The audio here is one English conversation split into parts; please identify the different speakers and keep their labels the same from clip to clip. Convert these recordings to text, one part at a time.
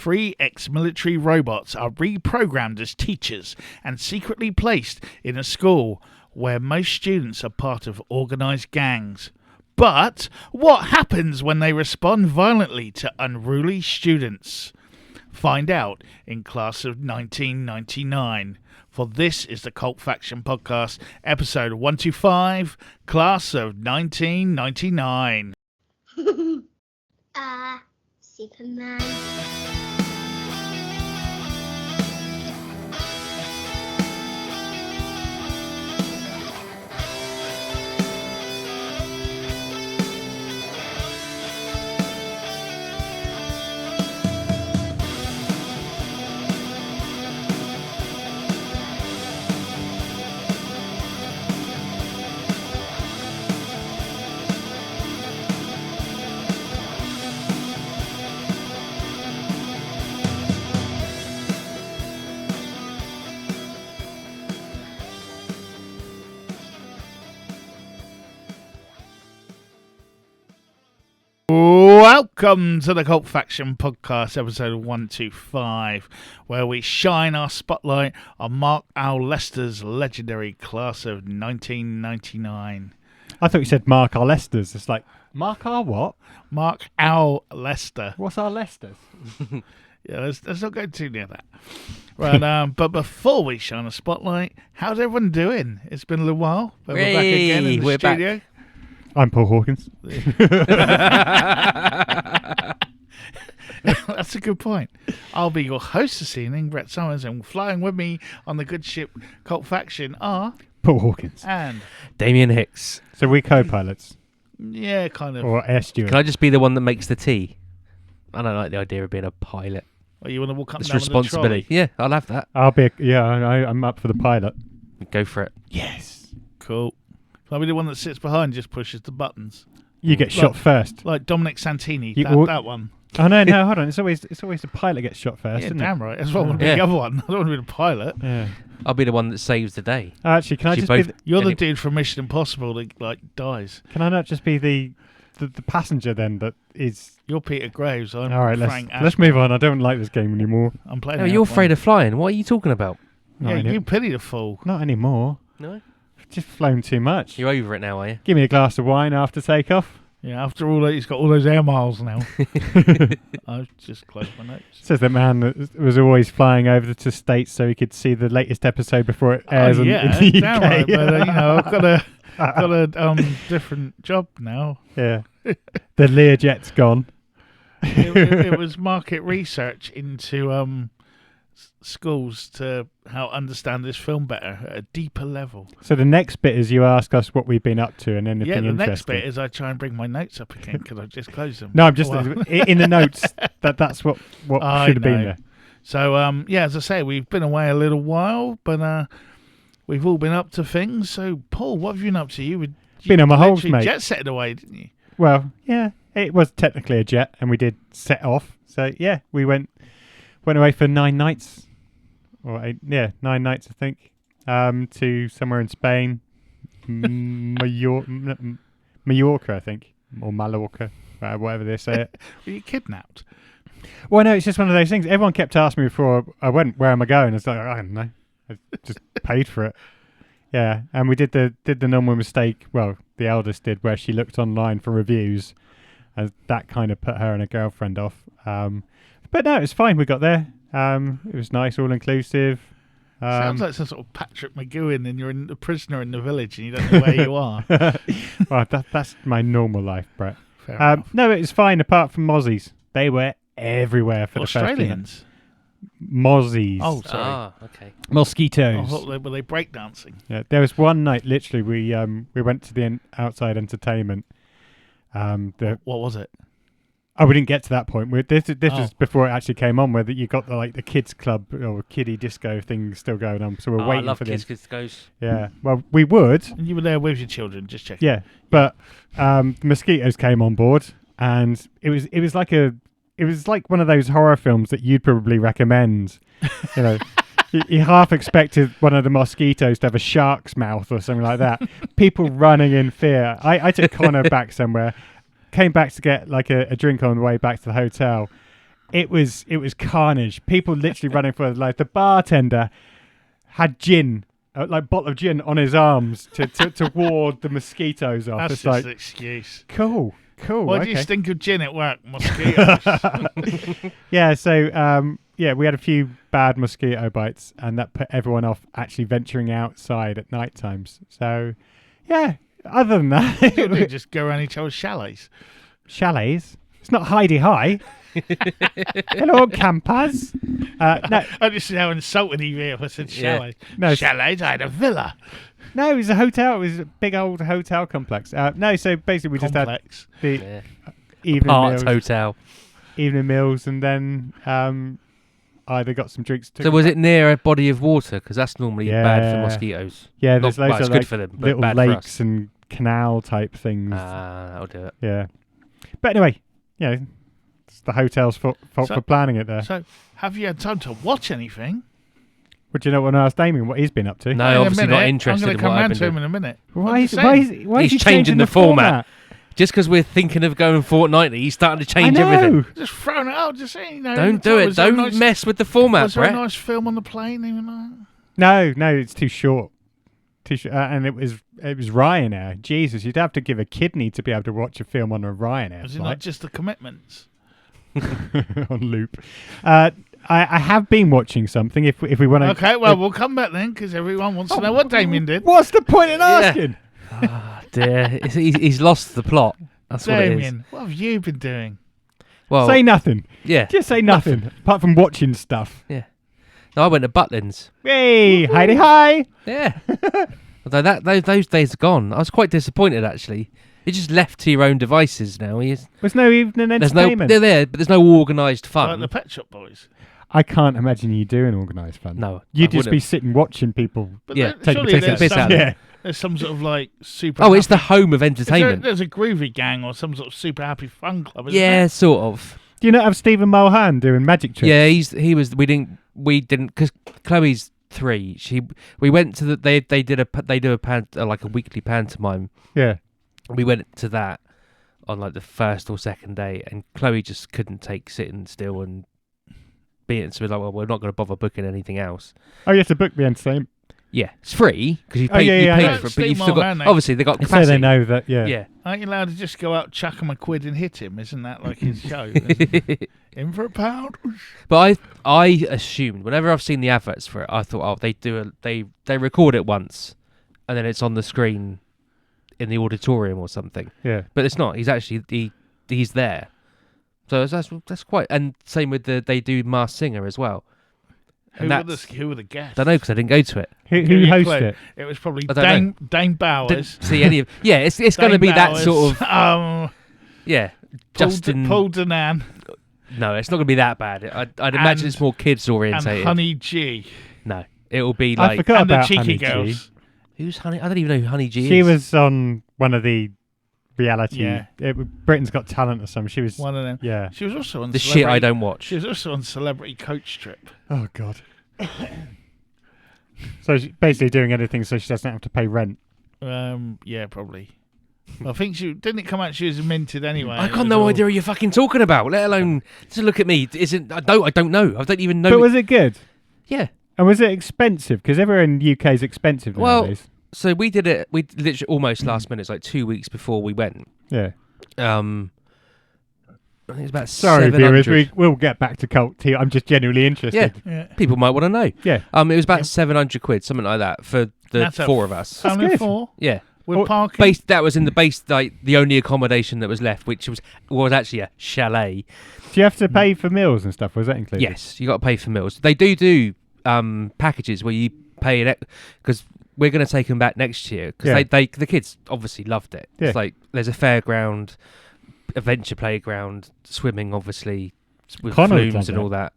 Speaker 1: 3 ex-military robots are reprogrammed as teachers and secretly placed in a school where most students are part of organised gangs. But what happens when they respond violently to unruly students? Find out in Class of 1999. For this is the Cult Faction Podcast, episode 125, Class of 1999.
Speaker 2: Superman.
Speaker 1: Welcome to the Cult Faction Podcast, episode 125, where we shine our spotlight on Mark Al Lester's legendary Class of 1999.
Speaker 3: I thought you said Mark Al Lester's. It's like, Mark Al what?
Speaker 1: Mark Al Lester.
Speaker 3: What's Al Lester's?
Speaker 1: Yeah, let's not go too near that. Right, but before we shine a spotlight, how's everyone doing? It's been a little while, but we're back again in the studio.
Speaker 3: Back. I'm Paul Hawkins.
Speaker 1: That's a good point. I'll be your host this evening, Brett Summers, and flying with me on the good ship Cult Faction are
Speaker 3: Paul Hawkins
Speaker 1: and
Speaker 4: Damien Hicks.
Speaker 3: So we co-pilots.
Speaker 1: Yeah, kind of.
Speaker 3: Or air steward.
Speaker 4: Can I just be the one that makes the tea? I don't like the idea of being a pilot.
Speaker 1: Or you want to walk up
Speaker 4: It's
Speaker 1: and down
Speaker 4: responsibility.
Speaker 1: with
Speaker 4: Yeah, I'll have that.
Speaker 3: I'll be. I'm up for the pilot.
Speaker 4: Go for it.
Speaker 3: Yes.
Speaker 1: Cool. I'll be the one that sits behind and just pushes the buttons.
Speaker 3: You get shot first.
Speaker 1: Like Dominic Santini, that one.
Speaker 3: Oh, no, hold on. It's always the pilot gets shot first,
Speaker 1: Yeah,
Speaker 3: isn't
Speaker 1: damn
Speaker 3: it?
Speaker 1: right. That's why I want to be the other one. I don't want to be the pilot.
Speaker 3: Yeah.
Speaker 4: I'll be the one that saves the day.
Speaker 3: Actually, can I just be...
Speaker 1: You're the dude from Mission Impossible that, like, dies.
Speaker 3: Can I not just be the passenger then that is...
Speaker 1: You're Peter Graves. I'm
Speaker 3: All right,
Speaker 1: Frank
Speaker 3: let's move on. I don't like this game anymore.
Speaker 1: I'm playing
Speaker 4: No, you're afraid of flying. What are you talking about?
Speaker 1: Yeah, you pity the fool.
Speaker 3: Not anymore.
Speaker 4: No?
Speaker 3: Just flown too much.
Speaker 4: You're over it now, are you?
Speaker 3: Give me a glass of wine after takeoff.
Speaker 1: Yeah, after all that, he's got all those air miles now. I've just closed my notes.
Speaker 3: Says the man that was always flying over to States so he could see the latest episode before it airs in the UK.
Speaker 1: Damn right, but I've got a different job now.
Speaker 3: Yeah, the Learjet's gone.
Speaker 1: It was market research into schools to how understand this film better at a deeper level.
Speaker 3: So the next bit is you ask us what we've been up to and anything interesting.
Speaker 1: Yeah, the next bit is I try and bring my notes up again because I just closed them.
Speaker 3: No, I'm just in the notes. That's what should have been there.
Speaker 1: So as I say, we've been away a little while, but we've all been up to things. So Paul, what have you been up to? You've
Speaker 3: been on my holes, mate.
Speaker 1: Jet setted away, didn't you?
Speaker 3: Well, yeah, it was technically a jet, and we did set off. So yeah, we went away for 9 nights. Or 9 nights, I think, to somewhere in Spain, Mallorca, I think, or Mallorca, whatever they say it.
Speaker 1: Were you kidnapped?
Speaker 3: Well, no, it's just one of those things. Everyone kept asking me before I went, where am I going? I was like, I don't know. I just paid for it. Yeah, and we did the normal mistake. Well, the eldest did, where she looked online for reviews, and that kind of put her and her girlfriend off. But no, it's fine. We got there. It was nice, all inclusive.
Speaker 1: Sounds like some sort of Patrick McGowan, and you're a prisoner in the village, and you don't know where you are.
Speaker 3: Well, that's my normal life, Brett.
Speaker 1: Fair enough.
Speaker 3: No, it was fine. Apart from Mozzies, they were everywhere for
Speaker 1: Australians.
Speaker 3: the first Mozzies.
Speaker 1: Oh, sorry.
Speaker 4: Ah, okay.
Speaker 3: Mosquitoes.
Speaker 1: I thought were they breakdancing?
Speaker 3: Yeah, there was one night, literally, we went to the outside entertainment.
Speaker 1: What was it?
Speaker 3: Oh, we didn't get to that point. This was before it actually came on, where you got the kids club or kiddie disco thing still going on. So we're waiting
Speaker 4: I love
Speaker 3: for
Speaker 4: kids
Speaker 3: this.
Speaker 4: discos.
Speaker 3: Yeah, well, we would.
Speaker 1: And you were there with your children, just checking.
Speaker 3: Yeah, but mosquitoes came on board, and it was like one of those horror films that you'd probably recommend. You know, you half expected one of the mosquitoes to have a shark's mouth or something like that. People running in fear. I took Connor back somewhere. Came back to get like a drink on the way back to the hotel, it was carnage. People literally running for their life. The bartender had gin, like a bottle of gin, on his arms to ward the mosquitoes off.
Speaker 1: That's
Speaker 3: It's
Speaker 1: just
Speaker 3: like
Speaker 1: an excuse.
Speaker 3: cool.
Speaker 1: Why do you
Speaker 3: Okay.
Speaker 1: stink of gin at work? Mosquitoes.
Speaker 3: Yeah. So we had a few bad mosquito bites, and that put everyone off actually venturing outside at night times. So yeah. Other than that,
Speaker 1: They just go around each other's chalets.
Speaker 3: chalets. It's not Heidi High. Hello, campers. No,
Speaker 1: I just see how insulting he is. I said
Speaker 4: Yeah.
Speaker 1: chalet.
Speaker 3: No,
Speaker 1: Chalets, I had a villa.
Speaker 3: no, it was a hotel. It was a big old hotel complex. No, so basically we
Speaker 1: Complex.
Speaker 3: just had the
Speaker 4: Yeah.
Speaker 3: evening
Speaker 4: Parts
Speaker 3: meals,
Speaker 4: hotel.
Speaker 3: and then either got some drinks.
Speaker 4: So was it near a body of water? Because that's normally bad for
Speaker 3: Yeah.
Speaker 4: mosquitoes.
Speaker 3: Yeah,
Speaker 4: Not,
Speaker 3: there's
Speaker 4: well,
Speaker 3: loads
Speaker 4: it's
Speaker 3: of
Speaker 4: good
Speaker 3: like
Speaker 4: for them, but
Speaker 3: little
Speaker 4: bad for us.
Speaker 3: lakes and canal type things.
Speaker 4: That'll do it.
Speaker 3: Yeah, but anyway, it's the hotel's fault
Speaker 1: So-
Speaker 3: for planning it there.
Speaker 1: So, have you had time to watch anything?
Speaker 3: Would you know when I asked Damien what he's been up to?
Speaker 4: No,
Speaker 1: In a
Speaker 4: obviously not
Speaker 1: minute.
Speaker 4: interested
Speaker 1: I'm
Speaker 4: in
Speaker 1: going to come
Speaker 4: what I've
Speaker 1: round
Speaker 4: been
Speaker 1: to him
Speaker 4: doing.
Speaker 1: in a minute.
Speaker 3: Why
Speaker 1: I'm
Speaker 3: is,
Speaker 1: just
Speaker 3: why
Speaker 1: saying.
Speaker 3: is, why is
Speaker 4: He's
Speaker 3: he
Speaker 4: changing the format. Just because we're thinking of going fortnightly, he's starting to change
Speaker 3: I know.
Speaker 4: everything.
Speaker 1: Just throwing it out, just saying.
Speaker 4: Don't do it.
Speaker 1: Was there a
Speaker 4: Don't
Speaker 1: nice-
Speaker 4: mess with the format,
Speaker 1: Was there a
Speaker 4: Brett.
Speaker 1: nice film on the plane? Even like?
Speaker 3: No, it's too short. And it was Ryanair. Jesus, you'd have to give a kidney to be able to watch a film on a Ryanair
Speaker 1: Was it not
Speaker 3: flight
Speaker 1: just the commitments?
Speaker 3: on loop. I have been watching something. If we want to,
Speaker 1: Okay, well, we'll come back then because everyone wants to know what Damien did.
Speaker 3: What's the point in asking?
Speaker 4: Oh, dear. He's lost the plot. That's what it is.
Speaker 1: Damien, what have you been doing?
Speaker 4: Well,
Speaker 3: Say nothing.
Speaker 4: yeah.
Speaker 3: Just say nothing apart from watching stuff.
Speaker 4: No, I went to Butlins.
Speaker 3: Hey, Heidi, hi.
Speaker 4: Yeah. Although those days are gone. I was quite disappointed, actually. You're just left to your own devices now.
Speaker 3: There's no evening
Speaker 4: There's no,
Speaker 3: entertainment.
Speaker 4: they're there, but there's no organised
Speaker 1: Like
Speaker 4: fun.
Speaker 1: the Pet Shop Boys.
Speaker 3: I can't imagine you doing organised fun.
Speaker 4: No,
Speaker 3: You'd
Speaker 4: I
Speaker 3: just be
Speaker 4: wouldn't.
Speaker 3: sitting watching people.
Speaker 1: But
Speaker 4: Yeah,
Speaker 1: there- surely
Speaker 4: take the
Speaker 1: there's
Speaker 4: piss
Speaker 1: some-
Speaker 4: out of it.
Speaker 3: Yeah.
Speaker 1: There's some sort of like super.
Speaker 4: Oh, it's the
Speaker 1: happy-
Speaker 4: home of entertainment.
Speaker 1: There's a groovy gang or some sort of super happy fun club. Isn't
Speaker 4: Yeah,
Speaker 1: there?
Speaker 4: sort of.
Speaker 3: Do you not have Stephen Mulhern doing magic tricks?
Speaker 4: Yeah, he was. We didn't because Chloe's 3. We went to they do like a weekly pantomime.
Speaker 3: Yeah.
Speaker 4: We went to that on like the first or second day, and Chloe just couldn't take sitting still and being. So we're like, well, we're not going to bother booking anything else.
Speaker 3: Oh, you have to book the entertainment.
Speaker 4: Yeah, it's free because you
Speaker 3: Oh,
Speaker 4: paid,
Speaker 3: yeah,
Speaker 4: you
Speaker 3: yeah,
Speaker 4: paid
Speaker 3: yeah.
Speaker 4: for it, but
Speaker 1: Steve
Speaker 4: you've still got
Speaker 1: Mulhern,
Speaker 4: obviously they got
Speaker 3: So
Speaker 4: capacity.
Speaker 3: they know that, yeah.
Speaker 4: Yeah.
Speaker 1: Aren't you allowed to just go out, chuck him a quid and hit him? Isn't that like his show? Isn't it? In for a pound.
Speaker 4: But I assumed whenever I've seen the adverts for it, I thought, oh, they record it once, and then it's on the screen in the auditorium or something.
Speaker 3: Yeah.
Speaker 4: But it's not. He's actually he's there. So that's quite. And same with they do Masked Singer as well.
Speaker 1: Who
Speaker 4: And
Speaker 1: were the guests?
Speaker 4: I don't know because I didn't go to it.
Speaker 3: Who
Speaker 1: Give you a
Speaker 3: hosted
Speaker 1: clue.
Speaker 3: it?
Speaker 1: It was probably
Speaker 4: I don't
Speaker 1: Dane Bowers.
Speaker 4: Didn't see any of. Yeah, it's going to
Speaker 1: Dane
Speaker 4: be that
Speaker 1: Bowers,
Speaker 4: sort of.
Speaker 1: Paul
Speaker 4: Justin.
Speaker 1: Paul Danan
Speaker 4: No, it's not going to be that bad. I'd imagine it's more kids
Speaker 1: and
Speaker 4: orientated.
Speaker 1: Honey G
Speaker 4: No, it'll be
Speaker 3: I
Speaker 4: like
Speaker 3: forgot
Speaker 1: and the
Speaker 3: about
Speaker 1: Cheeky
Speaker 3: Honey G.
Speaker 1: Girls.
Speaker 4: who's Honey? I don't even know who Honey G is.
Speaker 3: She was on one of the reality.
Speaker 1: Yeah.
Speaker 3: Britain's Got Talent or something. She was.
Speaker 1: One of them.
Speaker 3: Yeah.
Speaker 1: She was also on
Speaker 4: the shit I don't watch.
Speaker 1: She was also on Celebrity Coach Trip.
Speaker 3: Oh God. So she's basically doing anything so she doesn't have to pay rent.
Speaker 1: Yeah, probably. I think she didn't it come out. She was minted anyway.
Speaker 4: I
Speaker 1: It
Speaker 4: got
Speaker 1: was
Speaker 4: no
Speaker 1: all-
Speaker 4: idea what you're fucking talking about. Let alone just look at me. Isn't I don't know. I don't even know.
Speaker 3: But was it good?
Speaker 4: Yeah.
Speaker 3: And was it expensive? Because everywhere in UK is expensive
Speaker 4: Well,
Speaker 3: nowadays.
Speaker 4: So we did it. We literally almost last minute, it's like 2 weeks before we went.
Speaker 3: Yeah.
Speaker 4: I think it's about
Speaker 3: Sorry,
Speaker 4: 700.
Speaker 3: viewers. We'll get back to cult tea. I'm just genuinely interested.
Speaker 1: Yeah.
Speaker 4: People might want to know.
Speaker 3: Yeah.
Speaker 4: It was about
Speaker 1: Yeah.
Speaker 4: 700 quid, something like that, for the
Speaker 1: That's a
Speaker 4: 4 of us.
Speaker 3: That's
Speaker 1: Family
Speaker 3: good.
Speaker 1: 4
Speaker 4: Yeah.
Speaker 1: with
Speaker 3: Oh,
Speaker 1: parking.
Speaker 4: That was in the base, like the only accommodation that was left, which was actually a chalet.
Speaker 3: Do you have to pay for meals and stuff? Was that included?
Speaker 4: Yes, you got to pay for meals. They do packages where you pay it because we're going to take them back next year because
Speaker 3: Yeah.
Speaker 4: the kids obviously loved it.
Speaker 3: Yeah.
Speaker 4: It's like there's a fairground, adventure playground, swimming obviously with
Speaker 3: Connor would
Speaker 4: flumes
Speaker 3: love
Speaker 4: and all that.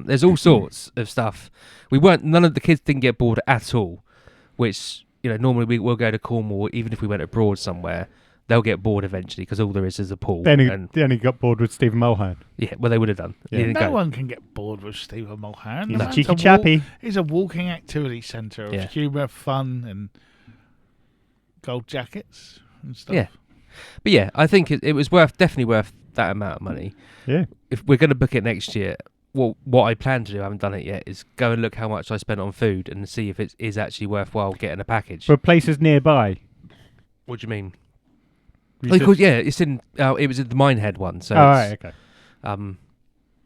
Speaker 4: There's all sorts of stuff. None of the kids didn't get bored at all, which normally we will go to Cornwall even if we went abroad somewhere. They'll get bored eventually because all there is a pool.
Speaker 3: They
Speaker 4: and
Speaker 3: only got bored with Stephen Mulhern.
Speaker 4: yeah, well they would have done.
Speaker 3: Yeah.
Speaker 4: They didn't
Speaker 1: No
Speaker 4: go.
Speaker 1: one can get bored with Stephen Mulhern.
Speaker 3: He's
Speaker 1: The
Speaker 3: a
Speaker 1: man's
Speaker 3: cheeky chappy.
Speaker 1: He's a walking activity centre of
Speaker 4: Yeah.
Speaker 1: humour, fun, and gold jackets and stuff.
Speaker 4: Yeah. But yeah, I think it was definitely worth that amount of money,
Speaker 3: Yeah.
Speaker 4: if we're going to book it next year, well, what I plan to do, I haven't done it yet, is go and look how much I spent on food and see if it is actually worthwhile getting a package.
Speaker 3: For places nearby.
Speaker 4: What do you mean?
Speaker 3: You
Speaker 4: Oh,
Speaker 3: said-
Speaker 4: course, yeah, it's in. It was at the Minehead one. So,
Speaker 3: Oh, right, okay.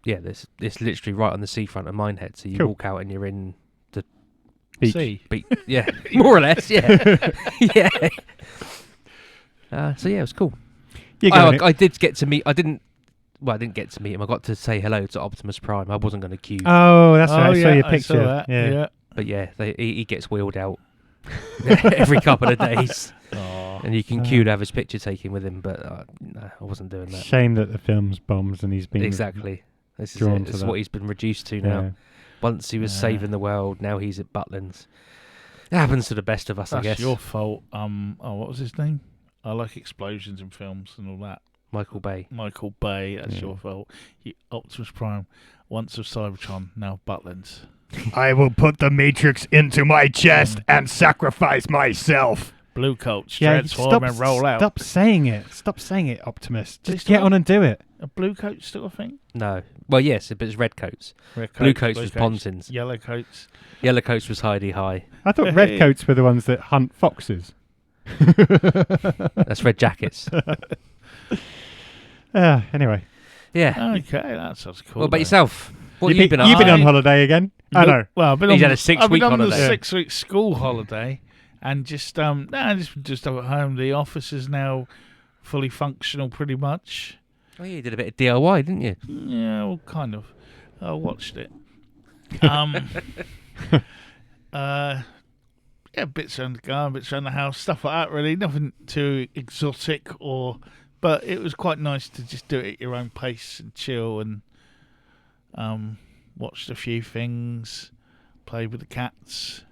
Speaker 4: yeah, it's literally right on the seafront of Minehead. So you
Speaker 3: Cool.
Speaker 4: walk out and you're in the
Speaker 3: Beach.
Speaker 1: See.
Speaker 4: beach. Yeah, more or less. Yeah, yeah. So yeah, it was cool.
Speaker 3: You're going
Speaker 4: I did get to meet. I didn't get to meet him. I got to say hello to Optimus Prime. I wasn't going to queue.
Speaker 3: Oh, that's right. I saw
Speaker 1: yeah,
Speaker 3: your
Speaker 1: I
Speaker 3: picture.
Speaker 1: saw that.
Speaker 3: Yeah.
Speaker 4: But yeah, he gets wheeled out every couple of days,
Speaker 1: Aw.
Speaker 4: and you can queue to have his picture taken with him. But no, I wasn't doing that.
Speaker 3: Shame that the film's bombs and he's been
Speaker 4: Exactly. This is
Speaker 3: drawn
Speaker 4: it.
Speaker 3: to
Speaker 4: This is
Speaker 3: that.
Speaker 4: what he's been reduced to now.
Speaker 3: Yeah.
Speaker 4: Once he was
Speaker 1: Yeah.
Speaker 4: saving the world, now he's at Butlins. It happens to the best of us, I
Speaker 1: That's
Speaker 4: guess.
Speaker 1: your fault. What was his name? I like explosions in films and all that.
Speaker 4: Michael Bay.
Speaker 1: Michael Bay. That's
Speaker 3: Yeah.
Speaker 1: your fault. Optimus Prime, once of Cybertron, now Butlins.
Speaker 3: I will put the Matrix into my chest and sacrifice myself.
Speaker 1: Blue coats,
Speaker 3: Yeah,
Speaker 1: transform and roll out.
Speaker 3: Stop saying it. Stop saying it, Optimus.
Speaker 1: They
Speaker 3: Just
Speaker 1: still
Speaker 3: get on and do it.
Speaker 1: A blue coat still a thing?
Speaker 4: No. Well, yes, but it's red coats.
Speaker 1: Red
Speaker 4: Blue
Speaker 1: coats,
Speaker 4: coats was Pontins.
Speaker 1: Yellow coats.
Speaker 4: Yellow coats was Heidi High.
Speaker 3: I thought
Speaker 1: Hey.
Speaker 3: red coats were the ones that hunt foxes.
Speaker 4: That's red jackets.
Speaker 3: Anyway.
Speaker 4: Yeah.
Speaker 1: Okay, that sounds cool.
Speaker 4: What about
Speaker 1: though.
Speaker 4: yourself? What have you been up
Speaker 3: You've
Speaker 4: to?
Speaker 3: been on holiday again? I know.
Speaker 1: Well, I've been
Speaker 4: He's
Speaker 1: on,
Speaker 4: had a 6
Speaker 1: I've
Speaker 4: week
Speaker 1: been on
Speaker 4: holiday.
Speaker 1: the 6 week school holiday, and just just up at home. The office is now fully functional, pretty much.
Speaker 4: Oh, yeah, you did a bit of DIY, didn't you?
Speaker 1: Yeah, well, kind of. I watched it. Yeah, bits around the garden, bits around the house, stuff like that. Really, nothing too exotic but it was quite nice to just do it at your own pace and chill and watched a few things, played with the cats.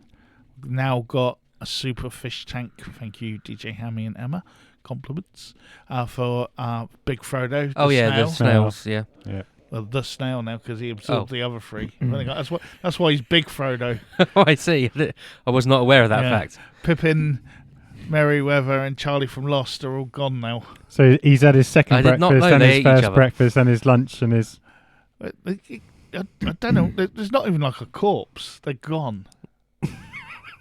Speaker 1: Now got a super fish tank. Thank you, DJ Hammy and Emma. Compliments for Big Frodo.
Speaker 4: Oh, yeah,
Speaker 1: snail.
Speaker 4: the snails, yeah.
Speaker 1: Well, the snail now because he absorbed
Speaker 4: Oh.
Speaker 1: the other three. That's why he's Big Frodo.
Speaker 4: Oh, I see. I was not aware of that
Speaker 1: Yeah.
Speaker 4: fact.
Speaker 1: Pippin, Merryweather, and Charlie from Lost are all gone now.
Speaker 3: So he's had his second
Speaker 4: I did not
Speaker 3: breakfast
Speaker 4: know
Speaker 3: and
Speaker 4: they
Speaker 3: his
Speaker 4: ate each
Speaker 3: first
Speaker 4: other.
Speaker 3: breakfast and his lunch and his...
Speaker 1: I don't know. There's not even like a corpse. They're gone.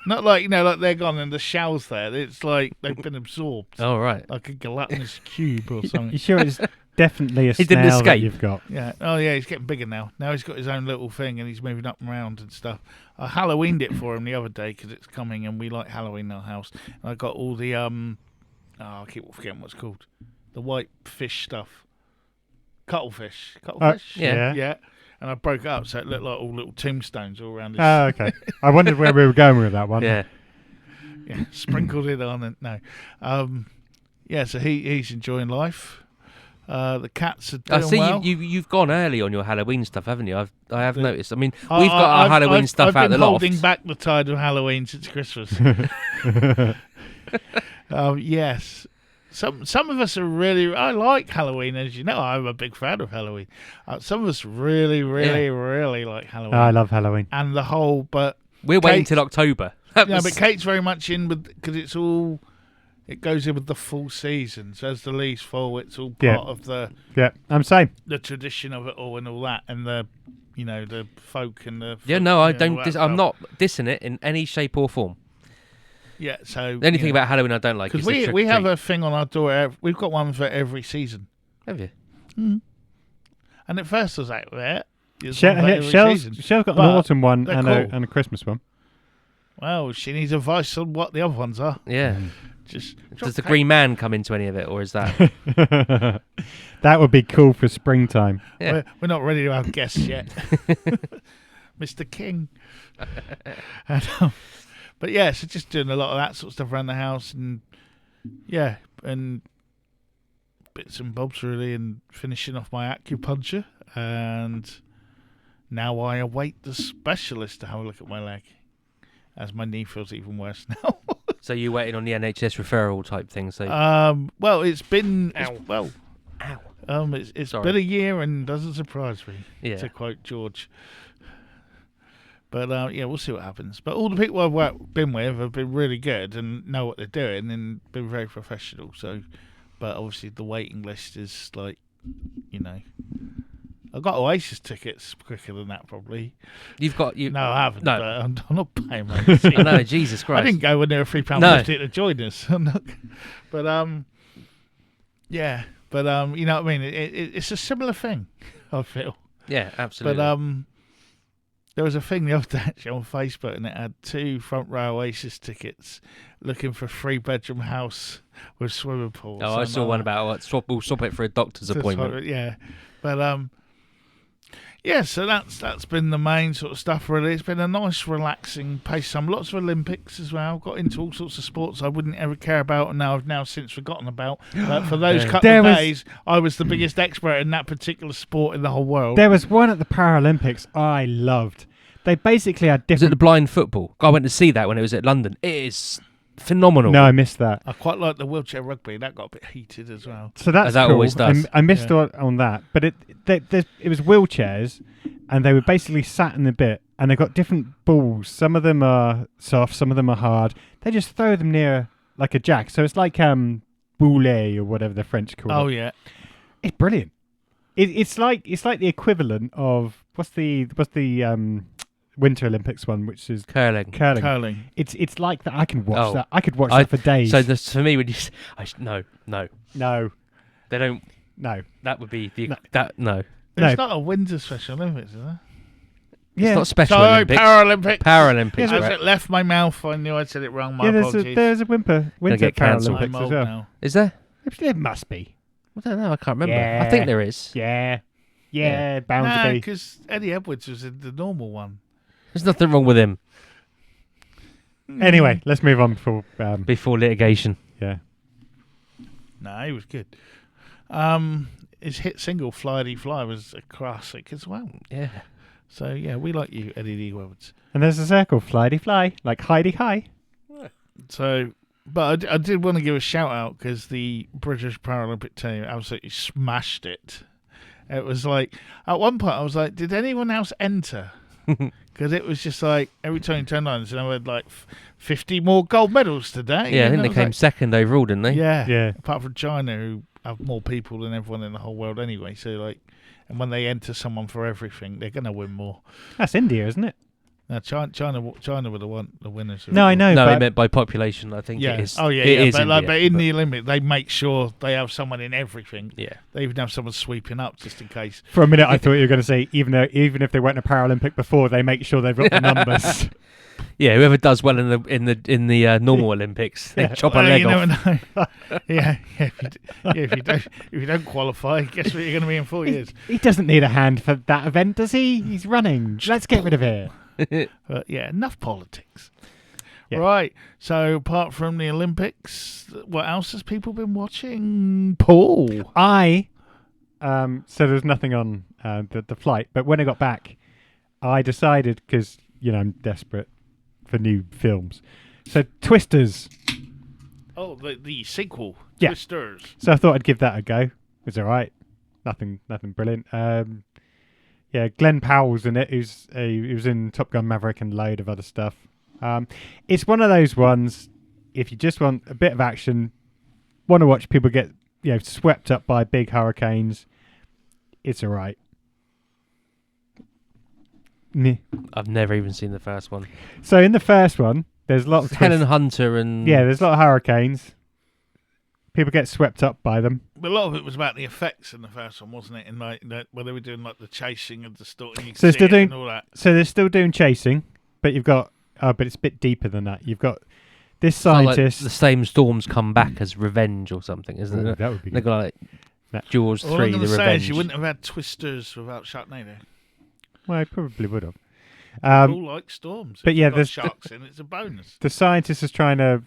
Speaker 1: Not like like they're gone and the shell's there. It's like they've been absorbed,
Speaker 4: Oh, right.
Speaker 1: like a gelatinous cube or
Speaker 3: You
Speaker 1: something.
Speaker 3: sure it's definitely a
Speaker 4: He didn't
Speaker 3: snail that
Speaker 4: escape.
Speaker 3: you've got?
Speaker 1: Yeah. Oh yeah, he's getting bigger now. Now he's got his own little thing and he's moving up and around and stuff. I Halloweened it for him the other day because it's coming and we like Halloween in our house. And I got all the I keep forgetting what it's called. The white fish stuff. Cuttlefish. Cuttlefish.
Speaker 4: Yeah.
Speaker 1: Yeah. And I broke it up so it looked like all little tombstones all around his.
Speaker 3: Oh, okay. I wondered where we were going with that one.
Speaker 4: Yeah.
Speaker 1: Yeah, sprinkled it on and no. Yeah, so he's enjoying life. The cats are
Speaker 4: I
Speaker 1: doing
Speaker 4: see
Speaker 1: well.
Speaker 4: you've gone early on your Halloween stuff, haven't you? I have
Speaker 1: The-
Speaker 4: noticed. I mean, we've got our
Speaker 1: I've-
Speaker 4: Halloween
Speaker 1: I've-
Speaker 4: stuff
Speaker 1: I've
Speaker 4: out
Speaker 1: been
Speaker 4: the loft.
Speaker 1: holding back the tide of Halloween since Christmas. Yes. Some of us are really. I like Halloween, as you know. I'm a big fan of Halloween. Some of us really like Halloween.
Speaker 3: I love Halloween.
Speaker 1: And the whole, but
Speaker 4: We're waiting
Speaker 1: Kate-
Speaker 4: till October.
Speaker 1: yeah, but Kate's very much in with because it's all. It goes in with the full season. So as the leaves fall, it's all
Speaker 3: Yeah.
Speaker 1: part of the
Speaker 3: Yeah, I'm same.
Speaker 1: tradition of it all and all that, and the the folk and the
Speaker 4: Yeah, no, I
Speaker 1: all
Speaker 4: don't.
Speaker 1: that
Speaker 4: I'm
Speaker 1: stuff.
Speaker 4: not dissing it in any shape or form.
Speaker 1: Yeah, so
Speaker 4: The only thing about Halloween I don't like is
Speaker 1: because
Speaker 4: the
Speaker 1: we
Speaker 4: trick or
Speaker 1: have
Speaker 4: treat.
Speaker 1: a thing on our door. We've got one for every season.
Speaker 4: Have you?
Speaker 1: And at first I was like, "There, there's one for every
Speaker 3: Shell's
Speaker 1: season."
Speaker 3: got an
Speaker 1: But
Speaker 3: autumn one
Speaker 1: they're
Speaker 3: and,
Speaker 1: cool.
Speaker 3: a Christmas one.
Speaker 1: Well, she needs advice on what the other ones are.
Speaker 4: Yeah.
Speaker 1: Just
Speaker 4: Does the Green Man come into any of it, or is that?
Speaker 3: That would be cool for springtime.
Speaker 4: Yeah.
Speaker 1: We're not ready to have guests yet, Mr. King. And, but yeah, so just doing a lot of that sort of stuff around the house, and yeah, and bits and bobs really, and finishing off my acupuncture, and now I await the specialist to have a look at my leg, as my knee feels even worse now.
Speaker 4: So you're waiting on the NHS referral type thing. So
Speaker 1: Well, it's been
Speaker 4: Ow.
Speaker 1: it's
Speaker 4: Sorry.
Speaker 1: been a year and doesn't surprise me.
Speaker 4: Yeah.
Speaker 1: To quote George. But yeah, we'll see what happens. But all the people I've been with have been really good and know what they're doing and been very professional. So, but obviously the waiting list is like you know. I got Oasis tickets quicker than that, probably.
Speaker 4: You've got you.
Speaker 1: No, I haven't.
Speaker 4: No.
Speaker 1: But I'm not paying money. to see
Speaker 4: I know,
Speaker 1: it.
Speaker 4: Jesus
Speaker 1: I
Speaker 4: Christ.
Speaker 1: didn't go when they were £3.50
Speaker 4: No.
Speaker 1: to join us. I'm not, but yeah. But you know what I mean. It's a similar thing, I feel.
Speaker 4: Yeah, absolutely.
Speaker 1: But there was a thing the other day actually on Facebook, and it had 2 front row Oasis tickets looking for a 3-bedroom house with swimming pool.
Speaker 4: I saw one about we'll swap it for a doctor's appointment.
Speaker 1: Yeah, but yeah. So that's been the main sort of stuff. Really, it's been a nice, relaxing pace. Lots of Olympics as well. Got into all sorts of sports I wouldn't ever care about, and I've now since forgotten about. But for those
Speaker 4: Yeah.
Speaker 1: couple of days, I was the biggest expert in that particular sport in the whole world.
Speaker 3: There was one at the Paralympics I loved. They basically had
Speaker 4: Is it
Speaker 3: different.
Speaker 4: the blind football? I went to see that when it was at London. It is phenomenal.
Speaker 3: No, I missed that.
Speaker 1: I quite like the wheelchair rugby. That got a bit heated as well.
Speaker 3: So that's
Speaker 4: As that
Speaker 3: cool.
Speaker 4: always does.
Speaker 3: I missed
Speaker 1: Yeah.
Speaker 3: on that, but it was wheelchairs, and they were basically sat in the bit, and they got different balls. Some of them are soft, some of them are hard. They just throw them near like a jack. So it's like boulet or whatever the French call
Speaker 1: Oh
Speaker 3: it.
Speaker 1: yeah,
Speaker 3: It's brilliant. It's like the equivalent of what's the Winter Olympics one, which is
Speaker 4: Curling.
Speaker 1: curling.
Speaker 3: It's like that. I can watch
Speaker 4: Oh.
Speaker 3: that. I could watch that for days.
Speaker 4: So for me, when you no,
Speaker 3: no,
Speaker 4: they don't.
Speaker 3: no.
Speaker 4: That would be the
Speaker 3: No.
Speaker 4: that no.
Speaker 3: No.
Speaker 1: It's not a Winter Special Olympics, is it?
Speaker 3: Yeah.
Speaker 4: It's not Special
Speaker 1: Sorry,
Speaker 4: Olympics.
Speaker 1: Paralympics.
Speaker 4: Paralympics.
Speaker 3: Yes,
Speaker 1: As
Speaker 4: right.
Speaker 1: it left my mouth, I knew I'd said it wrong. My
Speaker 3: Yeah,
Speaker 1: apologies.
Speaker 3: there's a Winter
Speaker 4: get cancelled.
Speaker 1: I'm
Speaker 3: Paralympics as
Speaker 1: old
Speaker 3: well.
Speaker 1: now.
Speaker 4: Is there?
Speaker 3: It must be.
Speaker 4: I don't know. I can't remember.
Speaker 3: Yeah.
Speaker 4: I think there is.
Speaker 3: Yeah,
Speaker 4: Yeah.
Speaker 3: bound
Speaker 1: Nah,
Speaker 3: to be.
Speaker 1: because Eddie Edwards was in the normal one.
Speaker 4: There's nothing wrong with him.
Speaker 3: Anyway, let's move on before.
Speaker 4: Before litigation.
Speaker 3: Yeah.
Speaker 1: Nah, he was good. His hit single "Fly Fly" was a classic as well.
Speaker 4: Yeah.
Speaker 1: So yeah, we like you, Eddie D. Edwards.
Speaker 3: And there's a circle, fly fly, like Heidi High.
Speaker 1: So, but I did want to give a shout out because the British Paralympic team absolutely smashed it. It was like at one point I was like, did anyone else enter? Because it was just like every time you turned on, so I had like 50 more gold medals today.
Speaker 4: Yeah, I
Speaker 1: And
Speaker 4: think they
Speaker 1: was
Speaker 4: came
Speaker 1: like,
Speaker 4: second overall, didn't they?
Speaker 1: Yeah,
Speaker 3: Yeah.
Speaker 1: apart from China, who have more people than everyone in the whole world anyway. So like, and when they enter someone for everything, they're gonna win more.
Speaker 3: That's India, isn't it?
Speaker 1: Now China were the winners. Of
Speaker 3: No,
Speaker 1: it.
Speaker 3: I know.
Speaker 4: No,
Speaker 3: but
Speaker 4: I meant by population. I think
Speaker 1: Yeah.
Speaker 4: it is.
Speaker 1: Oh yeah,
Speaker 4: it
Speaker 1: yeah.
Speaker 4: is
Speaker 1: But, like,
Speaker 4: India,
Speaker 1: but in the Olympics, they make sure they have someone in everything.
Speaker 4: yeah.
Speaker 1: They even have someone sweeping up just in case.
Speaker 3: For a minute, I thought you were going to say even if they weren't a Paralympic before, they make sure they've got the numbers.
Speaker 4: Yeah, whoever does well in the normal Olympics, they
Speaker 3: Yeah.
Speaker 4: chop a
Speaker 1: Well,
Speaker 4: leg
Speaker 1: you
Speaker 4: off.
Speaker 1: never know. yeah. If you don't qualify, guess what you're going to be in 4 years.
Speaker 3: He doesn't need a hand for that event, does he? He's running. Let's get rid of it.
Speaker 1: But yeah, enough politics.
Speaker 3: Yeah.
Speaker 1: Right. So apart from the Olympics, what else has people been watching? Paul.
Speaker 3: So there's nothing on the flight, but when I got back, I decided, because I'm desperate for new films. So Twisters.
Speaker 1: Oh, the sequel,
Speaker 3: Yeah.
Speaker 1: Twisters.
Speaker 3: So I thought I'd give that a go. It's all right. Nothing brilliant. Yeah, Glenn Powell's in it. He was in Top Gun Maverick and a load of other stuff. It's one of those ones. If you just want a bit of action, want to watch people get swept up by big hurricanes, it's all right. Meh.
Speaker 4: I've never even seen the first one.
Speaker 3: So in the first one, there's a lot of
Speaker 4: Helen
Speaker 3: twists.
Speaker 4: Hunter and
Speaker 3: Yeah, there's a lot of hurricanes. People get swept up by them.
Speaker 1: But a lot of it was about the effects in the first one, wasn't it? In like where they were doing like the chasing and the story, and you could
Speaker 3: So
Speaker 1: see
Speaker 3: they're
Speaker 1: it
Speaker 3: doing-
Speaker 1: and all that.
Speaker 3: So they're still doing chasing, but you've got but it's a bit deeper than that. You've got this
Speaker 4: It's not like
Speaker 3: scientist.
Speaker 4: the same storms come back as revenge or something, isn't
Speaker 3: Ooh,
Speaker 4: it?
Speaker 3: that would be
Speaker 4: They're
Speaker 3: good.
Speaker 4: like
Speaker 3: That-
Speaker 4: Jaws
Speaker 1: All
Speaker 4: 3,
Speaker 1: I'm
Speaker 4: the
Speaker 1: going to say
Speaker 4: revenge.
Speaker 1: is you wouldn't have had Twisters without Sharknado.
Speaker 3: Well, I probably would have.
Speaker 1: All like storms.
Speaker 3: but
Speaker 1: If
Speaker 3: yeah,
Speaker 1: you've got
Speaker 3: there's-
Speaker 1: sharks in. It's a bonus.
Speaker 3: The scientist is trying to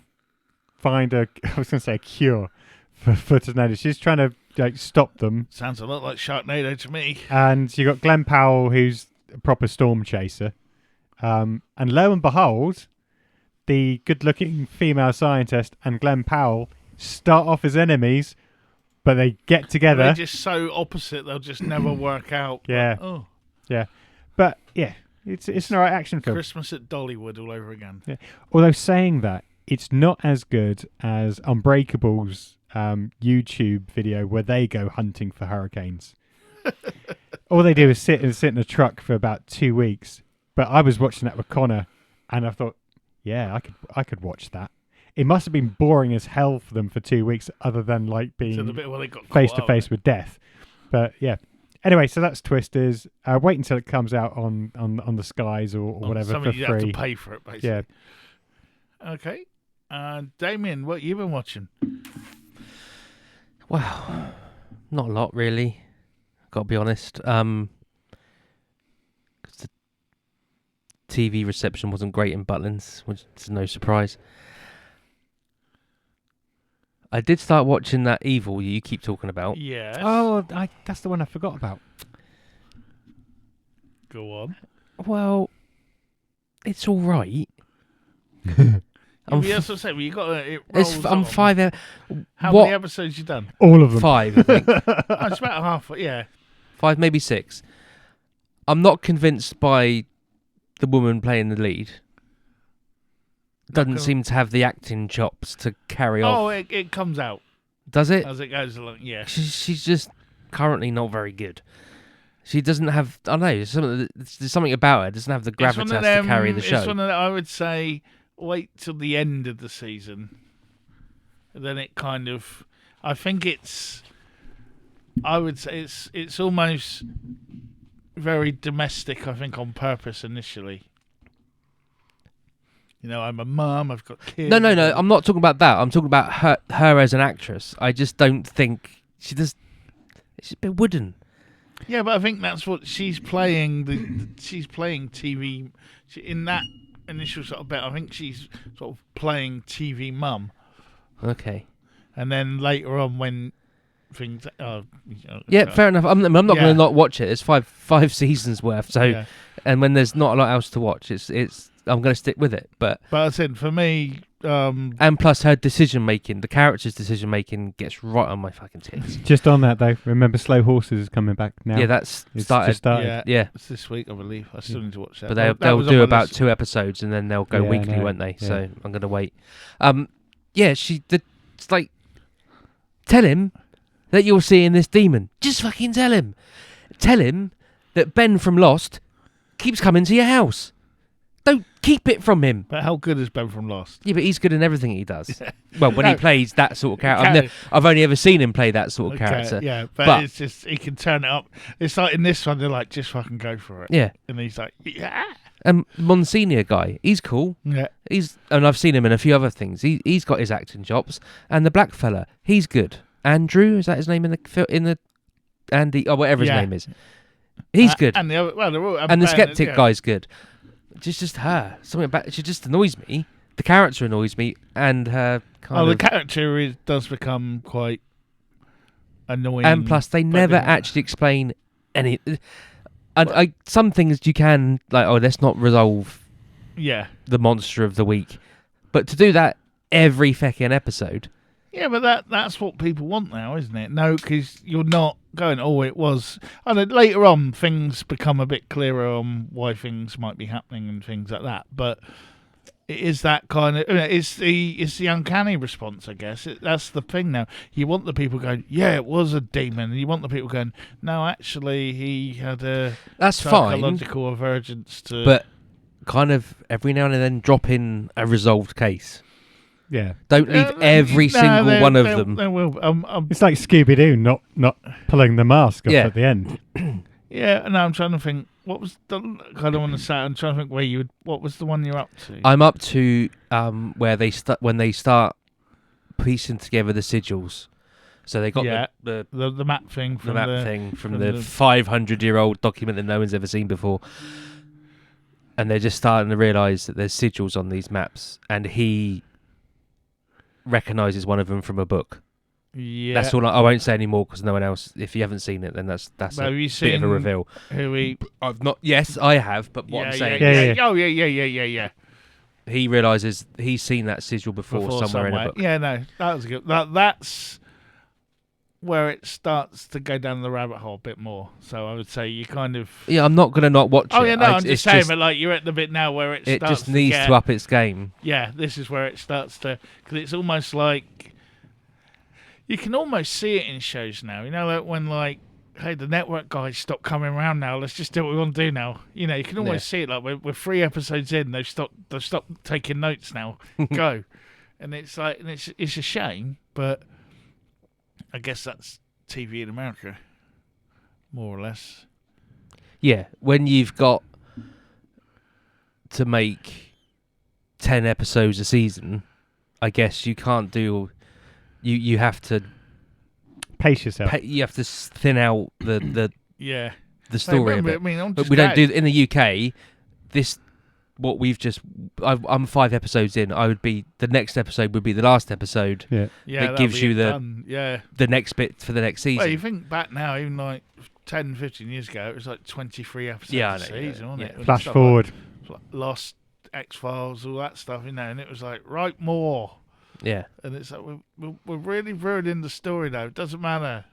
Speaker 3: find I was going to say a cure for tornadoes. She's trying to stop them.
Speaker 1: Sounds a lot like Sharknado to me.
Speaker 3: And you got Glenn Powell, who's a proper storm chaser. And lo and behold, the good-looking female scientist and Glenn Powell start off as enemies, but they get together.
Speaker 1: They're just so opposite; they'll just never work out.
Speaker 3: Yeah.
Speaker 1: Like, oh,
Speaker 3: But yeah, it's an alright action film.
Speaker 1: Christmas at Dollywood all over again.
Speaker 3: Although saying that, it's not as good as Unbreakable's YouTube video where they go hunting for hurricanes. All they do is sit in a truck for about 2 weeks. But I was watching that with Connor, and I thought, yeah, I could watch that. It must have been boring as hell for them for 2 weeks, other than like being
Speaker 1: So the bit where they got
Speaker 3: face to
Speaker 1: caught
Speaker 3: face
Speaker 1: up.
Speaker 3: with death. But yeah. Anyway, so that's Twisters. Wait until it comes out on the Skies or whatever
Speaker 1: Something
Speaker 3: for
Speaker 1: you
Speaker 3: free.
Speaker 1: have to pay for it, basically.
Speaker 3: Yeah.
Speaker 1: Okay. Damien, what you been watching?
Speaker 4: Wow, not a lot really. Got to be honest. 'Cause the TV reception wasn't great in Butlins, which is no surprise. I did start watching that Evil you keep talking about.
Speaker 1: Yes.
Speaker 3: Oh, that's the one I forgot about.
Speaker 1: Go on.
Speaker 4: Well, it's all right.
Speaker 1: Yeah, that's what I'm saying. You got it. Rolls
Speaker 4: I'm
Speaker 1: on.
Speaker 4: 5.
Speaker 1: How
Speaker 4: what?
Speaker 1: many episodes you done?
Speaker 3: All of them.
Speaker 4: 5, I think.
Speaker 1: Oh, it's about half. Yeah.
Speaker 4: 5, maybe 6. I'm not convinced by the woman playing the lead. Doesn't
Speaker 1: Okay.
Speaker 4: seem to have the acting chops to carry
Speaker 1: Oh,
Speaker 4: on.
Speaker 1: it comes out
Speaker 4: Does it?
Speaker 1: as it goes along. Yeah.
Speaker 4: She's just currently not very good. She doesn't have. I don't know. There's something about her. Doesn't have the
Speaker 1: It's one
Speaker 4: gravitas
Speaker 1: of them,
Speaker 4: to carry the
Speaker 1: It's
Speaker 4: show.
Speaker 1: one of the, I would say wait till the end of the season. Then it kind of. I think it's. I would say it's almost very domestic. I think on purpose initially. You know, I'm a mum. I've got kids.
Speaker 4: No. I'm not talking about that. I'm talking about her as an actress. I just don't think she does. She's a bit wooden.
Speaker 1: Yeah, but I think that's what she's playing. She's playing TV in that initial sort of bit. I think she's sort of playing TV mum,
Speaker 4: Okay.
Speaker 1: and then later on when things.
Speaker 4: Yeah, fair enough. I'm not
Speaker 1: Yeah.
Speaker 4: going to not watch it. It's five seasons worth. So,
Speaker 1: Yeah.
Speaker 4: and when there's not a lot else to watch, it's I'm going to stick with it. But
Speaker 1: I said for me,
Speaker 4: and plus her decision making, the character's decision making gets right on my fucking tits.
Speaker 3: Just on that though, remember Slow Horses is coming back now.
Speaker 4: Yeah, that's
Speaker 3: It's
Speaker 4: started.
Speaker 3: just started.
Speaker 4: Yeah.
Speaker 1: it's this week I believe. I still need to watch that.
Speaker 4: But
Speaker 1: That
Speaker 4: they'll
Speaker 1: was on
Speaker 4: do
Speaker 1: my
Speaker 4: about
Speaker 1: list.
Speaker 4: 2 episodes and then they'll go
Speaker 3: Yeah,
Speaker 4: weekly,
Speaker 3: no,
Speaker 4: won't they?
Speaker 3: yeah.
Speaker 4: So I'm going to wait. Yeah, it's like, tell him that you're seeing this demon. Just fucking tell him. Tell him that Ben from Lost keeps coming to your house. Don't keep it from him.
Speaker 1: But how good is Ben from Lost?
Speaker 4: Yeah, but he's good in everything he does. Well, when he
Speaker 1: No.
Speaker 4: plays that sort of character. I've only ever seen him play that sort of character.
Speaker 1: Yeah, but
Speaker 4: But-
Speaker 1: it's just he can turn it up. It's like in this one they're like just fucking go for it.
Speaker 4: Yeah.
Speaker 1: And he's like yeah.
Speaker 4: And Monsignor guy, he's cool.
Speaker 1: Yeah.
Speaker 4: And I've seen him in a few other things. He's got his acting chops. And the black fella, he's good. Andrew, is that his name in the Andy or whatever his
Speaker 1: Yeah.
Speaker 4: name is? He's good.
Speaker 1: And the other, well, they're all,
Speaker 4: And the
Speaker 1: Ben,
Speaker 4: skeptic
Speaker 1: yeah.
Speaker 4: guy's good. Just her. Something about she just annoys me. The character annoys me, and her kind
Speaker 1: the
Speaker 4: of.
Speaker 1: character does become quite annoying.
Speaker 4: And plus, they
Speaker 1: but
Speaker 4: never
Speaker 1: then-
Speaker 4: actually explain any. And some things you can like. Oh, let's not resolve
Speaker 1: Yeah.
Speaker 4: the monster of the week, but to do that every fucking episode.
Speaker 1: Yeah, but that's what people want now, isn't it? No, because you're not going, oh, it was... I know later on, things become a bit clearer on why things might be happening and things like that, but it is that kind of... It's the uncanny response, I guess. That's the thing now. You want the people going, yeah, it was a demon, and you want the people going, no, actually, he had a
Speaker 4: That's fine,
Speaker 1: psychological avergence to...
Speaker 4: but kind of every now and then drop in a resolved case.
Speaker 3: Yeah.
Speaker 4: Don't leave every single one of them.
Speaker 1: There will.
Speaker 3: It's like Scooby Doo not pulling the mask off
Speaker 4: Yeah.
Speaker 3: at the end.
Speaker 1: Yeah, no, I'm trying to think. What was the? I don't want to say. I'm trying to think where you would. What was the one you're up to?
Speaker 4: I'm up to where when they start piecing together the sigils. So they got
Speaker 1: Yeah.
Speaker 4: the
Speaker 1: the map thing
Speaker 4: the
Speaker 1: from
Speaker 4: map thing from
Speaker 1: from
Speaker 4: the
Speaker 1: the-
Speaker 4: 500-year-old document that no one's ever seen before. And they're just starting to realise that there's sigils on these maps, and he recognises one of them from a book.
Speaker 1: Yeah.
Speaker 4: That's all. I won't say any more because no one else. If you haven't seen it, then that's
Speaker 1: But
Speaker 4: a
Speaker 1: have you
Speaker 4: bit
Speaker 1: seen
Speaker 4: of a reveal.
Speaker 1: who he?
Speaker 4: I've not. Yes, I have. But what I'm saying,
Speaker 3: Yeah,
Speaker 1: yeah.
Speaker 3: yeah.
Speaker 1: Oh yeah.
Speaker 4: he realises he's seen that sigil before somewhere in a book.
Speaker 1: Yeah, no, that was good. That's where it starts to go down the rabbit hole a bit more. So I would say you kind of.
Speaker 4: Yeah, I'm not gonna not watch
Speaker 1: Oh
Speaker 4: it.
Speaker 1: yeah, no, I'm
Speaker 4: it's
Speaker 1: just saying, but like you're at the bit now where it
Speaker 4: it
Speaker 1: starts
Speaker 4: just needs
Speaker 1: to,
Speaker 4: to up its game.
Speaker 1: Yeah, this is where it starts to, because it's almost like You can almost see it in shows now. You know, like when hey, the network guys stop coming around now. Let's just do what we want to do now. You know, you can almost see it. Like we're 3 episodes in, they've stopped taking notes now. Go, and it's like, and it's a shame, but I guess that's TV in America, more or less.
Speaker 4: Yeah, when you've got to make 10 episodes a season, I guess you can't do. You have to
Speaker 3: Pace yourself.
Speaker 4: you have to thin out the
Speaker 1: Yeah.
Speaker 4: story of
Speaker 1: remember,
Speaker 4: it.
Speaker 1: I mean, I'm
Speaker 4: But
Speaker 1: just
Speaker 4: we don't
Speaker 1: glad-
Speaker 4: do in the UK. What we've just. I'm 5 episodes in. The next episode would be the last episode.
Speaker 3: Yeah.
Speaker 1: Yeah,
Speaker 4: that
Speaker 1: that'll
Speaker 4: gives
Speaker 1: be
Speaker 4: you the-
Speaker 1: done. Yeah.
Speaker 4: The next bit for the next season.
Speaker 1: Well, you think back now, even like 10, 15 years ago, it was like 23 episodes
Speaker 4: Yeah, I
Speaker 1: a
Speaker 4: know,
Speaker 1: season,
Speaker 4: yeah,
Speaker 1: wasn't
Speaker 4: yeah.
Speaker 1: it? When
Speaker 3: Flash
Speaker 1: stuff
Speaker 3: forward.
Speaker 1: Like Lost, X-Files, all that stuff, you know, and it was like, write more.
Speaker 4: Yeah.
Speaker 1: And it's like, we're really ruining the story now. It doesn't matter.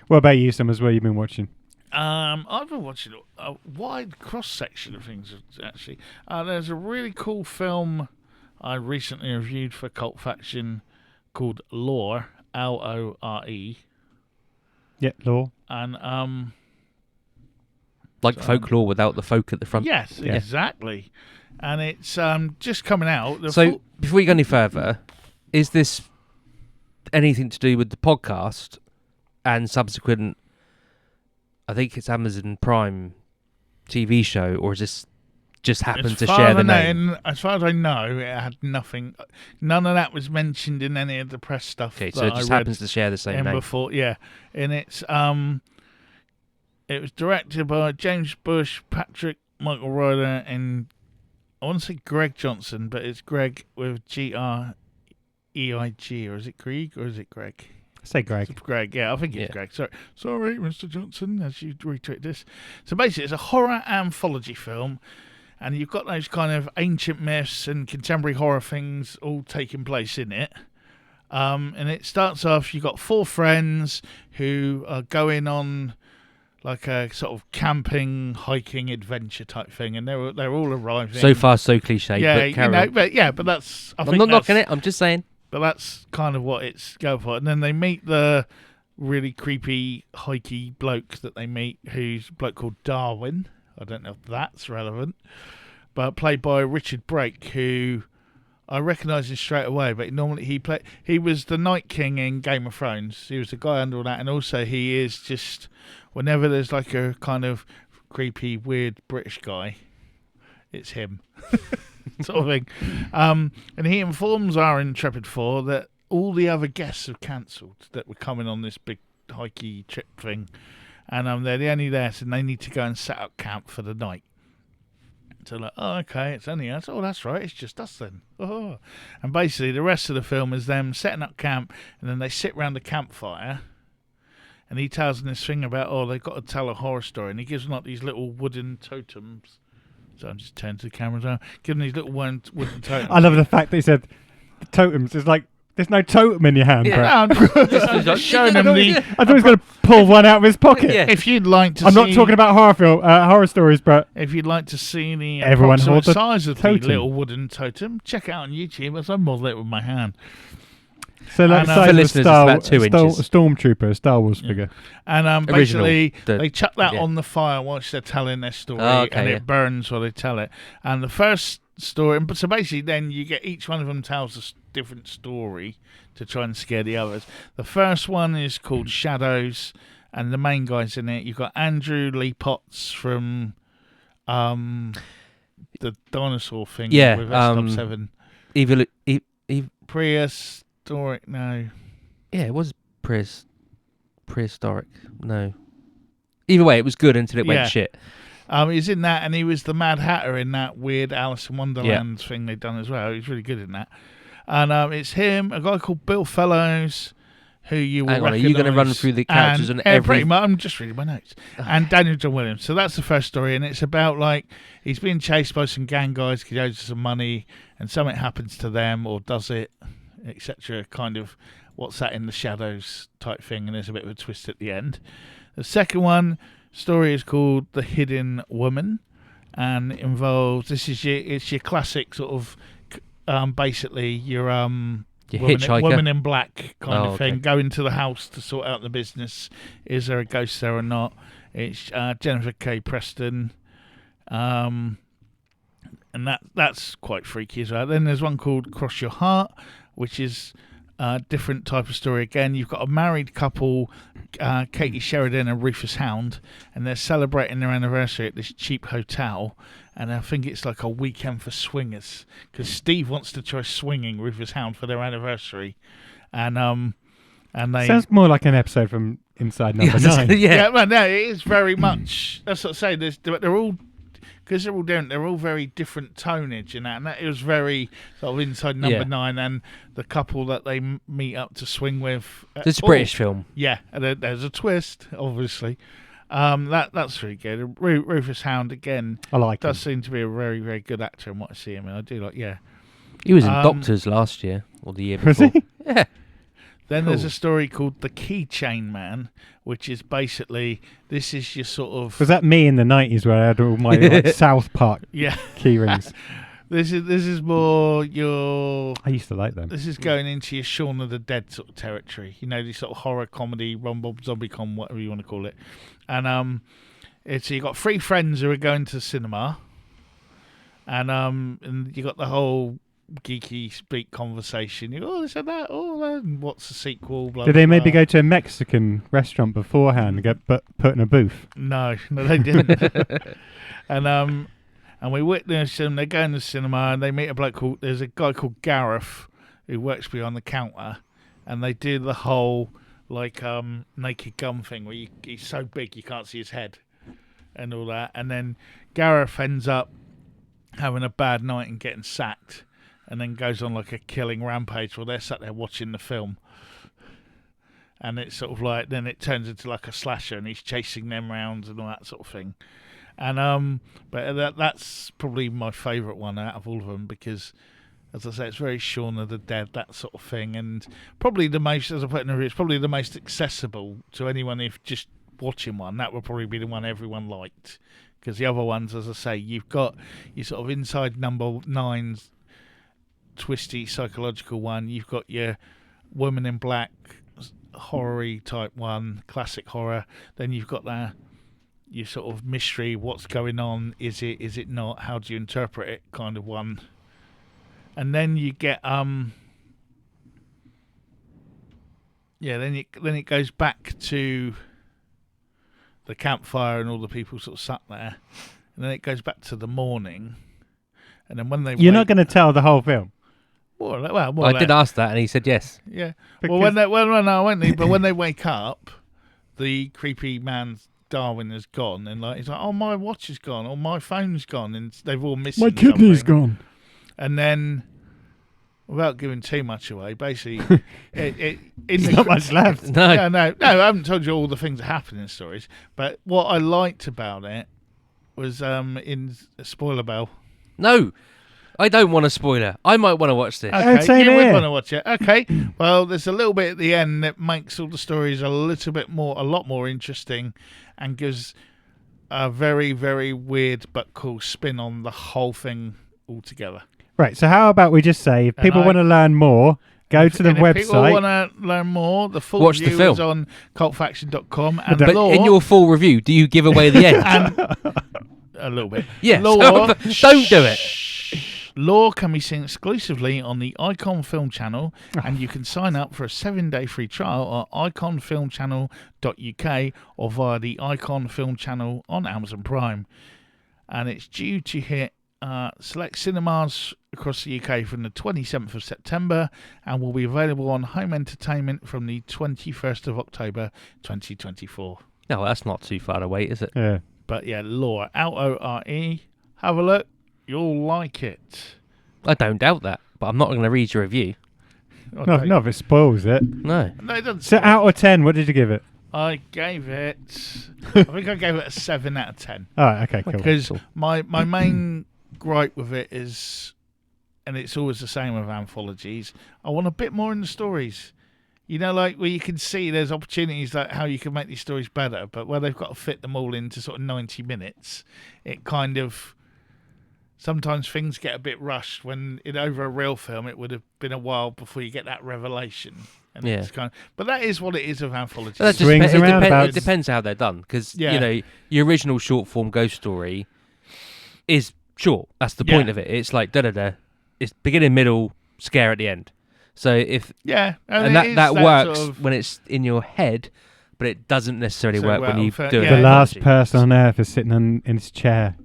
Speaker 3: What about you, Summers? What have you been watching?
Speaker 1: I've been watching a wide cross-section of things, actually. There's a really cool film I recently reviewed for Cult Faction called Lore, Lore.
Speaker 3: Yeah, Law.
Speaker 1: And,
Speaker 4: Like folklore without the folk at the front.
Speaker 1: yes,
Speaker 3: Yeah.
Speaker 1: exactly. And it's just coming out. The
Speaker 4: So
Speaker 1: full-
Speaker 4: before you go any further, is this anything to do with the podcast and subsequent? I think it's Amazon Prime TV show, or is this just happened
Speaker 1: as
Speaker 4: to
Speaker 1: far
Speaker 4: share
Speaker 1: as
Speaker 4: the
Speaker 1: I know-
Speaker 4: name?
Speaker 1: and as far as I know, it had nothing. None of that was mentioned in any of the press stuff.
Speaker 4: Okay,
Speaker 1: that
Speaker 4: so it
Speaker 1: I
Speaker 4: just
Speaker 1: read
Speaker 4: happens to share the same
Speaker 1: in
Speaker 4: name.
Speaker 1: before, yeah. And it's it was directed by James Bush, Patrick Michael Ryder, and I want to say Greg Johnson, but it's Greg with GREIG, or is it Greg or is it Greg?
Speaker 3: Say Greg.
Speaker 1: It's Greg, yeah, I think it's
Speaker 4: Yeah.
Speaker 1: Greg. Sorry, Mr. Johnson, as you retweet this. So basically, it's a horror anthology film, and you've got those kind of ancient myths and contemporary horror things all taking place in it. And it starts off, you've got 4 friends who are going on like a sort of camping, hiking, adventure type thing, and they're all arriving.
Speaker 4: So far, so cliche.
Speaker 1: yeah,
Speaker 4: but
Speaker 1: you
Speaker 4: carry
Speaker 1: know,
Speaker 4: on.
Speaker 1: but that's. I
Speaker 4: I'm
Speaker 1: think
Speaker 4: not
Speaker 1: that's-
Speaker 4: knocking it. I'm just saying.
Speaker 1: but that's kind of what it's going for. And then they meet the really creepy, hikey bloke that they meet, who's a bloke called Darwin. I don't know if that's relevant. But played by Richard Brake, who I recognise him straight away. But he was the Night King in Game of Thrones. He was the guy under all that. And also he is just, whenever there's like a kind of creepy, weird British guy, it's him. Sort of thing. And he informs our Intrepid 4 that all the other guests have cancelled that were coming on this big hikey trip thing. And they're only there, so they need to go and set up camp for the night. So like, oh, okay, it's only us. Oh, that's right, it's just us then. Oh. And basically the rest of the film is them setting up camp, and then they sit round the campfire, and he tells them this thing about, they've got to tell a horror story, and he gives them like these little wooden totems. So I'm just turning to the cameras around, giving these little wooden totems.
Speaker 3: I love the fact that he said the totems. It's like there's no totem in your hand,
Speaker 4: Yeah.
Speaker 3: Brett.
Speaker 1: I'm just showing them the.
Speaker 3: I thought he was going to pull one out of his pocket.
Speaker 4: Yeah.
Speaker 1: If you'd like to,
Speaker 3: I'm not talking about horror stories, but
Speaker 1: If you'd like to see the
Speaker 3: Everyone
Speaker 1: approximate
Speaker 3: holds a
Speaker 1: size of
Speaker 3: totem.
Speaker 1: the little wooden totem, check it out on YouTube as I model it with my hand.
Speaker 3: so like
Speaker 1: And,
Speaker 3: the
Speaker 1: for
Speaker 3: size of a
Speaker 4: listeners, it's about 2 inches.
Speaker 3: a stormtrooper, a Star Wars figure.
Speaker 1: And
Speaker 4: Original,
Speaker 1: basically,
Speaker 4: the-
Speaker 1: they chuck that
Speaker 4: yeah.
Speaker 1: on the fire whilst they're telling their story,
Speaker 4: Oh, okay,
Speaker 1: and
Speaker 4: yeah.
Speaker 1: it burns while they tell it. And the first story, but so basically, then you get each one of them tells a different story to try and scare the others. The first one is called Shadows, and the main guys in it. You've got Andrew Lee Potts from the dinosaur thing
Speaker 4: Yeah,
Speaker 1: with Stop 7.
Speaker 4: Evil.
Speaker 1: Prehistoric, no.
Speaker 4: Yeah, it was prehistoric. No. Either way, it was good until it
Speaker 1: Yeah.
Speaker 4: went shit.
Speaker 1: He's in that, and he was the Mad Hatter in that weird Alice in Wonderland thing they'd done as well. He's really good in that. And it's him, a guy called Bill Fellows, who you will
Speaker 4: Hang on, are you
Speaker 1: going to
Speaker 4: run through the characters and
Speaker 1: yeah,
Speaker 4: every-
Speaker 1: pretty much, I'm just reading my notes. And Daniel John Williams. So that's the first story, and it's about, like, he's being chased by some gang guys because he owes some money, and something happens to them, or does it, etc. Kind of, what's that in the shadows type thing, and there's a bit of a twist at the end. The second story is called The Hidden Woman, and it involves, it's your classic sort of, basically your
Speaker 4: Hitchhiker.
Speaker 1: woman in black kind of thing,
Speaker 4: okay.
Speaker 1: go into the house to sort out the business. Is there a ghost there or not? It's Jennifer K. Preston. And that's quite freaky as well. Then there's one called Cross Your Heart, which is a different type of story again. You've got a married couple, Katie Sheridan and Rufus Hound, and they're celebrating their anniversary at this cheap hotel. And I think it's like a weekend for swingers, because Steve wants to try swinging Rufus Hound for their anniversary, and they
Speaker 3: Sounds more like an episode from Inside Number 9.
Speaker 1: yeah, well, no, it is very much. That's what I say. They're all, because they're all different. They're all very different tonage and that it was very sort of Inside Number 9, and the couple that they meet up to swing with.
Speaker 4: It's a British film.
Speaker 1: Yeah, and there's a twist, obviously. That's really good. Rufus Hound again.
Speaker 3: I like him.
Speaker 1: Does seem to be a very, very good actor in what I see him in. I do like, yeah.
Speaker 4: He was in Doctors last year or the year
Speaker 3: Was
Speaker 4: before.
Speaker 3: he?
Speaker 4: Yeah.
Speaker 1: Then there's a story called The Keychain Man, which is basically, this is your sort of...
Speaker 3: Was that me in the 90s where I had all my like, South Park
Speaker 1: Yeah.
Speaker 3: key rings?
Speaker 1: This is more your...
Speaker 3: I used to like them.
Speaker 1: This is going into your Shaun of the Dead sort of territory. You know, this sort of horror comedy, Rom-Bob Zombie-Con, whatever you want to call it. And it's you've got three friends who are going to the cinema. And you got the whole geeky speak conversation. You go, this and that, and what's the sequel? Blah,
Speaker 3: Did they
Speaker 1: blah,
Speaker 3: maybe
Speaker 1: blah.
Speaker 3: go to a Mexican restaurant beforehand and get put in a booth?
Speaker 1: No, they didn't. And we witness them. They go in the cinema and they meet a bloke called. There's a guy called Gareth who works behind the counter, and they do the whole like Naked Gun thing where he's so big you can't see his head and all that. And then Gareth ends up having a bad night and getting sacked, and then goes on like a killing rampage while they're sat there watching the film. And it's sort of like, then it turns into like a slasher and he's chasing them round and all that sort of thing. And but that's probably my favourite one out of all of them, because as I say, it's very Shaun of the Dead, that sort of thing, and probably the most, as I put in the review, it's probably the most accessible to anyone if just watching one. That would probably be the one everyone liked, because the other ones, as I say, you've got your sort of Inside Number 9's twisty psychological one, you've got your Woman in Black horror-y type one, classic horror, then you've got your sort of mystery, what's going on, is it not, how do you interpret it kind of one. And then you get then it goes back to the campfire and all the people sort of sat there, and then it goes back to the morning, and then when they
Speaker 3: You're not going to tell the whole film.
Speaker 1: more
Speaker 4: I did ask that and he said yes.
Speaker 1: yeah.
Speaker 3: Because-
Speaker 1: When they wake up, the creepy man Darwin is gone, and like he's like, oh, my watch is gone, or my phone's gone, and they've all missing.
Speaker 3: My kidney's
Speaker 1: something.
Speaker 3: gone.
Speaker 1: And then, without giving too much away, basically, in
Speaker 3: There's not much left.
Speaker 4: No.
Speaker 1: no, I haven't told you all the things that happen in stories. But what I liked about it was in Spoiler Bell.
Speaker 4: No. I don't want a spoiler. I might want to watch this.
Speaker 3: Okay. Same
Speaker 1: you would
Speaker 3: here.
Speaker 1: want to watch it. Okay, well, there's a little bit at the end that makes all the stories a lot more interesting, and gives a very, very weird but cool spin on the whole thing altogether.
Speaker 3: Right, so how about we just say, if
Speaker 1: And
Speaker 3: people want to learn more, go to the
Speaker 1: And if people
Speaker 3: website.
Speaker 1: want to learn more, the full
Speaker 4: Watch the
Speaker 1: review
Speaker 4: film.
Speaker 1: is on cultfaction.com. And
Speaker 4: But
Speaker 1: Law,
Speaker 4: in your full review, do you give away the end?
Speaker 1: and a little bit.
Speaker 4: Yes.
Speaker 1: Law,
Speaker 4: Don't do it.
Speaker 1: Law can be seen exclusively on the Icon Film Channel, and you can sign up for a 7-day free trial at iconfilmchannel.uk or via the Icon Film Channel on Amazon Prime. And it's due to hit select cinemas across the UK from the 27th of September, and will be available on home entertainment from the 21st of October 2024.
Speaker 4: No, that's not too far away, is it?
Speaker 3: Yeah.
Speaker 1: But yeah, Lore, Lore. Have a look. You'll like it.
Speaker 4: I don't doubt that, but I'm not going to read your review.
Speaker 3: No, if it spoils it.
Speaker 4: No.
Speaker 1: No, it doesn't.
Speaker 3: So out of 10, what did you give it?
Speaker 1: I gave it. I think I gave it a 7 out of 10.
Speaker 3: All right, okay, cool.
Speaker 1: Because
Speaker 4: Cool.
Speaker 1: my main gripe with it is, and it's always the same with anthologies, I want a bit more in the stories. You know, like where you can see there's opportunities like how you can make these stories better, but where they've got to fit them all into sort of 90 minutes, it kind of sometimes things get a bit rushed when over a real film it would have been a while before you get that revelation. And
Speaker 4: Yeah.
Speaker 1: it's but that is what it is of anthologies.
Speaker 4: That just
Speaker 3: Swings and roundabouts.
Speaker 4: it depends how they're done, because
Speaker 1: Yeah.
Speaker 4: your original short form ghost story is short. That's the point of it. It's like it's beginning, middle, scare at the end. So if and that works
Speaker 1: sort of,
Speaker 4: when it's in your head, but it doesn't necessarily
Speaker 1: So
Speaker 4: work when you
Speaker 1: for-
Speaker 4: do it.
Speaker 1: yeah.
Speaker 3: The last person on earth is sitting in his chair.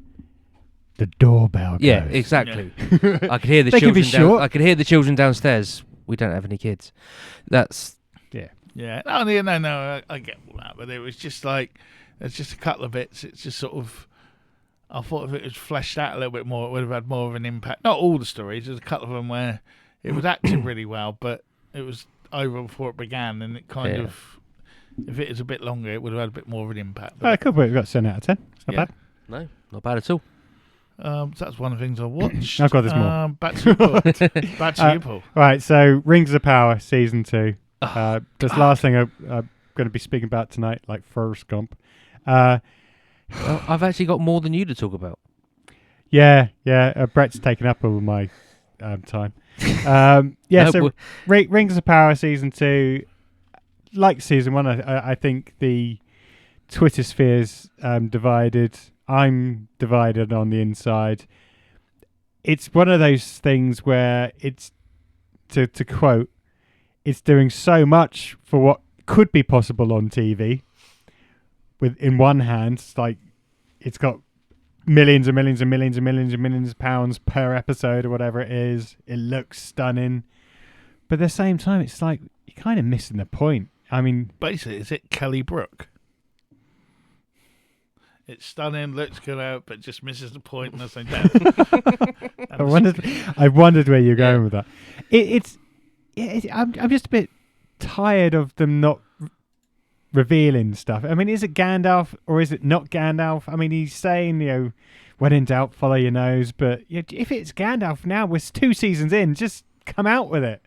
Speaker 3: The doorbell goes.
Speaker 4: Yeah, exactly. I could hear the
Speaker 3: They can be
Speaker 4: children.
Speaker 3: short.
Speaker 4: I could hear the children downstairs. We don't have any kids. That's
Speaker 1: Yeah, no, I get all that, but it was just like there's just a couple of bits. It's just sort of, I thought if it was fleshed out a little bit more, it would have had more of an impact. Not all the stories. There's a couple of them where it was acted really well, but it was over before it began, and it kind of, if it is a bit longer, it would have had a bit more of an impact.
Speaker 3: Oh, cool. We've got 7 out of 10. It's not
Speaker 1: Yeah.
Speaker 3: bad.
Speaker 4: no, not bad at all.
Speaker 1: So that's one of the things I watched.
Speaker 3: I've got this more.
Speaker 1: Back to you, Paul. Back to you, Paul.
Speaker 3: Right, so Rings of Power season 2.
Speaker 4: Oh,
Speaker 3: This last thing I'm going to be speaking about tonight, like Forrest Gump.
Speaker 4: Well, I've actually got more than you to talk about.
Speaker 3: Yeah. Brett's taken up all my time. So Rings of Power season 2, like season 1, I think the Twitter sphere's divided. I'm divided on the inside. It's one of those things where it's, to quote, it's doing so much for what could be possible on TV. In one hand, it's like it's got millions and millions and millions and millions and millions of pounds per episode or whatever it is. It looks stunning. But at the same time, it's like you're kind of missing the point. I mean,
Speaker 1: Basically, is it Kelly Brook? It's stunning, looks good out, but just misses the point. And I say,
Speaker 3: I wondered where you're going with that. I'm just a bit tired of them not revealing stuff. I mean, is it Gandalf or is it not Gandalf? I mean, he's saying, when in doubt, follow your nose. But if it's Gandalf now, we're 2 seasons in, just come out with it.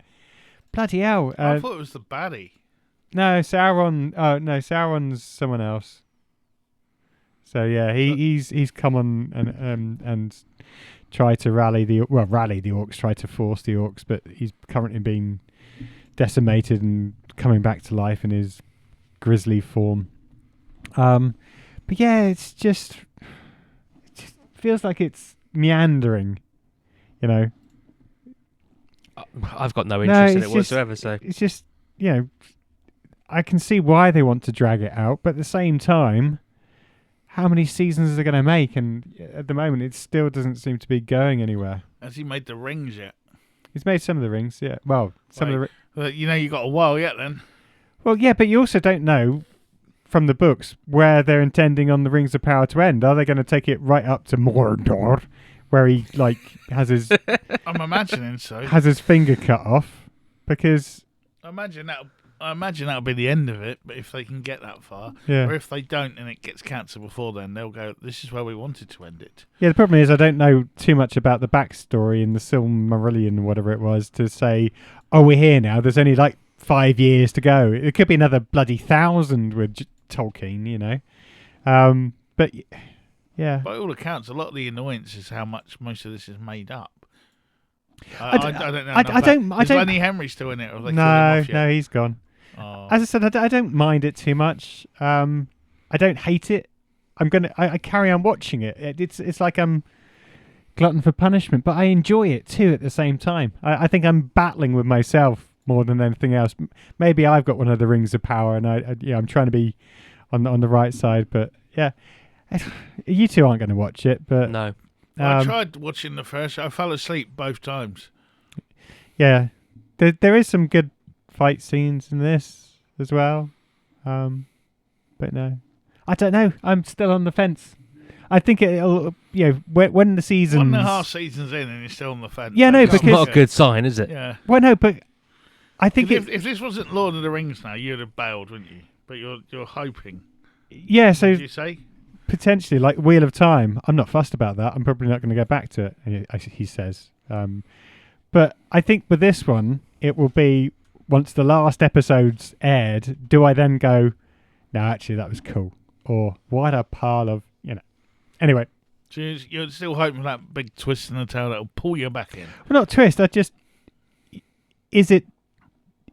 Speaker 3: Bloody hell.
Speaker 1: I thought it was the baddie.
Speaker 3: No, Sauron. Oh, no, Sauron's someone else. So yeah, he's come on and tried to rally the orcs, tried to force the orcs, but he's currently being decimated and coming back to life in his grisly form. But yeah, it just feels like it's meandering,
Speaker 4: I've got no interest in it
Speaker 3: it's
Speaker 4: whatsoever. So
Speaker 3: it's just I can see why they want to drag it out, but at the same time, how many seasons are they going to make? And at the moment, it still doesn't seem to be going anywhere.
Speaker 1: Has he made the rings yet?
Speaker 3: He's made some of the rings, yeah. Well, some of the.
Speaker 1: Well, you got a while yet then.
Speaker 3: Well, yeah, but you also don't know from the books where they're intending on the Rings of Power to end. Are they going to take it right up to Mordor, where he has his
Speaker 1: I'm imagining so.
Speaker 3: has his finger cut off? Because
Speaker 1: I imagine that'll be the end of it. But if they can get that far,
Speaker 3: yeah,
Speaker 1: or if they don't and it gets cancelled before then, they'll go, "This is where we wanted to end it."
Speaker 3: yeah. The problem is I don't know too much about the backstory in the Silmarillion, whatever it was, to say, "Oh, we're here now." There's only 5 years to go. It could be another bloody 1,000 with Tolkien, But yeah,
Speaker 1: By all accounts, a lot of the annoyance is how much most of this is made up.
Speaker 3: I
Speaker 1: don't know.
Speaker 3: I don't.
Speaker 1: Is Lenny Henry still in it? Or have they killed him
Speaker 3: No,
Speaker 1: off yet?
Speaker 3: no, he's gone.
Speaker 1: Oh.
Speaker 3: As I said, I don't mind it too much. I don't hate it. I carry on watching it. It's like I'm glutton for punishment, but I enjoy it too at the same time. I think I'm battling with myself more than anything else. Maybe I've got one of the Rings of Power, and I'm trying to be on the right side. But yeah, you two aren't going to watch it. But
Speaker 4: no.
Speaker 1: I tried watching the first. I fell asleep both times.
Speaker 3: yeah, there is some good fight scenes in this as well. But no, I don't know. I'm still on the fence. I think it'll, when the season
Speaker 1: 1.5 seasons in and you're still on the fence.
Speaker 3: Yeah, no,
Speaker 1: That's
Speaker 3: because-
Speaker 4: Not a good sign, is it?
Speaker 1: Yeah.
Speaker 3: Well, no, but I think
Speaker 1: If this wasn't Lord of the Rings now, you'd have bailed, wouldn't you? But you're hoping.
Speaker 3: yeah. So
Speaker 1: Did you say?
Speaker 3: potentially, like Wheel of Time, I'm not fussed about that. I'm probably not going to go back to it. He says, but I think with this one, it will be once the last episode's aired. Do I then go? No, actually, that was cool. Or what a pile of Anyway,
Speaker 1: So you're still hoping for that big twist in the tail that'll pull you back in.
Speaker 3: Well, not twist. Is it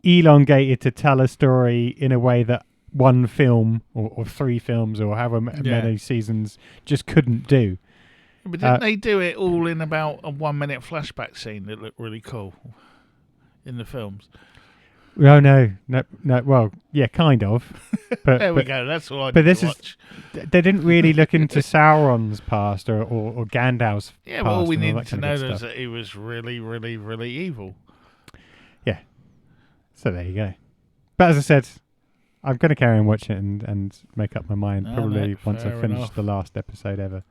Speaker 3: elongated to tell a story in a way that one film or 3 films or however many seasons just couldn't do?
Speaker 1: But didn't they do it all in about a 1-minute flashback scene that looked really cool in the films?
Speaker 3: Oh no. Well, yeah, kind of. But
Speaker 1: There we go. That's all I
Speaker 3: but
Speaker 1: need
Speaker 3: this
Speaker 1: to
Speaker 3: is
Speaker 1: watch.
Speaker 3: they didn't really look into Sauron's past or Gandalf's
Speaker 1: Yeah,
Speaker 3: past.
Speaker 1: but all we
Speaker 3: and all
Speaker 1: needed
Speaker 3: that
Speaker 1: to
Speaker 3: kind
Speaker 1: know
Speaker 3: of good
Speaker 1: is
Speaker 3: stuff.
Speaker 1: that he was really, really, really evil.
Speaker 3: Yeah. So there you go. But as I said, I'm going to carry on watching it and make up my mind
Speaker 1: Oh,
Speaker 3: probably
Speaker 1: mate,
Speaker 3: once I've
Speaker 1: fair
Speaker 3: finished
Speaker 1: enough.
Speaker 3: the last episode ever.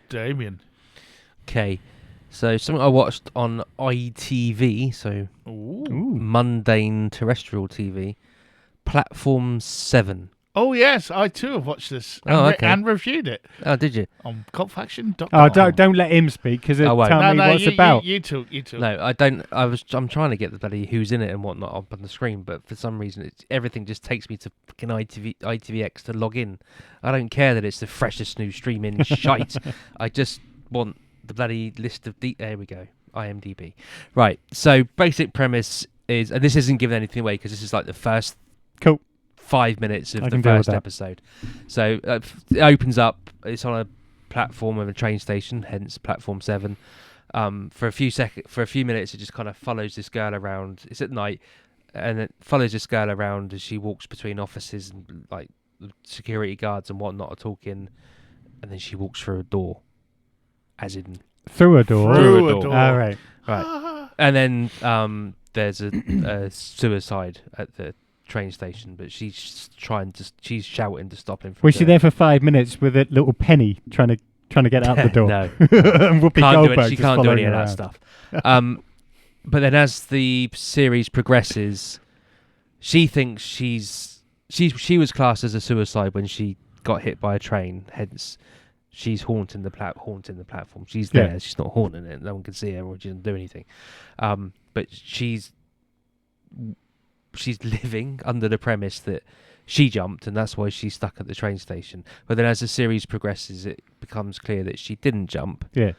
Speaker 1: Damien.
Speaker 4: Okay, so something I watched on ITV, so
Speaker 1: Ooh.
Speaker 4: mundane terrestrial TV, Platform 7.
Speaker 1: Oh, yes. I, too, have watched this
Speaker 4: Oh, okay.
Speaker 1: and reviewed it
Speaker 4: Oh, did you?
Speaker 1: on cultfaction.com.
Speaker 3: Oh, don't let him speak because
Speaker 4: I won't.
Speaker 3: tell me what it's about.
Speaker 1: You talk.
Speaker 4: No, I don't. I'm trying to get the bloody who's in it and whatnot up on the screen, but for some reason, everything just takes me to fucking ITVX to log in. I don't care that it's the freshest new streaming shite. I just want the bloody list of there we go, IMDb. Right. So basic premise is, and this isn't giving anything away because this is like the first
Speaker 3: Cool.
Speaker 4: 5 minutes of
Speaker 3: I
Speaker 4: the
Speaker 3: can deal with
Speaker 4: first
Speaker 3: that.
Speaker 4: episode. So it opens up. It's on a platform of a train station, hence Platform 7. For a few minutes, it just kind of follows this girl around. It's at night, and it follows this girl around as she walks between offices and like security guards and whatnot are talking, and then she walks through a door, as in
Speaker 3: Through a door.
Speaker 1: Through a
Speaker 4: door.
Speaker 1: door.
Speaker 3: All right.
Speaker 4: right. And then there's a suicide at the train station, but she's shouting to stop him from
Speaker 3: Was she
Speaker 4: doing
Speaker 3: there for 5 minutes with a little penny trying to get out the door?
Speaker 4: No.
Speaker 3: And Whoopi
Speaker 4: Can't do
Speaker 3: Goldberg
Speaker 4: it. She
Speaker 3: just
Speaker 4: can't do
Speaker 3: following
Speaker 4: any of
Speaker 3: her
Speaker 4: that
Speaker 3: around.
Speaker 4: stuff. But then as the series progresses, she thinks she was classed as a suicide when she got hit by a train. Hence, she's haunting the platform. She's there.
Speaker 3: Yeah.
Speaker 4: She's not haunting it. No one can see her, or she doesn't do anything. But she's living under the premise that she jumped and that's why she's stuck at the train station. But then as the series progresses, it becomes clear that she didn't jump.
Speaker 3: Yeah.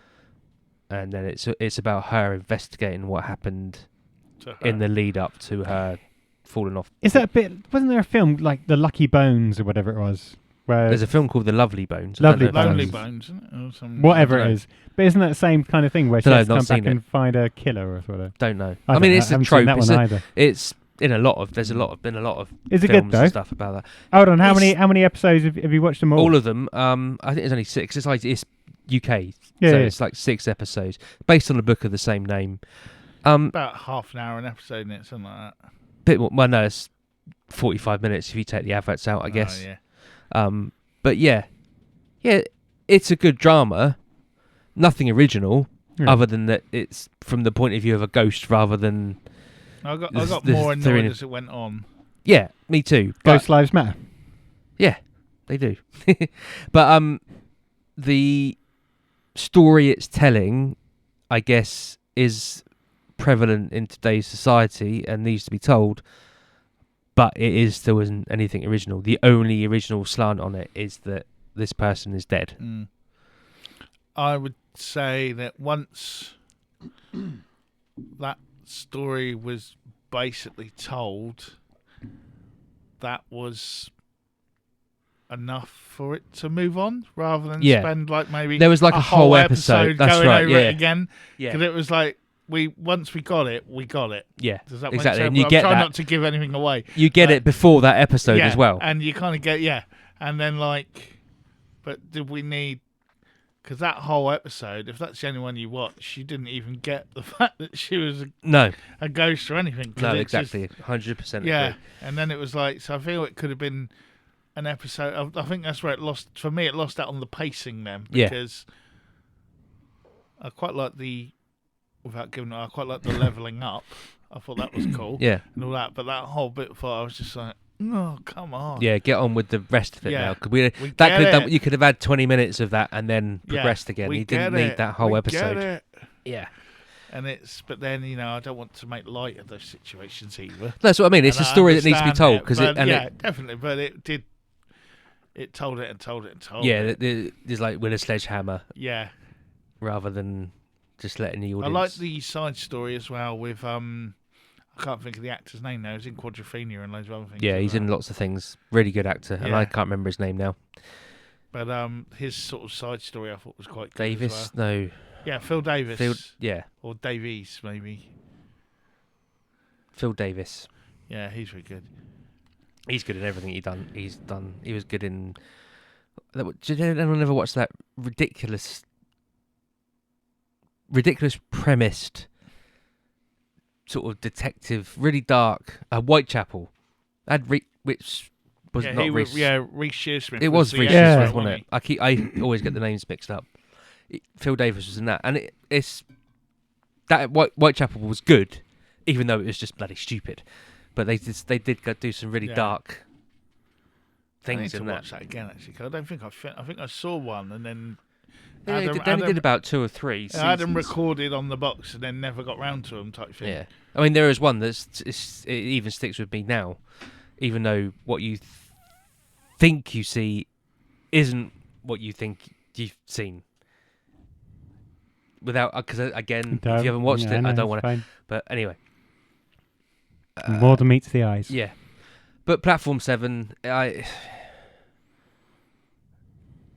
Speaker 4: And then it's about her investigating what happened
Speaker 1: To her.
Speaker 4: in the lead up to her falling off.
Speaker 3: Is that a bit? Wasn't there a film like The Lucky Bones or whatever it was? Where
Speaker 4: There's a film called The Lovely Bones. I don't
Speaker 3: Lovely
Speaker 4: know if that's-
Speaker 1: Lonely
Speaker 3: Bones.
Speaker 1: Bones, isn't it? Or some,
Speaker 3: whatever
Speaker 1: I
Speaker 3: it
Speaker 1: don't
Speaker 3: is. But isn't that the same kind of thing where she
Speaker 4: Dunno,
Speaker 3: has to
Speaker 4: not
Speaker 3: come back
Speaker 4: seen it.
Speaker 3: and find a killer or whatever?
Speaker 4: Don't know.
Speaker 3: I
Speaker 4: I mean,
Speaker 3: don't know.
Speaker 4: it's
Speaker 3: I
Speaker 4: a
Speaker 3: haven't seen
Speaker 4: trope.
Speaker 3: that
Speaker 4: It's
Speaker 3: one either.
Speaker 4: it's in a lot of. There's been a lot of
Speaker 3: Is it
Speaker 4: films
Speaker 3: good though?
Speaker 4: and stuff about that.
Speaker 3: Hold on, how
Speaker 4: It's-
Speaker 3: many episodes have you watched them all?
Speaker 4: All of them. I think there's only 6. It's like it's UK,
Speaker 3: Yeah,
Speaker 4: so
Speaker 3: yeah.
Speaker 4: it's like 6 episodes based on a book of the same name.
Speaker 1: About half an hour an episode, isn't it? Something like that.
Speaker 4: Bit more. Well, no, it's 45 minutes if you take the adverts out, I guess.
Speaker 1: Oh, yeah.
Speaker 4: But yeah, it's a good drama. Nothing original,
Speaker 3: Yeah.
Speaker 4: other than that it's from the point of view of a ghost rather than.
Speaker 1: I got
Speaker 4: There's-
Speaker 1: more
Speaker 4: there's-
Speaker 1: annoyed as it went on.
Speaker 4: Yeah, me too. But
Speaker 3: Ghost Lives Matter.
Speaker 4: yeah, they do. But the story it's telling, I guess, is prevalent in today's society and needs to be told. But it still isn't anything original. The only original slant on it is that this person is dead.
Speaker 1: Mm. I would say that once that story was basically told, that was enough for it to move on, rather than
Speaker 4: Yeah.
Speaker 1: spend like maybe
Speaker 4: There was like a whole
Speaker 1: episode
Speaker 4: episode. That's
Speaker 1: going
Speaker 4: right.
Speaker 1: over
Speaker 4: Yeah.
Speaker 1: it again.
Speaker 4: Yeah.
Speaker 1: Because it was like once we got it, we got it.
Speaker 4: Yeah.
Speaker 1: Does that
Speaker 4: Exactly.
Speaker 1: make sense?
Speaker 4: And you
Speaker 1: I'm
Speaker 4: get
Speaker 1: trying
Speaker 4: that.
Speaker 1: not to give anything away.
Speaker 4: You get
Speaker 1: But-
Speaker 4: it before that episode
Speaker 1: yeah,
Speaker 4: as well.
Speaker 1: and you kind of get and then like, but did we need? Because that whole episode, if that's the only one you watch, you didn't even get the fact that she was
Speaker 4: No.
Speaker 1: a ghost or anything. 'cause
Speaker 4: No,
Speaker 1: it's just-
Speaker 4: exactly. 100%
Speaker 1: yeah,
Speaker 4: agree.
Speaker 1: and then it was like, so I feel it could have been an episode. I think that's where it lost for me. It lost out on the pacing then,
Speaker 4: Yeah.
Speaker 1: because I quite like I quite like the leveling up. I thought that was cool.
Speaker 4: Yeah.
Speaker 1: And all that, but that whole bit before, I was just like, no, come on.
Speaker 4: Yeah, get on with the rest of it
Speaker 1: Yeah.
Speaker 4: now. 'Cause
Speaker 1: We
Speaker 4: that
Speaker 1: get
Speaker 4: could
Speaker 1: it.
Speaker 4: you could have had 20 minutes of that and then
Speaker 1: Yeah,
Speaker 4: progressed again.
Speaker 1: we
Speaker 4: You didn't
Speaker 1: get
Speaker 4: need
Speaker 1: it.
Speaker 4: that whole
Speaker 1: We
Speaker 4: episode.
Speaker 1: Get it.
Speaker 4: Yeah.
Speaker 1: And but then I don't want to make light of those situations either.
Speaker 4: That's what I mean. It's
Speaker 1: And
Speaker 4: a
Speaker 1: I
Speaker 4: story that needs to be
Speaker 1: understand
Speaker 4: told
Speaker 1: it,
Speaker 4: because
Speaker 1: but yeah, definitely. But it did. it told it and told it and told
Speaker 4: Yeah,
Speaker 1: it.
Speaker 4: there's like with a sledgehammer
Speaker 1: Yeah.
Speaker 4: rather than just letting the audience.
Speaker 1: I like the side story as well with I can't think of the actor's name now. He's in Quadrophenia and loads of other things.
Speaker 4: Yeah,
Speaker 1: as
Speaker 4: he's
Speaker 1: well.
Speaker 4: in lots of things. Really good actor, and I
Speaker 1: Yeah.
Speaker 4: can't remember his name now.
Speaker 1: But his sort of side story I thought was quite good
Speaker 4: Davis?
Speaker 1: as well.
Speaker 4: No.
Speaker 1: Yeah, Phil Davis.
Speaker 4: Yeah,
Speaker 1: Or Davies, maybe.
Speaker 4: Phil Davis.
Speaker 1: Yeah, he's really good.
Speaker 4: He's good in everything he's done. He was good in. Did anyone ever watch that ridiculous premised sort of detective, really dark, Whitechapel? Which was not Reese.
Speaker 1: Reese Shearsmith.
Speaker 4: It was
Speaker 1: the
Speaker 4: Reese
Speaker 1: actor,
Speaker 4: Shearsmith, wasn't it? I always get the names mixed up. Phil Davis was in that, and it's that Whitechapel was good, even though it was just bloody stupid. But they did go do some really dark
Speaker 1: I need
Speaker 4: things
Speaker 1: to
Speaker 4: in
Speaker 1: watch that again, actually, 'cause I don't think I think I saw one and then
Speaker 4: Yeah, they only did about 2 or 3 seasons.
Speaker 1: I had them recorded on the box and then never got round to them type thing.
Speaker 4: Yeah, I mean there is one it even sticks with me now, even though what you think you see isn't what you think you've seen. Without, because again, if you haven't watched it, I don't want to. But anyway,
Speaker 3: more than meets the eyes.
Speaker 4: Yeah, but Platform 7,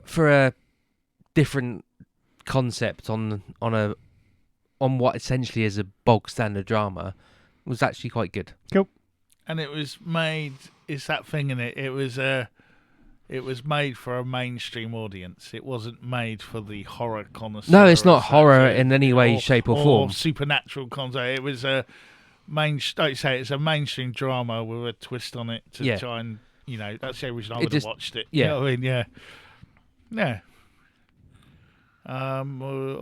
Speaker 4: for a different concept on what essentially is a bog standard drama, was actually quite good.
Speaker 3: Cool.
Speaker 1: And it was made. It's that thing in it. It was made for a mainstream audience. It wasn't made for the horror connoisseur.
Speaker 4: No, it's not horror in any way, shape, or form.
Speaker 1: Or supernatural connoisseur. It was a it's a mainstream drama with a twist on it to try and that's the reason I would have watched it.
Speaker 4: Yeah,
Speaker 1: you know what I mean, yeah.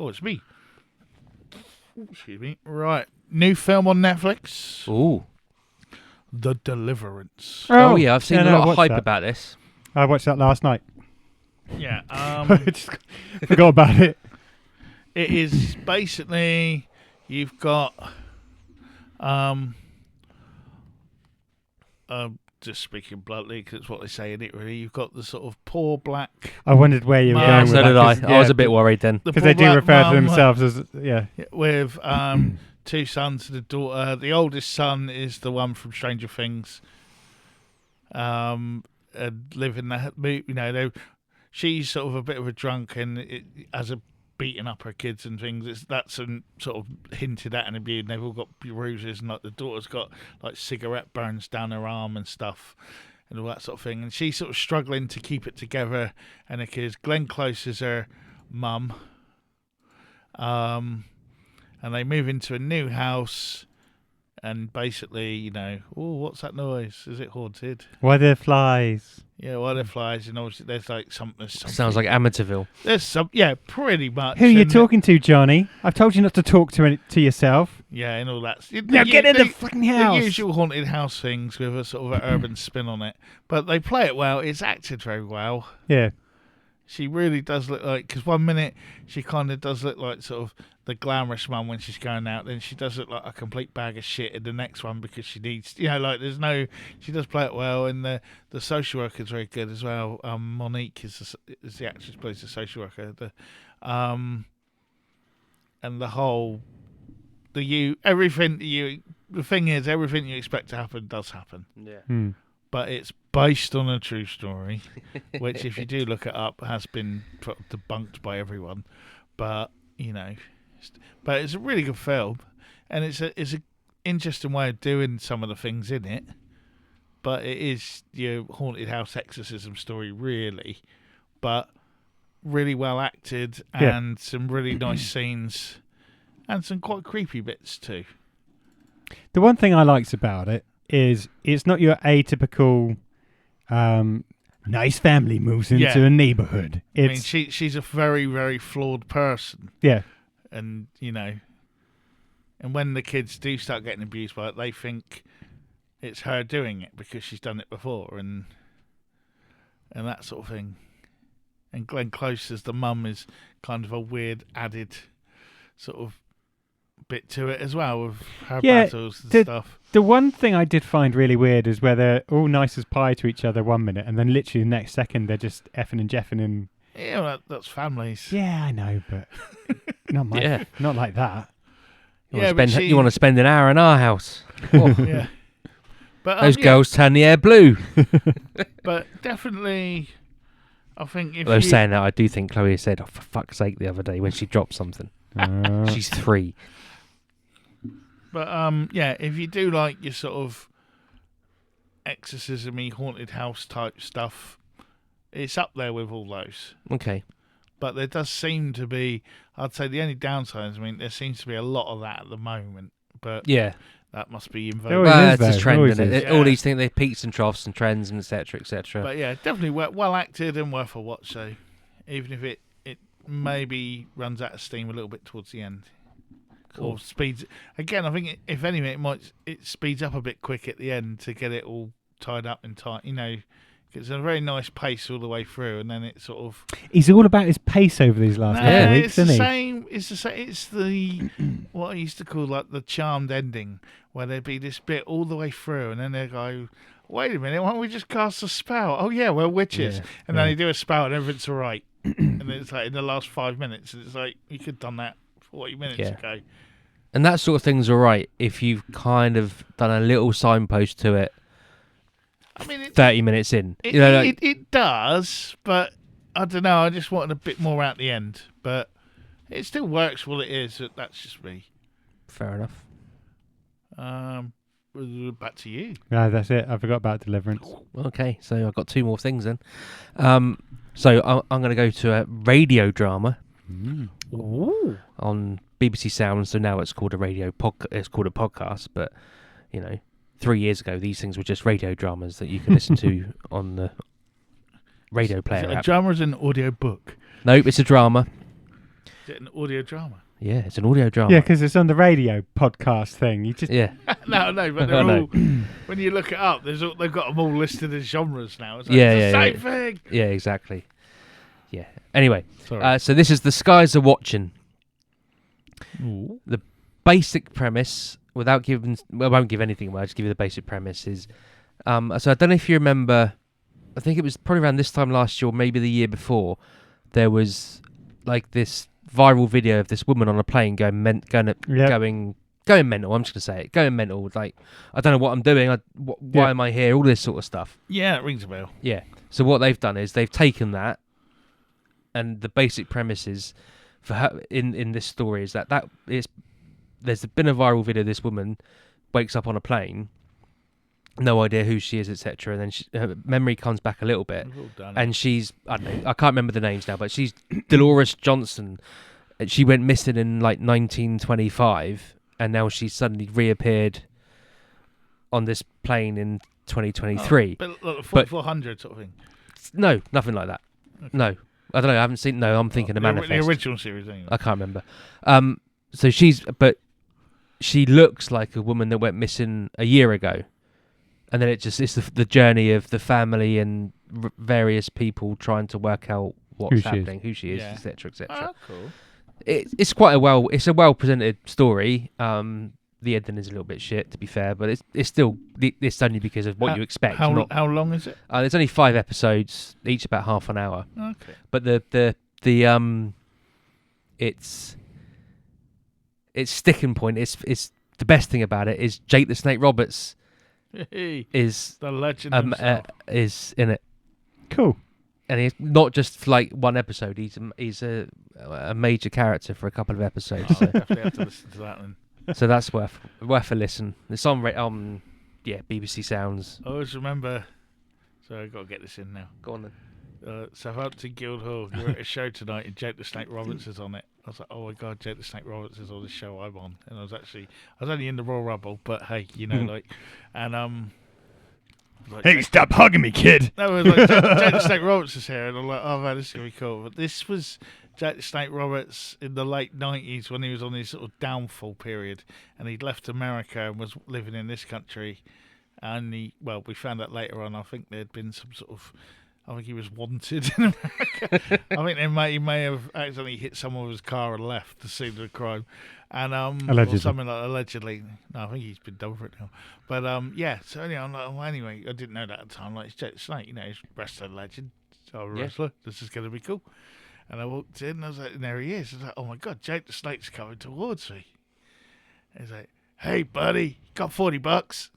Speaker 1: It's me. Excuse me. Right, new film on Netflix.
Speaker 4: Ooh,
Speaker 1: The Deliverance.
Speaker 4: Oh yeah, I've seen a lot of hype
Speaker 3: that.
Speaker 4: about this.
Speaker 3: I watched that last night.
Speaker 1: Yeah.
Speaker 3: I just forgot about it.
Speaker 1: It is basically you've got just speaking bluntly, because it's what they say in it. Really, you've got the sort of poor black.
Speaker 3: I wondered where you were going with
Speaker 4: So
Speaker 3: that.
Speaker 4: did I. I was a bit worried then.
Speaker 3: Because they do refer to themselves as
Speaker 1: with two sons and a daughter. The oldest son is the one from Stranger Things. Living that, she's sort of a bit of a drunk and has a beating up her kids and things. That's sort of hinted at and abused. They've all got bruises, and like the daughter's got like cigarette burns down her arm and stuff, and all that sort of thing. And she's sort of struggling to keep it together. And the kids, Glenn Close is her mum. And they move into a new house. And basically, what's that noise? Is it haunted?
Speaker 3: Why the flies?
Speaker 1: Yeah, why the flies? And obviously, there's something.
Speaker 4: Sounds like Amateurville.
Speaker 1: There's pretty much.
Speaker 3: Who are you talking to, Johnny? I've told you not to talk to yourself.
Speaker 1: Yeah, and all that.
Speaker 3: Now get in the fucking house.
Speaker 1: The usual haunted house things with a sort of an urban spin on it. But they play it well. It's acted very well.
Speaker 3: Yeah.
Speaker 1: She really does look like, because one minute she kind of does look like sort of the glamorous mum when she's going out, then she does look like a complete bag of shit in the next one because she needs, she does play it well, and the social worker's very good as well. Monique is the actress who plays the social worker. And the whole, the thing is, everything you expect to happen does happen.
Speaker 4: Yeah.
Speaker 1: But it's based on a true story, which, if you do look it up, has been debunked by everyone. But but it's a really good film, and it's a interesting way of doing some of the things in it. But it is your haunted house exorcism story, really, but really well acted, and some really nice scenes, and some quite creepy bits too.
Speaker 3: The one thing I liked about it is it's not your atypical nice family moves into a neighborhood.
Speaker 1: I mean, she's a very, very flawed person.
Speaker 3: Yeah.
Speaker 1: And, and when the kids do start getting abused by it, they think it's her doing it because she's done it before and that sort of thing. And Glenn Close as the mum is kind of a weird added sort of bit to it as well with her
Speaker 3: Yeah,
Speaker 1: battles and
Speaker 3: the-
Speaker 1: stuff.
Speaker 3: The one thing I did find really weird is where they're all nice as pie to each other 1 minute, and then literally the next second they're just effing and jeffing and...
Speaker 1: Yeah, well, that's families.
Speaker 3: Yeah, I know, but not not like that.
Speaker 4: You want to spend an hour in our house.
Speaker 1: Yeah. But
Speaker 4: Those girls turn the air blue.
Speaker 1: But definitely, I think if
Speaker 4: Although
Speaker 1: you...
Speaker 4: saying that, I do think Chloe said, "Oh, for fuck's sake!" the other day when she dropped something. She's 3.
Speaker 1: But yeah, if you do like your sort of exorcism-y, haunted house type stuff, it's up there with all those.
Speaker 4: Okay.
Speaker 1: But there does seem to be, I'd say the only downside is, I mean, there seems to be a lot of that at the moment. But
Speaker 4: Yeah.
Speaker 1: that must be in
Speaker 3: There
Speaker 1: vogue.
Speaker 3: always is,
Speaker 4: It's a
Speaker 3: though.
Speaker 4: trend,
Speaker 3: Always
Speaker 4: isn't it?
Speaker 1: is.
Speaker 4: All
Speaker 1: Yeah.
Speaker 4: these things, they peaks and troughs and trends and etc. etc.
Speaker 1: But yeah, definitely well acted and worth a watch. So even if it maybe runs out of steam a little bit towards the end.
Speaker 4: Cool.
Speaker 1: Or speeds again. I think if anything, it speeds up a bit quick at the end to get it all tied up and tight. You know, it's a very nice pace all the way through, and then it sort of.
Speaker 3: He's all about his pace over these last couple of weeks,
Speaker 1: it's the
Speaker 3: isn't he?
Speaker 1: same. It's the same. It's the what I used to call like the charmed ending, where there'd be this bit all the way through, and then they go, "Wait a minute, why don't we just cast a spell? Oh yeah, we're witches," and then they do a spell, and everything's all right. And then it's like in the last 5 minutes, and it's like you could have done that 40 minutes ago.
Speaker 4: And that sort of thing's all right if you've kind of done a little signpost to it.
Speaker 1: I mean,
Speaker 4: 30 minutes in.
Speaker 1: It does, but I don't know. I just wanted a bit more at the end, but it still works. Well, it is. That's just me.
Speaker 4: Fair enough.
Speaker 1: Back to you.
Speaker 3: No, that's it. I forgot about Deliverance.
Speaker 4: Okay, so I've got 2 more things then. So I'm going to go to a radio drama on BBC Sound. So now it's called a It's called a podcast, but 3 years ago these things were just radio dramas that you can listen to on the radio player
Speaker 1: A
Speaker 4: app.
Speaker 1: drama is an audio book.
Speaker 4: Nope, it's a drama.
Speaker 1: Is it an audio drama?
Speaker 4: Yeah, it's an audio drama.
Speaker 3: Yeah, because it's on the radio podcast thing. You just
Speaker 1: No, but they're all. When you look it up, they've got them all listed as genres now. It's like, it's the same thing.
Speaker 4: Yeah, exactly. Yeah. Anyway,
Speaker 1: Sorry.
Speaker 4: so this is The Skies Are Watching. The basic premise, I won't give anything away, I'll just give you the basic premise is, so I don't know if you remember, I think it was probably around this time last year or maybe the year before, there was like this viral video of this woman on a plane going mental. I'm just going to say it. Going mental. Like, I don't know what I'm doing. Why am I here? All this sort of stuff.
Speaker 1: Yeah, it rings a bell.
Speaker 4: Yeah. So what they've done is they've taken that, and the basic premise is for her in this story is that is there's been a viral video. This woman wakes up on a plane, no idea who she is, etc. And then her memory comes back a little bit, and she's I don't know. I can't remember the names now, but she's Dolores Johnson. She went missing in like 1925, and now she's suddenly reappeared on this plane in 2023.
Speaker 1: But like 4400 sort of thing.
Speaker 4: No, nothing like that. Okay. No, I don't know. I haven't seen. No, I'm thinking of Manifest.
Speaker 1: The original series. Anyway.
Speaker 4: I can't remember. So she looks like a woman that went missing a year ago, and then it's the journey of the family and various people trying to work out what's happening, who she is, etc., etc.
Speaker 1: Oh, cool.
Speaker 4: It's quite a well presented story. The ending is a little bit shit, to be fair, but it's still it's only because of what you expect.
Speaker 1: How long is it?
Speaker 4: There's only 5 episodes, each about half an hour.
Speaker 1: Okay.
Speaker 4: But its sticking point is the best thing about it is Jake the Snake Roberts is
Speaker 1: the legend himself.
Speaker 4: Is in it.
Speaker 3: Cool.
Speaker 4: And he's not just for like one episode. He's a major character for a couple of episodes.
Speaker 1: Oh, I definitely have to listen to that then.
Speaker 4: So that's worth a listen. It's on BBC Sounds.
Speaker 1: I always remember. So I've got to get this in now.
Speaker 4: Go on then.
Speaker 1: Southampton Guildhall. You're at a show tonight, and Jake the Snake Roberts is on it. I was like, oh my god, Jake the Snake Roberts is on the show I'm on, and I was only in the Royal Rumble, but hey,
Speaker 3: Hey, stop hugging me, kid.
Speaker 1: No, it was like Jake the Snake Roberts is here, and I'm like, oh man, this is gonna be cool. But this was Jake the Snake Roberts in the late 90s when he was on his sort of downfall period, and he'd left America and was living in this country. And we found out later on, I think there'd been some sort of I think he was wanted in America. I think he may have accidentally hit someone with his car and left the scene of the crime, and
Speaker 3: Allegedly.
Speaker 1: or something like allegedly. No, I think he's been done for it now. But yeah, so anyway, I'm like, well, anyway, I didn't know that at the time. Like, it's Jake the Snake, he's a wrestling legend, so a wrestler. This is going to be cool. And I walked in, and I was like, and there he is. I was like, oh my god, Jake the Snake's coming towards me. And he's like, hey buddy, got $40.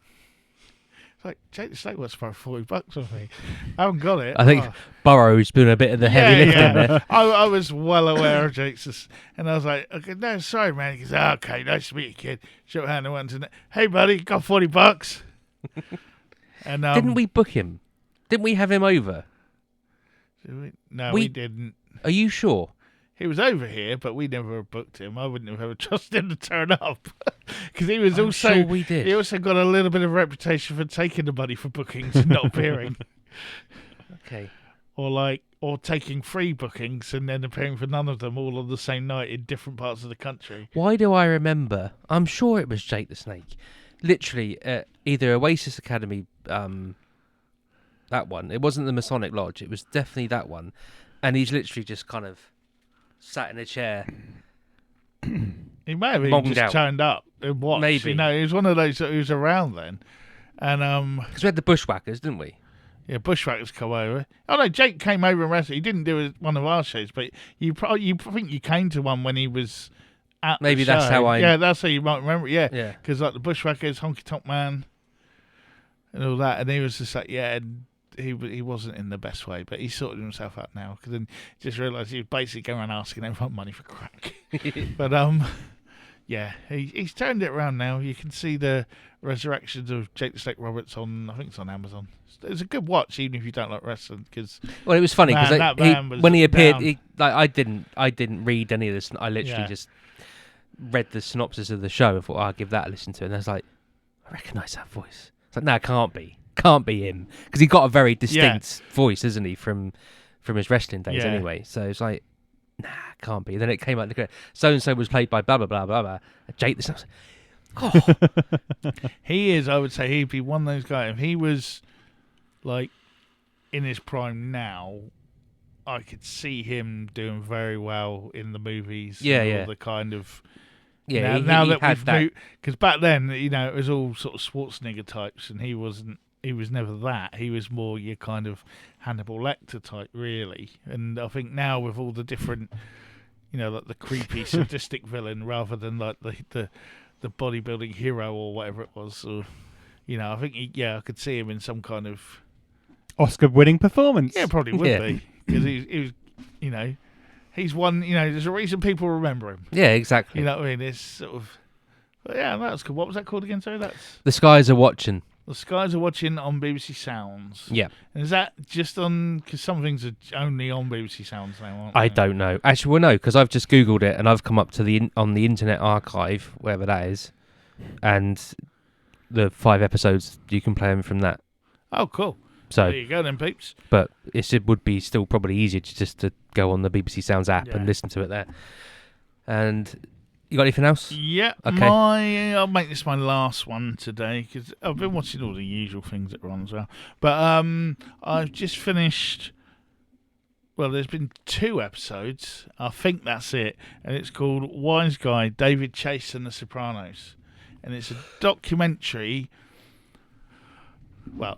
Speaker 1: It's like, Jake the Snake wants for $40 off me. I haven't got it.
Speaker 4: I think Burrow's doing a bit of the heavy lifting there.
Speaker 1: I was well aware of Jake's, and I was like, okay, no, sorry, man. He goes, okay, nice to meet you, kid. Shook hand and went to, hey, buddy, got $40. And
Speaker 4: Didn't we book him? Didn't we have him over?
Speaker 1: No, we didn't.
Speaker 4: Are you sure?
Speaker 1: He was over here, but we never booked him. I wouldn't have ever trusted him to turn up because he was
Speaker 4: Sure we did.
Speaker 1: He also got a little bit of reputation for taking the money for bookings and not appearing.
Speaker 4: Okay.
Speaker 1: Or taking free bookings and then appearing for none of them all on the same night in different parts of the country.
Speaker 4: Why do I remember? I'm sure it was Jake the Snake. Literally, either Oasis Academy, that one. It wasn't the Masonic Lodge. It was definitely that one. And he's literally just kind of sat in a chair.
Speaker 1: He may have even just turned up and watched.
Speaker 4: Maybe.
Speaker 1: He was one of those that was around then. And
Speaker 4: because we had the Bushwhackers, didn't we?
Speaker 1: Yeah, Bushwhackers come over. Oh no, Jake came over and wrestled. He didn't do one of our shows, but you think you came to one when he was at
Speaker 4: Maybe
Speaker 1: the show.
Speaker 4: that's how I.
Speaker 1: Yeah, that's how you might remember it. Yeah,
Speaker 4: Yeah.
Speaker 1: Because like the Bushwhackers, Honky Tonk Man, and all that, and he was just like, yeah, and he wasn't in the best way, but he sorted himself out now. Because then just realised he was basically going around asking everyone money for crack. But yeah, he's turned it around now. You can see the resurrections of Jake the Snake Roberts on, I think it's on Amazon. It's a good watch, even if you don't like wrestling. Cause
Speaker 4: well, it was funny because when he appeared, I didn't read any of this. I literally just read the synopsis of the show and thought, I'll give that a listen to. And I was like, I recognise that voice. It's like, no, it can't be him, because he got a very distinct voice, isn't he, from his wrestling days anyway. So it's like, nah, can't be. Then it came out in the credit. So and so was played by blah blah blah blah blah. Jake the Snake. Oh.
Speaker 1: He is. I would say he'd be one of those guys. If he was like in his prime now, I could see him doing very well in the movies.
Speaker 4: Yeah.
Speaker 1: The kind of
Speaker 4: now
Speaker 1: that
Speaker 4: had
Speaker 1: we've
Speaker 4: that.
Speaker 1: moved, because back then, it was all sort of Schwarzenegger types, and he wasn't. He was never that. He was more your kind of Hannibal Lecter type, really. And I think now with all the different, like the creepy, sadistic villain rather than like the bodybuilding hero or whatever it was. Or, I think I could see him in some kind of
Speaker 3: Oscar-winning performance.
Speaker 1: Yeah, probably would be, because he was, he's one. There's a reason people remember him.
Speaker 4: Yeah, exactly.
Speaker 1: You know what I mean? It's sort of. But yeah, that's good. What was that called again? Sorry, that's
Speaker 4: The Skies Are Watching.
Speaker 1: The Skies Are Watching on BBC Sounds.
Speaker 4: Yeah.
Speaker 1: And is that just on? Because some things are only on BBC Sounds now, aren't
Speaker 4: I
Speaker 1: they?
Speaker 4: don't know. Actually, well, no, because I've just Googled it and I've come up to on the Internet Archive, wherever that is, and the 5 episodes, you can play them from that.
Speaker 1: Oh, cool.
Speaker 4: So
Speaker 1: there you go then, peeps.
Speaker 4: But it would be still probably easier to go on the BBC Sounds app and listen to it there. And you got anything else?
Speaker 1: Yeah.
Speaker 4: Okay.
Speaker 1: I'll make this my last one today, because I've been watching all the usual things that are on as well. But I've just finished. Well, there's been 2 episodes. I think that's it. And it's called Wise Guy, David Chase and the Sopranos. And it's a documentary,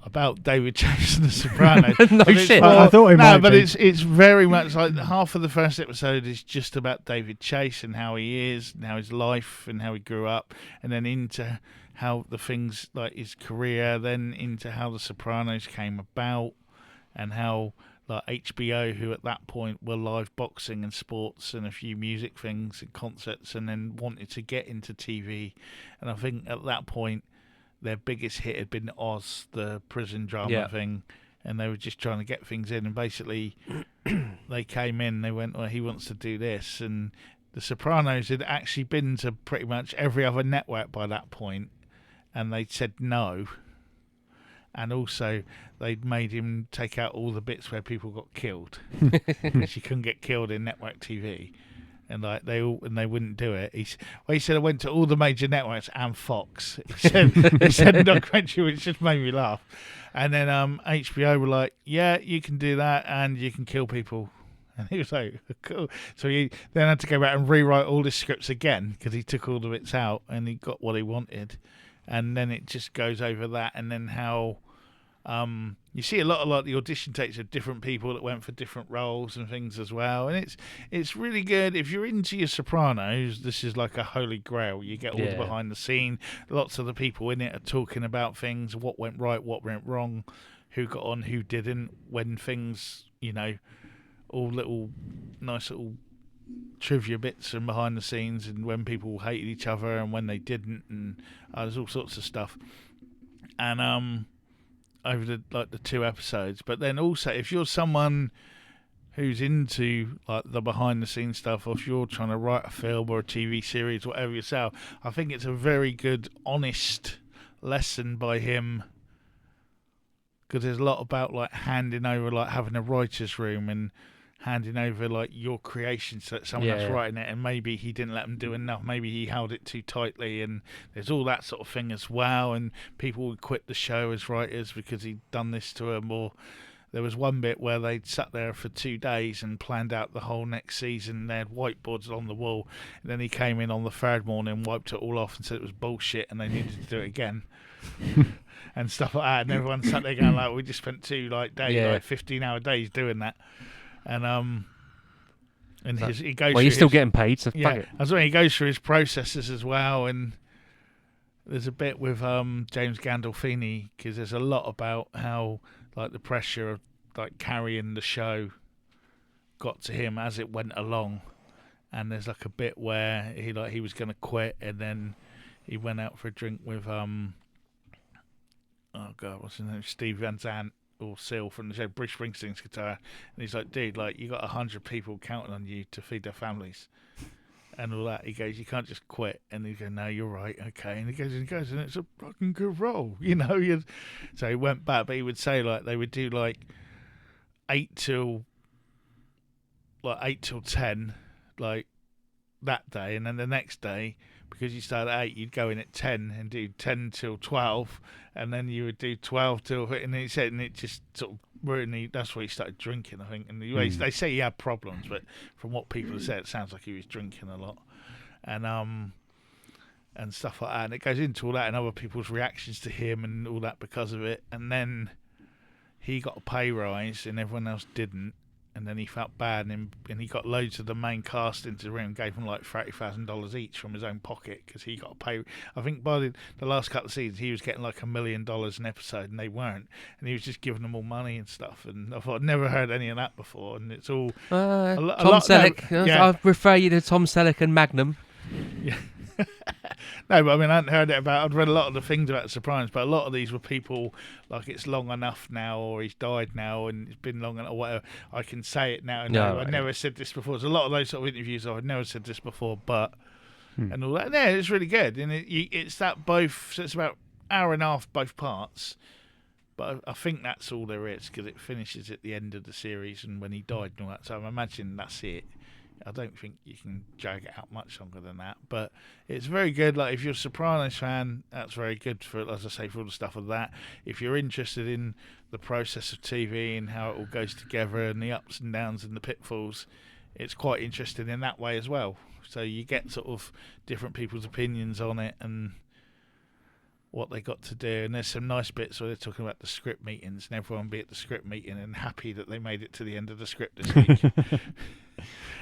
Speaker 1: about David Chase and the Sopranos.
Speaker 4: No shit.
Speaker 3: I thought it might
Speaker 1: but
Speaker 3: be.
Speaker 1: it's very much like half of the first episode is just about David Chase and how he is, and how his life, and how he grew up, and then into how the things like his career, then into how the Sopranos came about, and how like HBO, who at that point were live boxing and sports and a few music things and concerts, and then wanted to get into TV. And I think at that point their biggest hit had been Oz, the prison drama thing, and they were just trying to get things in. And basically they came in, they went, well, he wants to do this. And the Sopranos had actually been to pretty much every other network by that point, and they'd said no. And also, they'd made him take out all the bits where people got killed, because you couldn't get killed in network TV. And like they wouldn't do it. He said I went to all the major networks and Fox. He said the documentary, which just made me laugh. And then HBO were like, yeah, you can do that and you can kill people. And he was like, cool. So he then had to go back and rewrite all the scripts again because he took all the bits out and he got what he wanted. And then it just goes over that, and then how you see a lot of like the audition tapes of different people that went for different roles and things as well. And it's really good. If you're into your Sopranos, this is like a holy grail. You get all the behind the scene. Lots of the people in it are talking about things, what went right, what went wrong, who got on, who didn't, when things, all little nice little trivia bits and behind the scenes, and when people hated each other and when they didn't, and there's all sorts of stuff. And over the 2 episodes, but then also if you're someone who's into like the behind the scenes stuff, or if you're trying to write a film or a TV series, whatever yourself, I think it's a very good, honest lesson by him, because there's a lot about like handing over, like having a writer's room and handing over like your creations to someone else writing it, and maybe he didn't let them do enough, maybe he held it too tightly, and there's all that sort of thing as well. And people would quit the show as writers because he'd done this to them. Or there was one bit where they'd sat there for 2 days and planned out the whole next season. They had whiteboards on the wall, and then he came in on the 3rd morning, wiped it all off and said it was bullshit and they needed to do it again. And stuff like that, and everyone sat there going like, we just spent 2 days, like 15-hour days doing that. And he goes.
Speaker 4: Well, you're still getting paid, so fuck it.
Speaker 1: That's when he goes through his processes as well. And there's a bit with James Gandolfini, because there's a lot about how like the pressure of like carrying the show got to him as it went along. And there's like a bit where he was going to quit, and then he went out for a drink with oh god, what's his name? Steve Van Zandt. Or Seal from the show, Bruce Springsteen's guitar, and he's like, dude, like you got 100 people counting on you to feed their families, and all that. He goes, you can't just quit. And he goes, no, you're right, okay. And he goes, and it's a fucking good role, So he went back, but he would say like they would do like 8 till 10, like that day, and then the next day, because you started at 8, you'd go in at 10 and do 10 till 12, and then you would do 12 till, and he said, and it just sort of really, that's why he started drinking, I think. And they say he had problems, but from what people have said, it sounds like he was drinking a lot, and stuff like that. And it goes into all that and other people's reactions to him and all that because of it. And then he got a pay rise and everyone else didn't. And then he felt bad, and he got loads of the main cast into the room and gave them like $30,000 each from his own pocket, because he got a pay. I think by the last couple of seasons he was getting like $1 million an episode, and they weren't. And he was just giving them all money and stuff. And I thought, I'd never heard any of that before. And it's all
Speaker 4: Tom Selleck. I'll refer you to Tom Selleck and Magnum.
Speaker 1: Yeah. No, but I mean, I hadn't heard it about. I'd read a lot of the things about the Sopranos, but a lot of these were people like, it's long enough now, or he's died now, and it's been long enough, or whatever. I can say it now. No, I never said this before. There's a lot of those sort of interviews. I've never said this before, but and all that. Yeah, it's really good, and it's that both. So it's about hour and a half both parts. But I think that's all there is, because it finishes at the end of the series and when he died and all that. So I'm imagining that's it. I don't think you can drag it out much longer than that, but it's very good. Like, if you're a Sopranos fan, that's very good for, as I say, for all the stuff of that. If you're interested in the process of TV and how it all goes together and the ups and downs and the pitfalls, it's quite interesting in that way as well. So you get sort of different people's opinions on it and what they got to do. And there's some nice bits where they're talking about the script meetings, and everyone be at the script meeting and happy that they made it to the end of the script this week.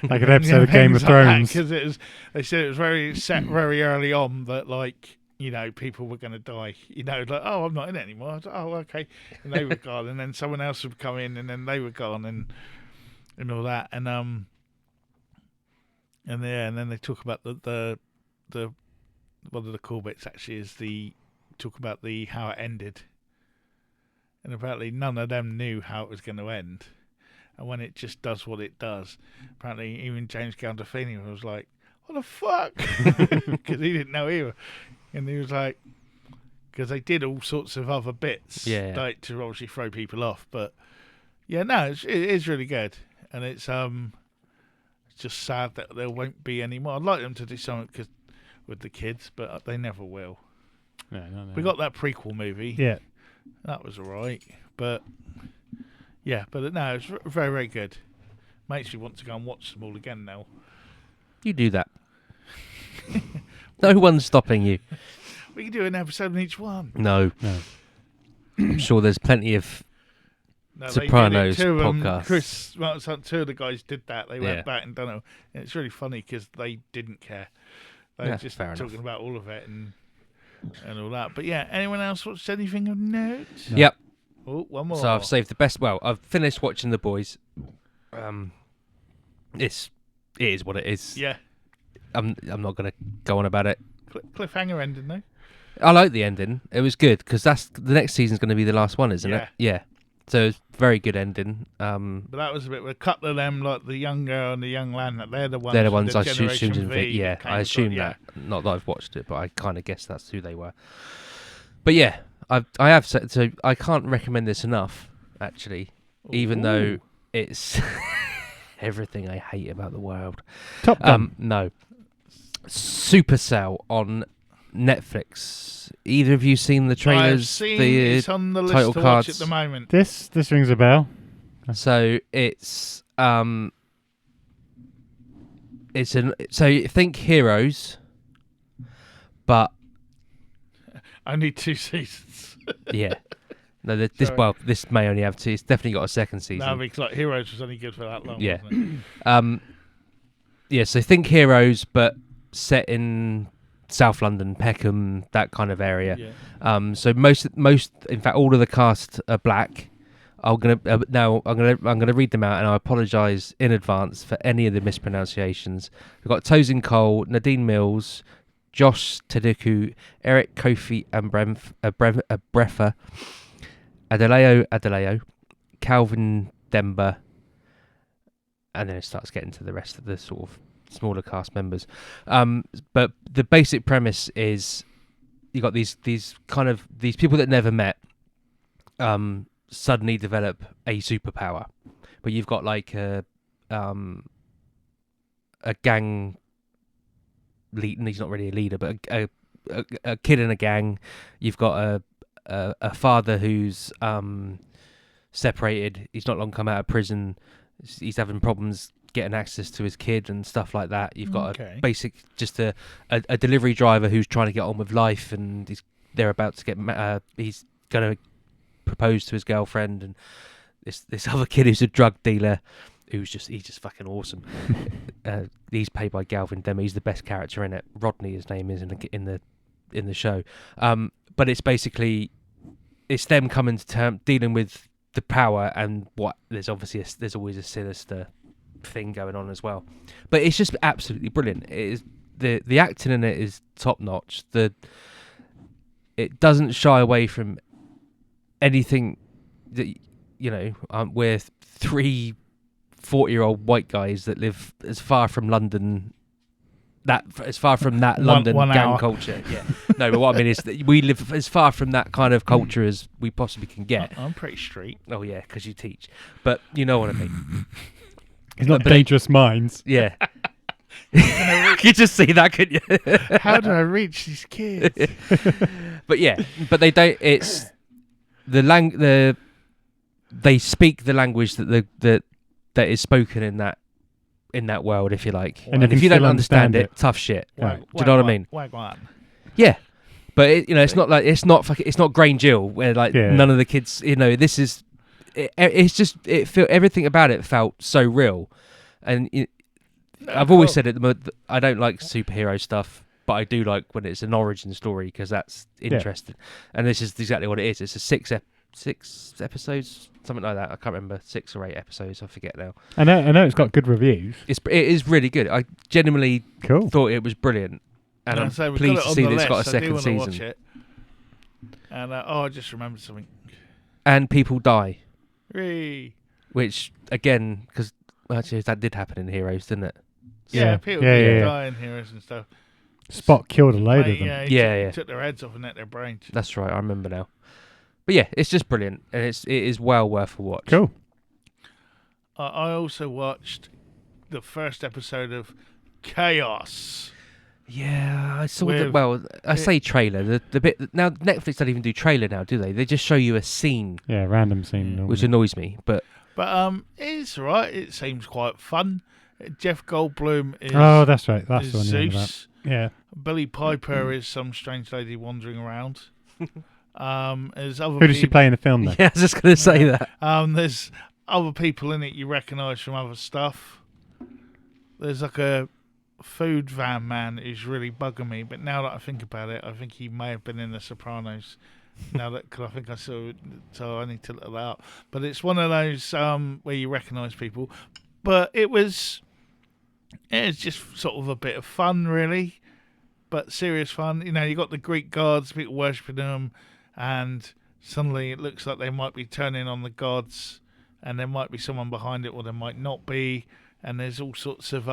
Speaker 3: Like an episode of Game of Thrones.
Speaker 1: Because they said it was very set very early on that, like, people were going to die. Like, oh, I'm not in it anymore. I was like, oh, okay. And they were gone. And then someone else would come in, and then they were gone, and all that. And then they talk about the one of the cool bits actually is talk about how it ended. And apparently none of them knew how it was going to end. And when it just does what it does, apparently even James Gandolfini was like, what the fuck? Because he didn't know either. And he was like, because they did all sorts of other bits like to obviously throw people off. But yeah, no, it is really good. And it's just sad that there won't be any more. I'd like them to do something with the kids, but they never will.
Speaker 3: No.
Speaker 1: We got that prequel movie.
Speaker 3: Yeah.
Speaker 1: That was alright, but no, it's very, very good. Makes you want to go and watch them all again now.
Speaker 4: You do that. No one's stopping you.
Speaker 1: We can do an episode on each one.
Speaker 4: No. I'm sure there's plenty of Sopranos
Speaker 1: they did it.
Speaker 4: podcasts.
Speaker 1: Two of the guys did that. They went back and done it. And it's really funny because they didn't care. They were just talking about all of it and all that. But yeah, anyone else watched anything of note?
Speaker 3: No.
Speaker 4: Yep.
Speaker 1: Oh, one more.
Speaker 4: So I've saved the best. Well, I've finished watching The Boys. It is what it is.
Speaker 1: Yeah.
Speaker 4: I'm not going to go on about it.
Speaker 1: Cliffhanger ending though.
Speaker 4: I like the ending. It was good because that's the next season's going to be the last one, isn't it? Yeah. So it's very good ending.
Speaker 1: But that was a bit with a couple of them, like the young girl and the young lad. They're the ones.
Speaker 4: They're the ones I
Speaker 1: Generation
Speaker 4: assumed.
Speaker 1: V
Speaker 4: Yeah,
Speaker 1: came
Speaker 4: I assume
Speaker 1: from,
Speaker 4: that. Not that I've watched it, but I kind of guessed that's who they were. But yeah, I have said so. I can't recommend this enough, actually, even though it's everything I hate about the world.
Speaker 3: Top Gun.
Speaker 4: No, Supercell on Netflix. Either of you seen the trailers?
Speaker 1: I've seen
Speaker 4: the
Speaker 1: it's on the list
Speaker 4: title
Speaker 1: to
Speaker 4: cards.
Speaker 1: watch at the moment.
Speaker 3: This rings a bell.
Speaker 4: So it's so think Heroes, but
Speaker 1: Only 2 seasons.
Speaker 4: yeah. No, this may only have 2. It's definitely got a second season.
Speaker 1: No, because like Heroes was only good for that long.
Speaker 4: Yeah.
Speaker 1: Wasn't it?
Speaker 4: Yeah. So think Heroes, but set in South London, Peckham, that kind of area.
Speaker 1: Yeah.
Speaker 4: So most, in fact, all of the cast are black. I'm gonna read them out, and I apologise in advance for any of the mispronunciations. We've got Tosin Cole, Nadine Mills, Josh Teduku, Eric Kofi and Brefa, Adeleo, Calvin Demba, and then it starts getting to the rest of the sort of smaller cast members. But the basic premise is you got these people that never met suddenly develop a superpower, but you've got like a gang lead, and he's not really a leader, but a kid in a gang. You've got a father who's separated. He's not long come out of prison. He's having problems getting access to his kid and stuff like that. You've got a delivery driver who's trying to get on with life, and they're about to get he's going to propose to his girlfriend, and this other kid who's a drug dealer he's just fucking awesome. He's played by Calvin Demba. He's the best character in it. Rodney, his name is in the show. But it's basically them coming to terms, dealing with the power, and what there's always a sinister thing going on as well. But it's just absolutely brilliant. It is the acting in it is top notch. It doesn't shy away from anything that we're 3 40-year-old white guys that live as far from London. London
Speaker 1: one
Speaker 4: gang
Speaker 1: hour.
Speaker 4: culture. Yeah. No, but what I mean is that we live as far from that kind of culture as we possibly can get.
Speaker 1: I'm pretty street.
Speaker 4: Oh yeah, because you teach. But you know what I mean.
Speaker 3: It's not Dangerous Minds.
Speaker 4: Yeah. You just see that, couldn't you?
Speaker 1: How do I reach these kids?
Speaker 4: But yeah, but they don't. It's they speak the language that is spoken in that world, if you like.
Speaker 3: And
Speaker 4: if you don't understand it, tough shit.
Speaker 3: Yeah.
Speaker 4: Do you know what I mean?
Speaker 1: Wagwan.
Speaker 4: Yeah. But it's not like it's not Grange Hill where none of the kids. This is. It's just everything about it felt so real, and I've always said it. I don't like superhero stuff, but I do like when it's an origin story because that's interesting. And this is exactly what it is. It's a 6 episodes, something like that. I can't remember, 6 or 8 episodes. I forget now.
Speaker 3: I know it's got good reviews.
Speaker 4: It is really good. I genuinely
Speaker 3: Cool.
Speaker 4: thought it was brilliant, and I'm pleased to see that it's got a second season.
Speaker 1: Watch it. And I just remembered something.
Speaker 4: And people die,
Speaker 1: Whee.
Speaker 4: which again, because actually that did happen in Heroes, didn't it?
Speaker 1: Yeah, people die in Heroes and stuff.
Speaker 3: Spock killed a load of them.
Speaker 1: He took their heads off and ate their brains.
Speaker 4: That's right. I remember now. But yeah, it's just brilliant, and it is well worth a watch.
Speaker 3: Cool.
Speaker 1: I also watched the first episode of Chaos.
Speaker 4: Yeah, I saw
Speaker 1: With-
Speaker 4: I say trailer. The bit now Netflix don't even do trailer now, do they? They just show you a scene,
Speaker 3: Yeah, random scene. normally.
Speaker 4: which annoys me. But
Speaker 1: But it's alright. It seems quite fun. Jeff Goldblum is,
Speaker 3: Oh, that's right. That's
Speaker 1: is
Speaker 3: the one you're on about.
Speaker 1: Zeus.
Speaker 3: Yeah.
Speaker 1: Billy Piper is some strange lady wandering around. There's other
Speaker 3: Who does she
Speaker 1: peop-
Speaker 3: play in the film, though?
Speaker 4: yeah, I was just gonna say that.
Speaker 1: There's other people in it you recognise from other stuff. There's like a food van man who's really bugging me, but now that I think about it, I think he may have been in The Sopranos. Now that, cause I think I saw it, so I need to look that up. But it's one of those where you recognise people. But it's just sort of a bit of fun, really, but serious fun. You know, you got the Greek gods, people worshipping them, and suddenly it looks like they might be turning on the gods, and there might be someone behind it, or there might not be. And there's all sorts of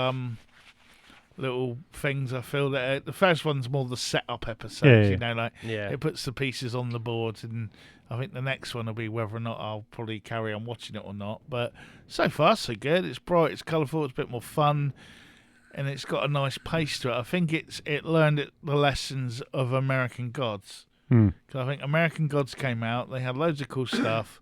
Speaker 1: little things. I feel that the first one's more the setup episodes,
Speaker 3: Yeah.
Speaker 1: you know, like
Speaker 4: Yeah.
Speaker 1: it puts the pieces on the board, and I think the next one will be whether or not I'll probably carry on watching it or not. But so far, so good. It's bright, it's colourful, it's a bit more fun, and it's got a nice pace to it. I think it learned the lessons of American Gods.
Speaker 3: Hmm.
Speaker 1: Because I think American Gods came out, they had loads of cool stuff.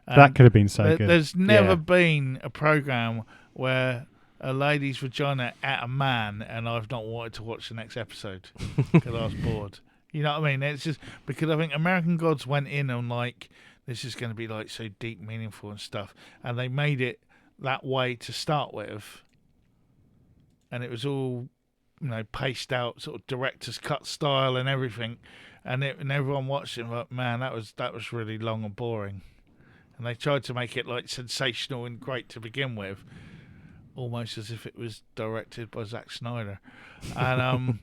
Speaker 3: That could have been so good.
Speaker 1: There's never
Speaker 4: Yeah.
Speaker 1: been a programme where a lady's vagina at a man and I've not wanted to watch the next episode because I was bored. You know what I mean? It's just because I think American Gods went in on like, this is going to be like so deep, meaningful and stuff, and they made it that way to start with, and it was all, you know, paced out, sort of director's cut style and everything, and everyone watched it and like, man, that was really long and boring. And they tried to make it like sensational and great to begin with, almost as if it was directed by Zack Snyder, and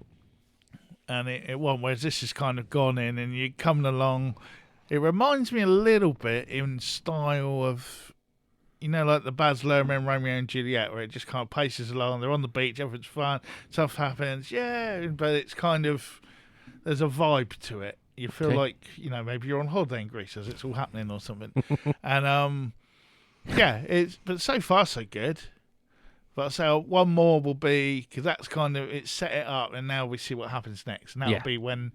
Speaker 1: and it won't. Whereas this has kind of gone in, and you're coming along. It reminds me a little bit in style of, you know, like the Baz Luhrmann Romeo and Juliet, where it just kind of paces along. They're on the beach, everything's fun, stuff happens, yeah, but it's kind of, there's a vibe to it. You feel
Speaker 4: Okay.
Speaker 1: like, you know, maybe you're on holiday in Greece as it's all happening or something. And yeah, but so far so good. But I say one more will be, because that's kind of, it set it up, and now we see what happens next. And that'll
Speaker 4: Yeah.
Speaker 1: be when,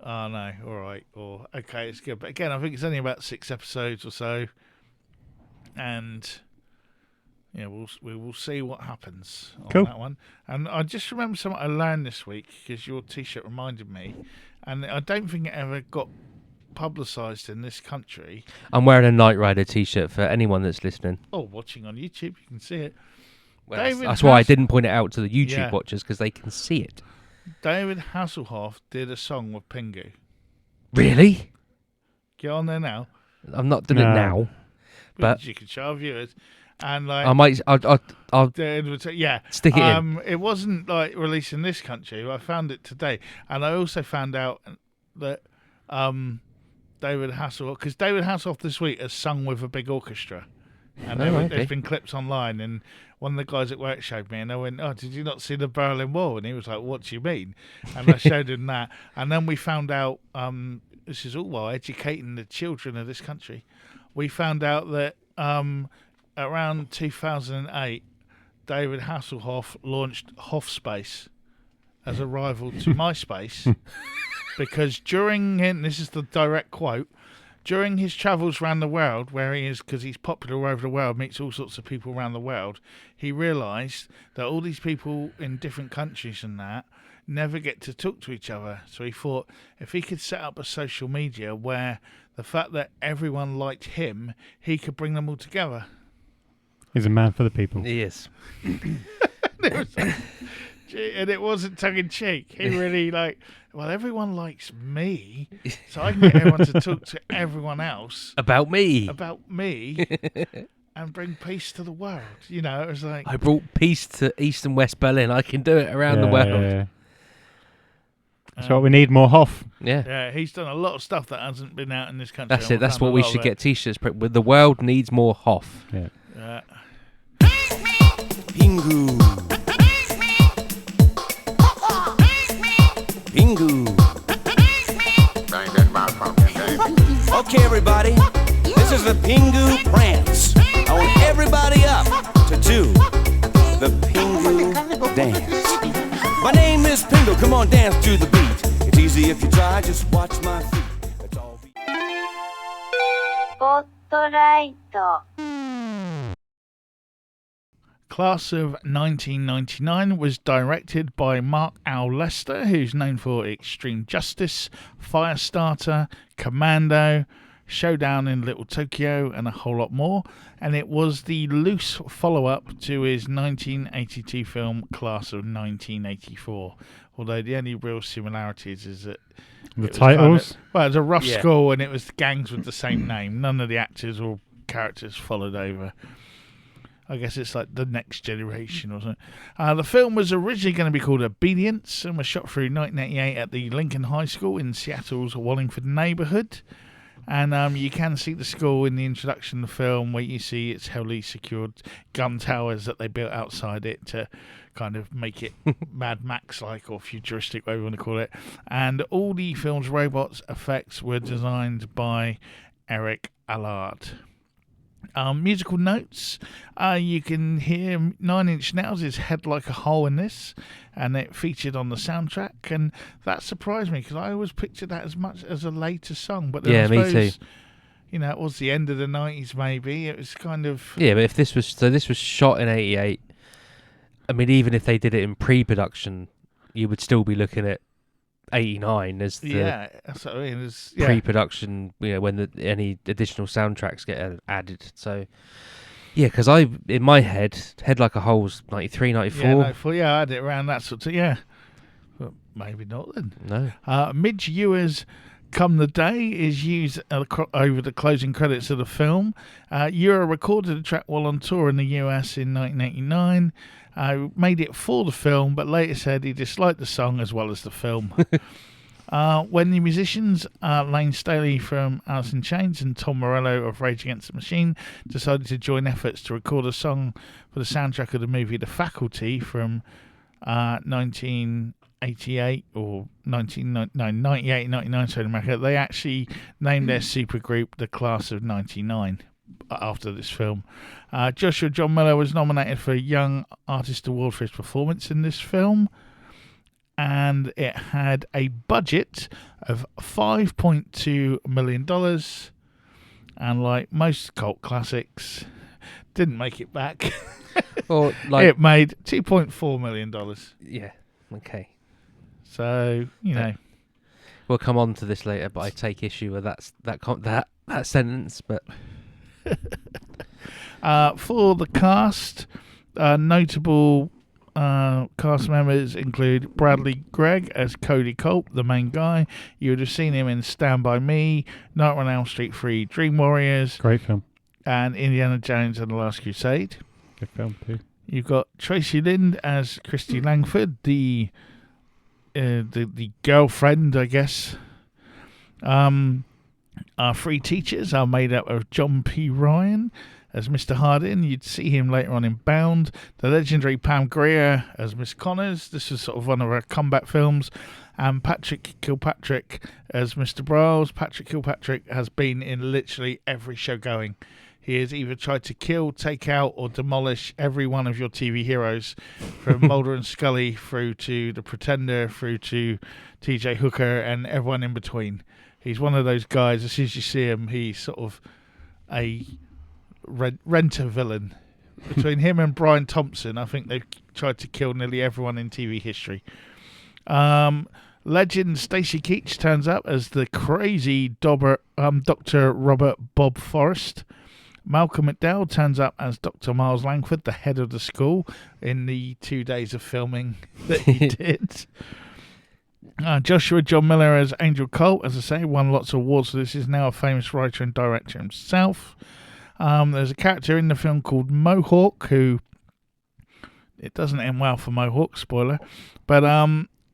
Speaker 1: oh no, all right, or okay, it's good. But again, I think it's only about 6 episodes or so, and yeah, we will see what happens on
Speaker 3: Cool.
Speaker 1: that one. And I just remember something I learned this week because your T-shirt reminded me, and I don't think it ever got publicised in this country.
Speaker 4: I'm wearing a Knight Rider T-shirt for anyone that's listening.
Speaker 1: Oh, watching on YouTube, you can see it.
Speaker 4: Well,
Speaker 1: David
Speaker 4: that's why I
Speaker 1: Hass-
Speaker 4: didn't point it out to the YouTube
Speaker 1: Yeah.
Speaker 4: watchers, because they can see it.
Speaker 1: David Hasselhoff did a song with Pingu.
Speaker 4: Really?
Speaker 1: Get on there now.
Speaker 4: I'm not doing
Speaker 3: No.
Speaker 4: it now. But-
Speaker 1: you can show our viewers. And like,
Speaker 4: I might. I'll
Speaker 1: yeah,
Speaker 4: stick it in.
Speaker 1: It wasn't like released in this country. I found it today, and I also found out that David Hasselhoff, because David Hasselhoff this week has sung with a big orchestra, and
Speaker 4: Oh, okay.
Speaker 1: there's been clips online, and one of the guys at work showed me, and I went, "Oh, did you not see the Berlin Wall?" And he was like, "What do you mean?" And I showed him that, and then we found out. This is all while educating the children of this country. We found out that around 2008, David Hasselhoff launched HoffSpace as a rival to MySpace, because this is the direct quote, during his travels around the world, where he is, because he's popular all over the world, meets all sorts of people around the world, he realised that all these people in different countries and that never get to talk to each other. So he thought if he could set up a social media where the fact that everyone liked him, he could bring them all together.
Speaker 3: He's a man for the people.
Speaker 4: He is.
Speaker 1: And it wasn't tongue in cheek. He really everyone likes me, so I can get everyone to talk to everyone else
Speaker 4: About me.
Speaker 1: and bring peace to the world. You know, it was like,
Speaker 4: I brought peace to East and West Berlin. I can do it around the world.
Speaker 3: Yeah. That's what we need, more Hoff.
Speaker 4: Yeah.
Speaker 1: yeah, he's done a lot of stuff that hasn't been out in this country.
Speaker 4: That's
Speaker 1: and
Speaker 4: it. That's
Speaker 1: we've done
Speaker 4: what
Speaker 1: a
Speaker 4: we
Speaker 1: lot
Speaker 4: should
Speaker 1: of
Speaker 4: get T-shirts. With the world needs more Hoff.
Speaker 3: Yeah.
Speaker 1: Yeah.
Speaker 5: Pingu. Pingu. Okay, everybody. This is the Pingu prance. I want everybody up to 2, the Pingu dance. My name is Pingu, come on, dance to the beat. It's easy if you try, just watch my feet. Let's all be...
Speaker 2: スポットライト
Speaker 1: Class of 1999 was directed by Mark Al Lester, who's known for Extreme Justice, Firestarter, Commando, Showdown in Little Tokyo, and a whole lot more. And it was the loose follow-up to his 1982 film Class of 1984. Although the only real similarities is that
Speaker 3: The titles?
Speaker 1: it was a rough
Speaker 4: Yeah.
Speaker 1: school and it was gangs with the same name. None of the actors or characters followed over. I guess it's like the next generation or something. The film was originally going to be called Obedience and was shot through 1988 at the Lincoln High School in Seattle's Wallingford neighbourhood. And you can see the school in the introduction of the film where you see its heavily secured gun towers that they built outside it to kind of make it Mad Max-like or futuristic, whatever you want to call it. And all the film's robots effects were designed by Eric Allard. Musical notes. You can hear 9 Inch Nails' Head Like a Hole in this, and it featured on the soundtrack, and that surprised me because I always pictured that as much as a later song. But then
Speaker 4: Yeah,
Speaker 1: I
Speaker 4: me
Speaker 1: suppose,
Speaker 4: too.
Speaker 1: You know, it was the end of the 90s maybe. It was kind of...
Speaker 4: Yeah, but if this was shot in '88. I mean, even if they did it in pre-production, you would still be looking at '89 as the
Speaker 1: Yeah, that's what I mean. It's, yeah.
Speaker 4: pre-production. You know, when any additional soundtracks get added. So, yeah, because in my head Like a Hole's 93, 94.
Speaker 1: Yeah, 94, yeah, I had it around that sort of... Yeah. But maybe not then.
Speaker 4: No.
Speaker 1: Midge Ewer's Come the Day is used over the closing credits of the film. Ewer recorded the track while on tour in the US in 1989. Made it for the film, but later said he disliked the song as well as the film. When the musicians, Lane Staley from Alice in Chains and Tom Morello of Rage Against the Machine, decided to join efforts to record a song for the soundtrack of the movie The Faculty from 1988 or 98, 99, sorry, America, they actually named their supergroup the Class of 99 after this film. Joshua John Miller was nominated for Young Artist Award for his performance in this film, and it had a budget of $5.2 million, and like most cult classics, didn't make it back.
Speaker 4: Or like
Speaker 1: It made $2.4 million.
Speaker 4: yeah. Okay.
Speaker 1: So, you know.
Speaker 4: We'll come on to this later, but I take issue with that sentence. But
Speaker 1: For the cast, notable cast members include Bradley Gregg as Cody Culp, the main guy. You would have seen him in Stand By Me, Nightmare on Elm Street 3, Dream Warriors,
Speaker 3: Great film.
Speaker 1: and Indiana Jones and the Last Crusade.
Speaker 3: Good film too.
Speaker 1: You've got Tracy Lind as Christy Langford, the girlfriend, I guess. Our three teachers are made up of John P. Ryan as Mr. Hardin. You'd see him later on in Bound. The legendary Pam Grier as Miss Connors. This was sort of one of her comeback films. And Patrick Kilpatrick as Mr. Brawls. Patrick Kilpatrick has been in literally every show going. He has either tried to kill, take out, or demolish every one of your TV heroes, from Mulder and Scully through to The Pretender, through to TJ Hooker, and everyone in between. He's one of those guys, as soon as you see him, he's sort of a renter villain. Between him and Brian Thompson, I think they've tried to kill nearly everyone in TV history. Legend Stacey Keach turns up as the crazy Dr. Robert Bob Forrest. Malcolm McDowell turns up as Dr. Miles Langford, the head of the school, in the 2 days of filming that he did. Joshua John Miller as Angel Colt, as I say, won lots of awards, so this is now a famous writer and director himself. There's a character in the film called Mohawk, who, it doesn't end well for Mohawk, spoiler, but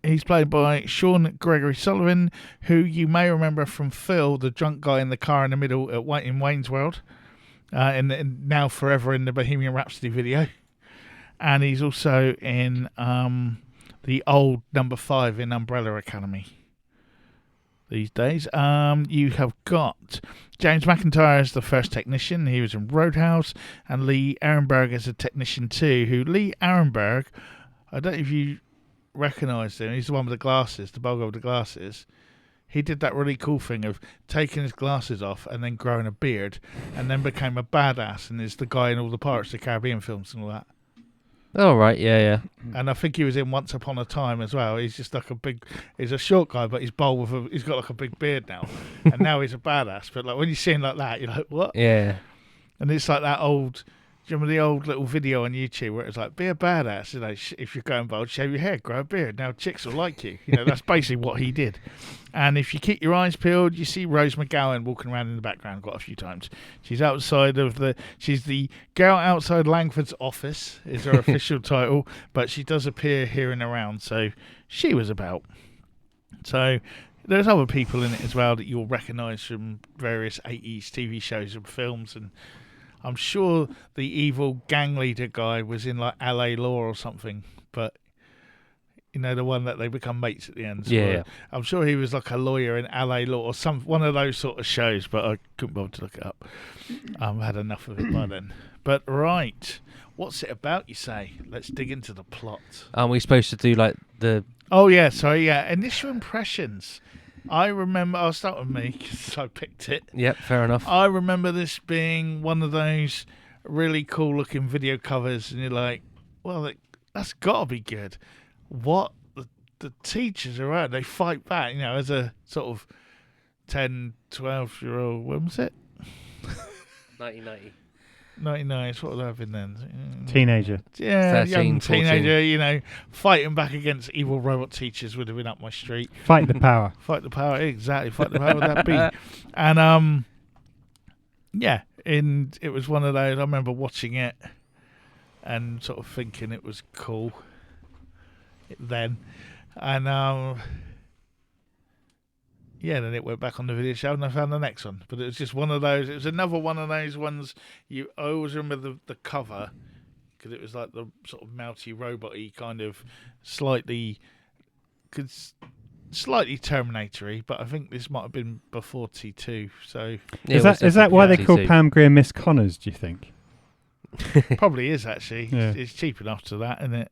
Speaker 1: he's played by Sean Gregory Sullivan, who you may remember from Phil, the drunk guy in the car in the middle in Wayne's World. In Now Forever in the Bohemian Rhapsody video, and he's also in the old number 5 in Umbrella Academy. these days. You have got James McIntyre as the first technician. He was in Roadhouse, and Lee Ehrenberg as a technician too. Who Lee Ehrenberg? I don't know if you recognise him. He's the one with the glasses, the bug with the glasses. He did that really cool thing of taking his glasses off and then growing a beard, and then became a badass, and is the guy in all the Pirates of the Caribbean films and all that.
Speaker 4: Oh, right, yeah.
Speaker 1: And I think he was in Once Upon a Time as well. He's just like he's a short guy, but he's bold he's got like a big beard now, and now he's a badass. But like when you see him like that, you're like, what?
Speaker 4: Yeah.
Speaker 1: And it's like that old. Do you remember the old little video on YouTube where it's like, be a badass, if you're going bold, shave your hair, grow a beard. Now chicks will like you. That's basically what he did. And if you keep your eyes peeled, you see Rose McGowan walking around in the background quite a few times. She's she's the girl outside Langford's office, is her official title, but she does appear here and around, so she was about. So there's other people in it as well that you'll recognise from various 80s TV shows and films, and I'm sure the evil gang leader guy was in like LA Law or something, but the one that they become mates at the end.
Speaker 4: Yeah.
Speaker 1: I'm sure he was like a lawyer in LA Law or one of those sort of shows, but I couldn't bother to look it up. I've had enough of it by then. But right, what's it about, you say? Let's dig into the plot.
Speaker 4: Aren't we supposed to do like the...
Speaker 1: Oh yeah, sorry, yeah. Initial impressions. I remember, I'll start with me because I picked it.
Speaker 4: Yep, fair enough.
Speaker 1: I remember this being one of those really cool looking video covers, and you're like, well, that's got to be good. What? The teachers are out, they fight back, as a sort of 10, 12-year-old, when was it?
Speaker 4: 1990.
Speaker 1: 99, what would I have been then?
Speaker 3: Teenager.
Speaker 1: Yeah,
Speaker 4: 13,
Speaker 1: young
Speaker 4: 14.
Speaker 1: teenager, fighting back against evil robot teachers would have been up my street.
Speaker 3: Fight the power.
Speaker 1: Fight the power, exactly. Fight the power would that be? And, yeah, and it was one of those, I remember watching it and sort of thinking it was cool then. And, yeah, then it went back on the video show and I found the next one. But it was just one of those. It was another one of those ones. I always remember the cover because it was like the sort of melty robot-y kind of slightly Terminator-y. But I think this might have been before T2. So
Speaker 4: Yeah,
Speaker 3: is that why they call
Speaker 4: T2.
Speaker 3: Pam Grier Miss Connors, do you think?
Speaker 1: probably is actually.
Speaker 3: Yeah.
Speaker 1: It's cheap enough to that, isn't it?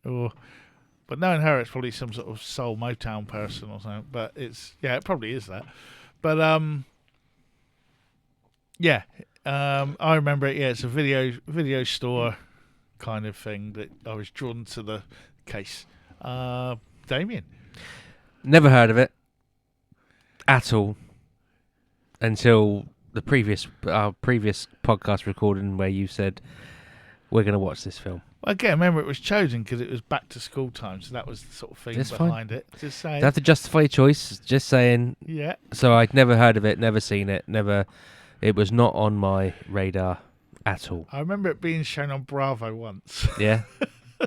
Speaker 1: But knowing her, it's probably some sort of soul Motown person or something. But it probably is that. But yeah, I remember it. Yeah, it's a video store kind of thing that I was drawn to the case. Damien,
Speaker 4: Never heard of it at all until our previous podcast recording where you said we're going to watch this film.
Speaker 1: again, remember it was chosen because it was back to school time, so that was the sort of thing
Speaker 4: That's
Speaker 1: behind it. Just saying.
Speaker 4: You have to justify your choice. Just saying.
Speaker 1: Yeah.
Speaker 4: So I'd never heard of it, never seen it, never. It was not on my radar at all.
Speaker 1: I remember it being shown on Bravo once.
Speaker 4: Yeah.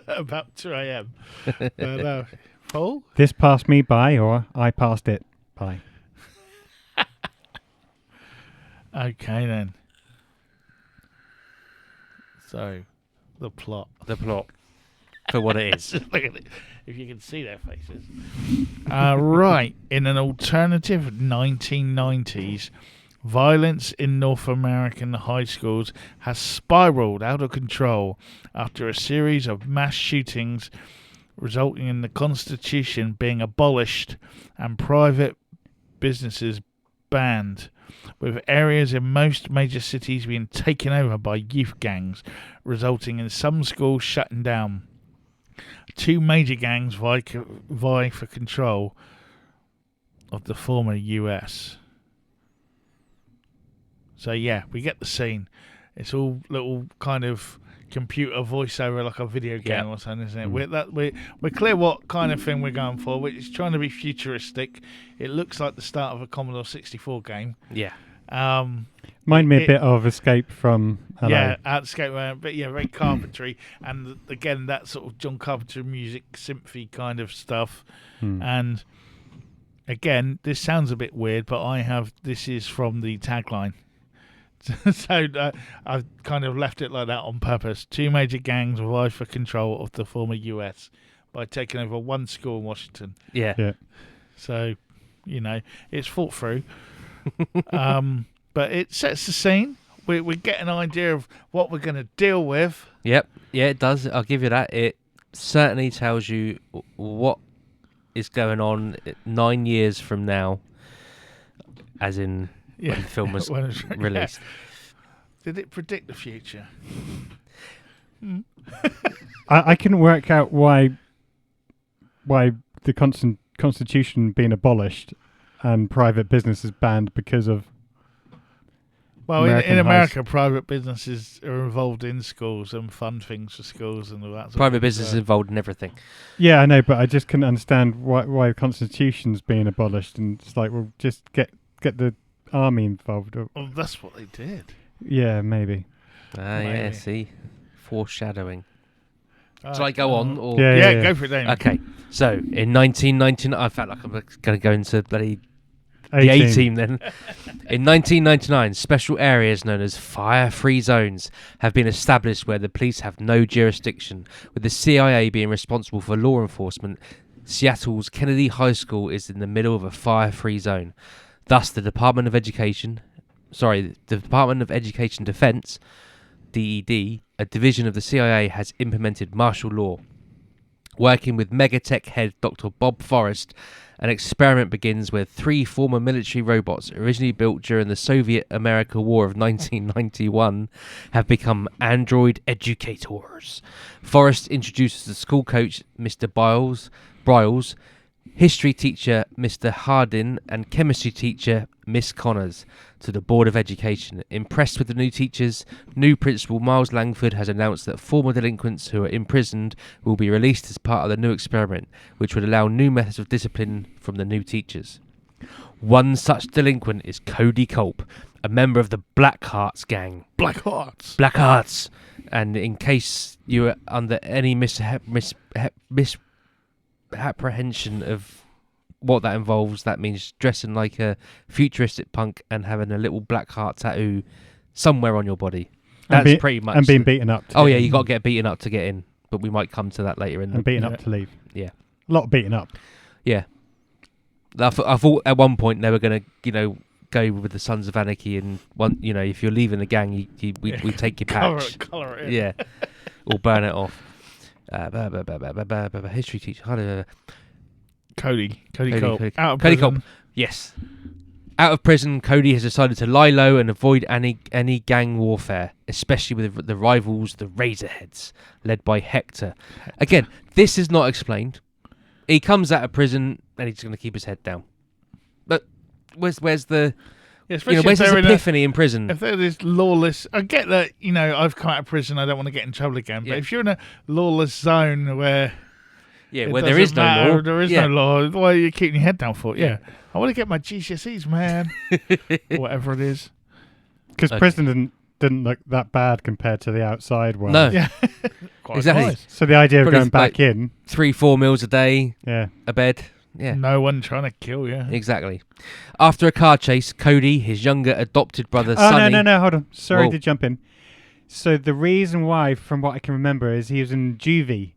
Speaker 1: About 2 a.m. But, Paul?
Speaker 3: This passed me by, or I passed it by.
Speaker 1: Okay, then. So, the plot.
Speaker 4: The plot. For what it is.
Speaker 1: Look at it. If you can see their faces. Right. In an alternative 1990s, violence in North American high schools has spiraled out of control after a series of mass shootings resulting in the Constitution being abolished and private businesses banned, with areas in most major cities being taken over by youth gangs, resulting in some schools shutting down. Two major gangs vie for control of the former US. So yeah, we get the scene. It's all little kind of computer voiceover, like a video game or something, isn't it? We're clear what kind of thing we're going for. It's trying to be futuristic. It looks like the start of a Commodore 64 game.
Speaker 4: Yeah.
Speaker 3: Mind me a bit of Escape from LA.
Speaker 1: Yeah, Escape, but yeah, very carpentry, and again that sort of John Carpenter music, synthy kind of stuff. And again, this sounds a bit weird, but this is from the tagline. So I've kind of left it like that on purpose. Two major gangs vie for control of the former US by taking over one school in Washington.
Speaker 4: Yeah.
Speaker 3: Yeah.
Speaker 1: So, it's thought through. But it sets the scene. We get an idea of what we're going to deal with.
Speaker 4: Yep. Yeah, it does. I'll give you that. It certainly tells you what is going on 9 years from now, as in when the film was
Speaker 1: when it's
Speaker 4: released.
Speaker 1: Did it predict the future?
Speaker 3: I couldn't work out why the Constitution being abolished and private business is banned because of.
Speaker 1: Well,
Speaker 3: American
Speaker 1: in
Speaker 3: highs.
Speaker 1: America, private businesses are involved in schools and fund things for schools and all that.
Speaker 4: Private business is involved in everything.
Speaker 3: Yeah, I know, but I just couldn't understand why the Constitution's being abolished, and it's like, well, just get the army involved.
Speaker 1: Well, that's what they did.
Speaker 3: Yeah, maybe.
Speaker 4: Yeah,
Speaker 1: Maybe.
Speaker 4: see, foreshadowing. Shall I go on? Or?
Speaker 3: Yeah.
Speaker 1: Go for it, Damien.
Speaker 4: Okay, so in 1999, I felt like I'm going to go into bloody the A-team then. In 1999, special areas known as fire-free zones have been established where the police have no jurisdiction, with the CIA being responsible for law enforcement. Seattle's Kennedy High School is in the middle of a fire-free zone. Thus, the Department of Education Defense, DED, a division of the CIA, has implemented martial law. Working with Megatech head Dr. Bob Forrest, an experiment begins where 3 former military robots, originally built during the Soviet-America War of 1991, have become android educators. Forrest introduces the school coach, Mr. Briles, history teacher, Mr. Hardin, and chemistry teacher, Miss Connors, to the Board of Education. Impressed with the new teachers, new principal Miles Langford has announced that former delinquents who are imprisoned will be released as part of the new experiment, which would allow new methods of discipline from the new teachers. One such delinquent is Cody Culp, a member of the Black Hearts gang.
Speaker 1: Black Hearts.
Speaker 4: Black Hearts. And in case you are under any misapprehension of what that involves, that means dressing like a futuristic punk and having a little black heart tattoo somewhere on your body. That's pretty much.
Speaker 3: And being beaten up.
Speaker 4: Oh yeah, you got to get beaten up to get in, but we might come to that later in.
Speaker 3: And beaten up to leave.
Speaker 4: Yeah,
Speaker 3: a lot of beating up.
Speaker 4: Yeah, I thought at one point they were going to, go with the Sons of Anarchy, and if you're leaving the gang, we take your patch,
Speaker 1: Colour it in.
Speaker 4: yeah, or burn it off. History teacher.
Speaker 1: Cody Culp.
Speaker 4: Cody
Speaker 1: Out of
Speaker 4: Culp.
Speaker 1: prison.
Speaker 4: Yes. Out of prison, Cody has decided to lie low and avoid any gang warfare, especially with the rivals, the Razorheads, led by Hector. Again, this is not explained. He comes out of prison and he's going to keep his head down. But where's the...
Speaker 1: Yeah,
Speaker 4: where's his epiphany in prison?
Speaker 1: If there is lawless... I get that, I've come out of prison, I don't want to get in trouble again.
Speaker 4: Yeah.
Speaker 1: But if you're in a lawless zone where...
Speaker 4: Yeah,
Speaker 1: it
Speaker 4: where there is
Speaker 1: doesn't matter,
Speaker 4: no law.
Speaker 1: there is no law. Why are you keeping your head down for? Yeah. I want to get my GCSEs, man. Or whatever it is.
Speaker 3: Because prison didn't look that bad compared to the outside world.
Speaker 4: No.
Speaker 1: Yeah. Quite
Speaker 4: Exactly.
Speaker 1: nice.
Speaker 3: So the idea of
Speaker 4: Probably
Speaker 3: going back in.
Speaker 4: 3-4 meals a day,
Speaker 3: Yeah.
Speaker 4: a bed. Yeah.
Speaker 1: No one trying to kill you.
Speaker 4: Exactly. After a car chase, Cody, his younger adopted brother,
Speaker 3: Oh,
Speaker 4: Sonny...
Speaker 3: no, hold on. Sorry
Speaker 4: Whoa.
Speaker 3: to jump in. So the reason why, from what I can remember, is he was in juvie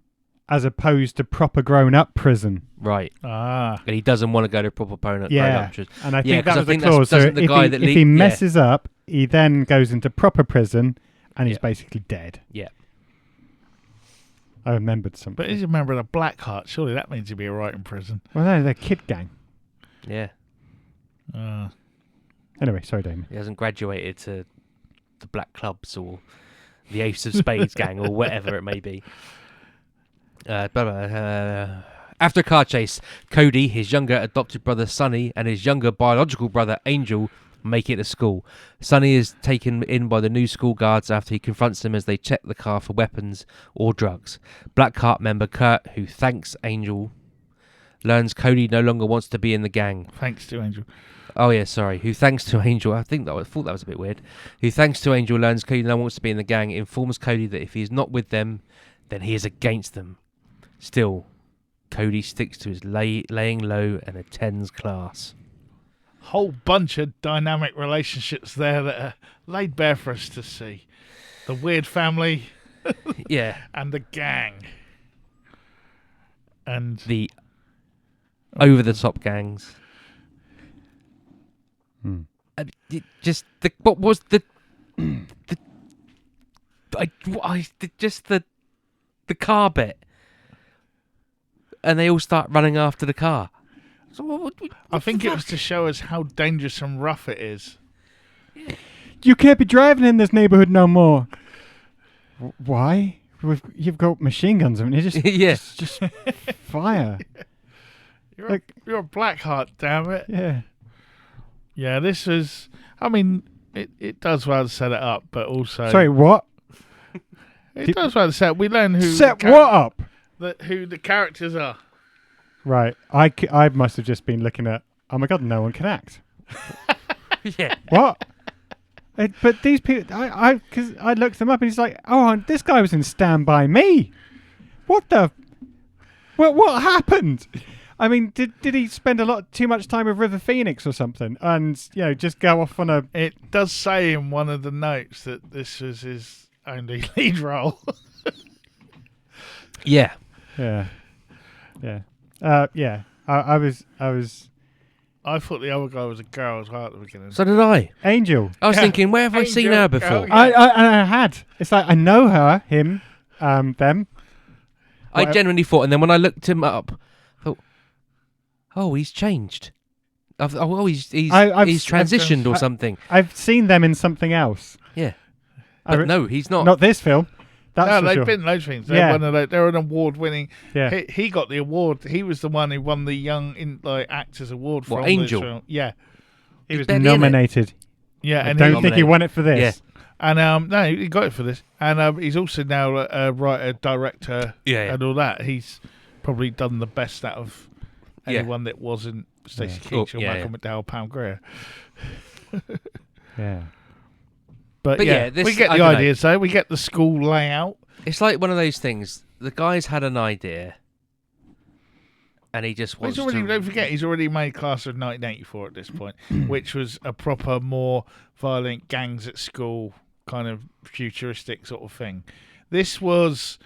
Speaker 3: as opposed to proper grown-up prison.
Speaker 4: Right.
Speaker 1: Ah.
Speaker 4: And he doesn't want to go to proper opponent.
Speaker 3: Yeah. And I think
Speaker 4: Yeah, 'cause
Speaker 3: that
Speaker 4: I
Speaker 3: was
Speaker 4: think
Speaker 3: the clause. So
Speaker 4: doesn't the guy that
Speaker 3: if he
Speaker 4: yeah.
Speaker 3: messes up, he then goes into proper prison and he's
Speaker 4: Yeah.
Speaker 3: basically dead.
Speaker 4: Yeah.
Speaker 3: I remembered something.
Speaker 1: But he's a member of the Black Heart. Surely that means he'd be all right in prison.
Speaker 3: Well, no, they're kid gang.
Speaker 4: Yeah.
Speaker 3: Anyway, sorry, Damien.
Speaker 4: He hasn't graduated to the Black Clubs or the Ace of Spades gang or whatever it may be. After a car chase, Cody, his younger adopted brother Sonny, and his younger biological brother Angel make it to school. Sonny is taken in by the new school guards after he confronts them as they check the car for weapons or drugs. Black Heart member Kurt, who thanks Angel, learns Cody no longer wants to be in the gang.
Speaker 1: Thanks to Angel.
Speaker 4: Oh yeah, sorry. Who thanks to Angel? I thought that was a bit weird. Who thanks to Angel learns Cody no longer wants to be in the gang. Informs Cody that if he is not with them, then he is against them. Still, Cody sticks to his laying low and attends class.
Speaker 1: Whole bunch of dynamic relationships there that are laid bare for us to see. The weird family
Speaker 4: Yeah.
Speaker 1: and the gang. And
Speaker 4: The over-the-top gangs. What was the car bit, and they all start running after the car. So what
Speaker 1: I think it was to show us how dangerous and rough it is.
Speaker 3: You can't be driving in this neighborhood no more. Why? You've got machine guns. I mean, you just fire.
Speaker 1: You're a Blackheart, damn it.
Speaker 3: Yeah.
Speaker 1: Yeah, this was. I mean, it does well to set it up, but also.
Speaker 3: Sorry, what?
Speaker 1: It does well to set. We learn who.
Speaker 3: Set what up?
Speaker 1: Who the characters are.
Speaker 3: Right. I must have just been looking at. Oh my god, no one can act.
Speaker 4: Yeah.
Speaker 3: What? But these people, because I looked them up and he's like, oh, this guy was in Stand By Me. What the? What happened? I mean, did he spend too much time with River Phoenix or something, and just go off on a?
Speaker 1: It does say in one of the notes that this was his only lead role.
Speaker 4: Yeah.
Speaker 3: Yeah. Yeah. I was.
Speaker 1: I thought the other guy was a girl as well at the beginning.
Speaker 4: So did I.
Speaker 3: Angel.
Speaker 4: I was thinking, where have I seen her before?
Speaker 1: Yeah.
Speaker 3: I had. It's like I know her, him, them.
Speaker 4: I genuinely thought, and then when I looked him up, I thought, oh, he's changed. He's transitioned or something.
Speaker 3: I've seen them in something else.
Speaker 4: Yeah. But no, he's not.
Speaker 3: Not this film. That's
Speaker 1: they've
Speaker 3: sure.
Speaker 1: been loads of things. They're an award-winning.
Speaker 3: Yeah.
Speaker 1: He got the award. He was the one who won the Young Actors Award from
Speaker 4: Angel?
Speaker 1: this film. Yeah.
Speaker 3: He was
Speaker 4: barely in it.
Speaker 3: nominated.
Speaker 1: Yeah,
Speaker 3: I
Speaker 1: and
Speaker 3: don't think he won it for this.
Speaker 4: Yeah.
Speaker 1: And no, he got it for this. And he's also now a writer, director, and all that. He's probably done the best out of anyone that wasn't Stacey Keach or Malcolm McDowell, Pam Grier.
Speaker 3: Yeah.
Speaker 1: But yeah, we get the idea. So we get the school layout.
Speaker 4: It's like one of those things. The guy's had an idea, and he just wants to.
Speaker 1: Don't forget, he's already made Class of 1984 at this point, which was a proper, more violent gangs at school kind of futuristic sort of thing. This was.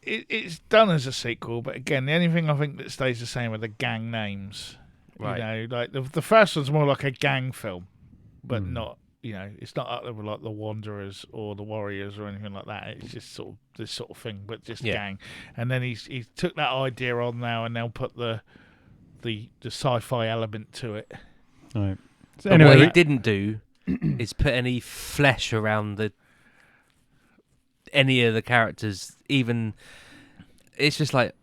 Speaker 1: It's done as a sequel, but again, the only thing I think that stays the same are the gang names.
Speaker 4: Right.
Speaker 1: Like the first one's more like a gang film, but not. It's not up there with like the Wanderers or the Warriors or anything like that. It's just sort of this sort of thing, but just gang. And then he took that idea on now and now put the sci-fi element to it.
Speaker 3: Right. So
Speaker 4: But
Speaker 3: anyway,
Speaker 4: what he didn't do is put any flesh around any of the characters. Even it's just like,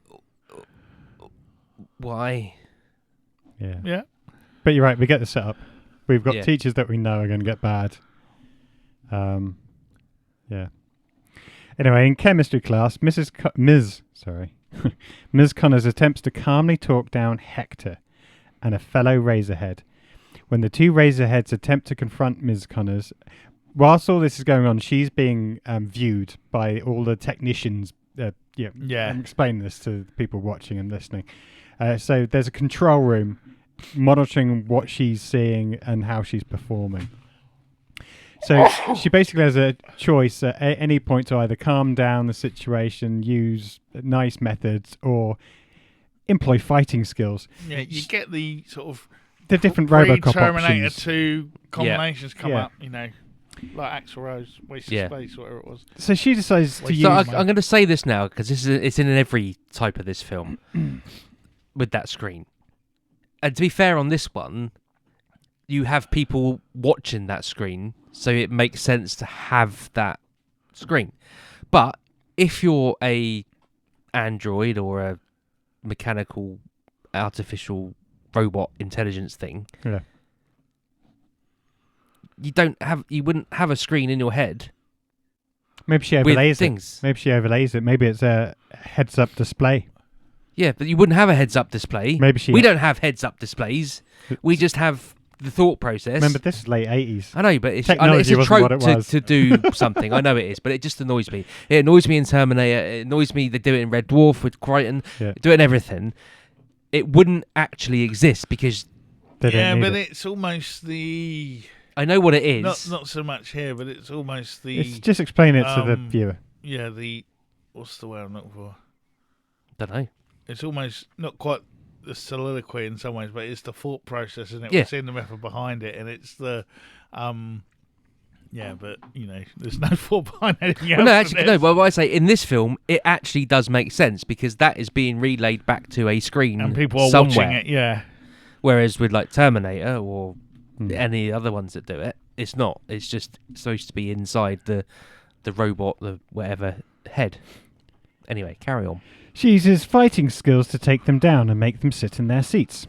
Speaker 4: why?
Speaker 1: Yeah.
Speaker 3: But you're right. We get the setup. We've got
Speaker 4: Yeah.
Speaker 3: teachers that we know are going to get bad. Yeah. Anyway, in chemistry class, Ms. Connors attempts to calmly talk down Hector and a fellow Razorhead. When the two Razorheads attempt to confront Ms. Connors, whilst all this is going on, she's being viewed by all the technicians. I'm explaining this to the people watching and listening. So there's a control room monitoring what she's seeing and how she's performing. So she basically has a choice at any point to either calm down the situation, use nice methods, or employ fighting skills.
Speaker 1: Yeah, you get the sort of
Speaker 3: the different Robocop
Speaker 1: Terminator
Speaker 3: options.
Speaker 1: 2 combinations come
Speaker 3: Yeah.
Speaker 1: up, like Axl Rose, Waste of Space, whatever it was.
Speaker 3: So she decides to use...
Speaker 4: So I'm going to say this now because it's in every type of this film with that screen. And to be fair on this one, you have people watching that screen, so it makes sense to have that screen. But if you're a android or a mechanical artificial robot intelligence thing, you wouldn't have a screen in your head.
Speaker 3: Maybe she overlays
Speaker 4: things.
Speaker 3: it. Maybe it's a heads-up display.
Speaker 4: Yeah, but you wouldn't have a heads-up display. We don't have heads-up displays. We just have the thought process.
Speaker 3: Remember, this is late 80s.
Speaker 4: I know, but it's
Speaker 3: Technology
Speaker 4: a
Speaker 3: wasn't what
Speaker 4: trope
Speaker 3: it was.
Speaker 4: to do something. I know it is, but it just annoys me. It annoys me in Terminator. It annoys me they do it in Red Dwarf with Crichton.
Speaker 3: Yeah.
Speaker 4: Do it in everything. It wouldn't actually exist because...
Speaker 1: It's almost the...
Speaker 4: I know what it is.
Speaker 1: Not so much here, but it's almost the...
Speaker 3: It's just explain it to the viewer.
Speaker 1: Yeah, what's the word I'm looking for?
Speaker 4: Don't know.
Speaker 1: It's almost not quite the soliloquy in some ways, but it's the thought process, isn't it?
Speaker 4: Yeah.
Speaker 1: We're seeing the method behind it, and it's the yeah, but there's no thought behind anything else.
Speaker 4: Well, no,
Speaker 1: in
Speaker 4: actually,
Speaker 1: this.
Speaker 4: no. Well, what I say in this film, it actually does make sense because that is being relayed back to a screen
Speaker 1: And people are
Speaker 4: somewhere.
Speaker 1: watching it, yeah.
Speaker 4: Whereas with like Terminator or any other ones that do it, it's not. It's just supposed to be inside the robot, the whatever head. Anyway, carry on.
Speaker 3: She uses fighting skills to take them down and make them sit in their seats.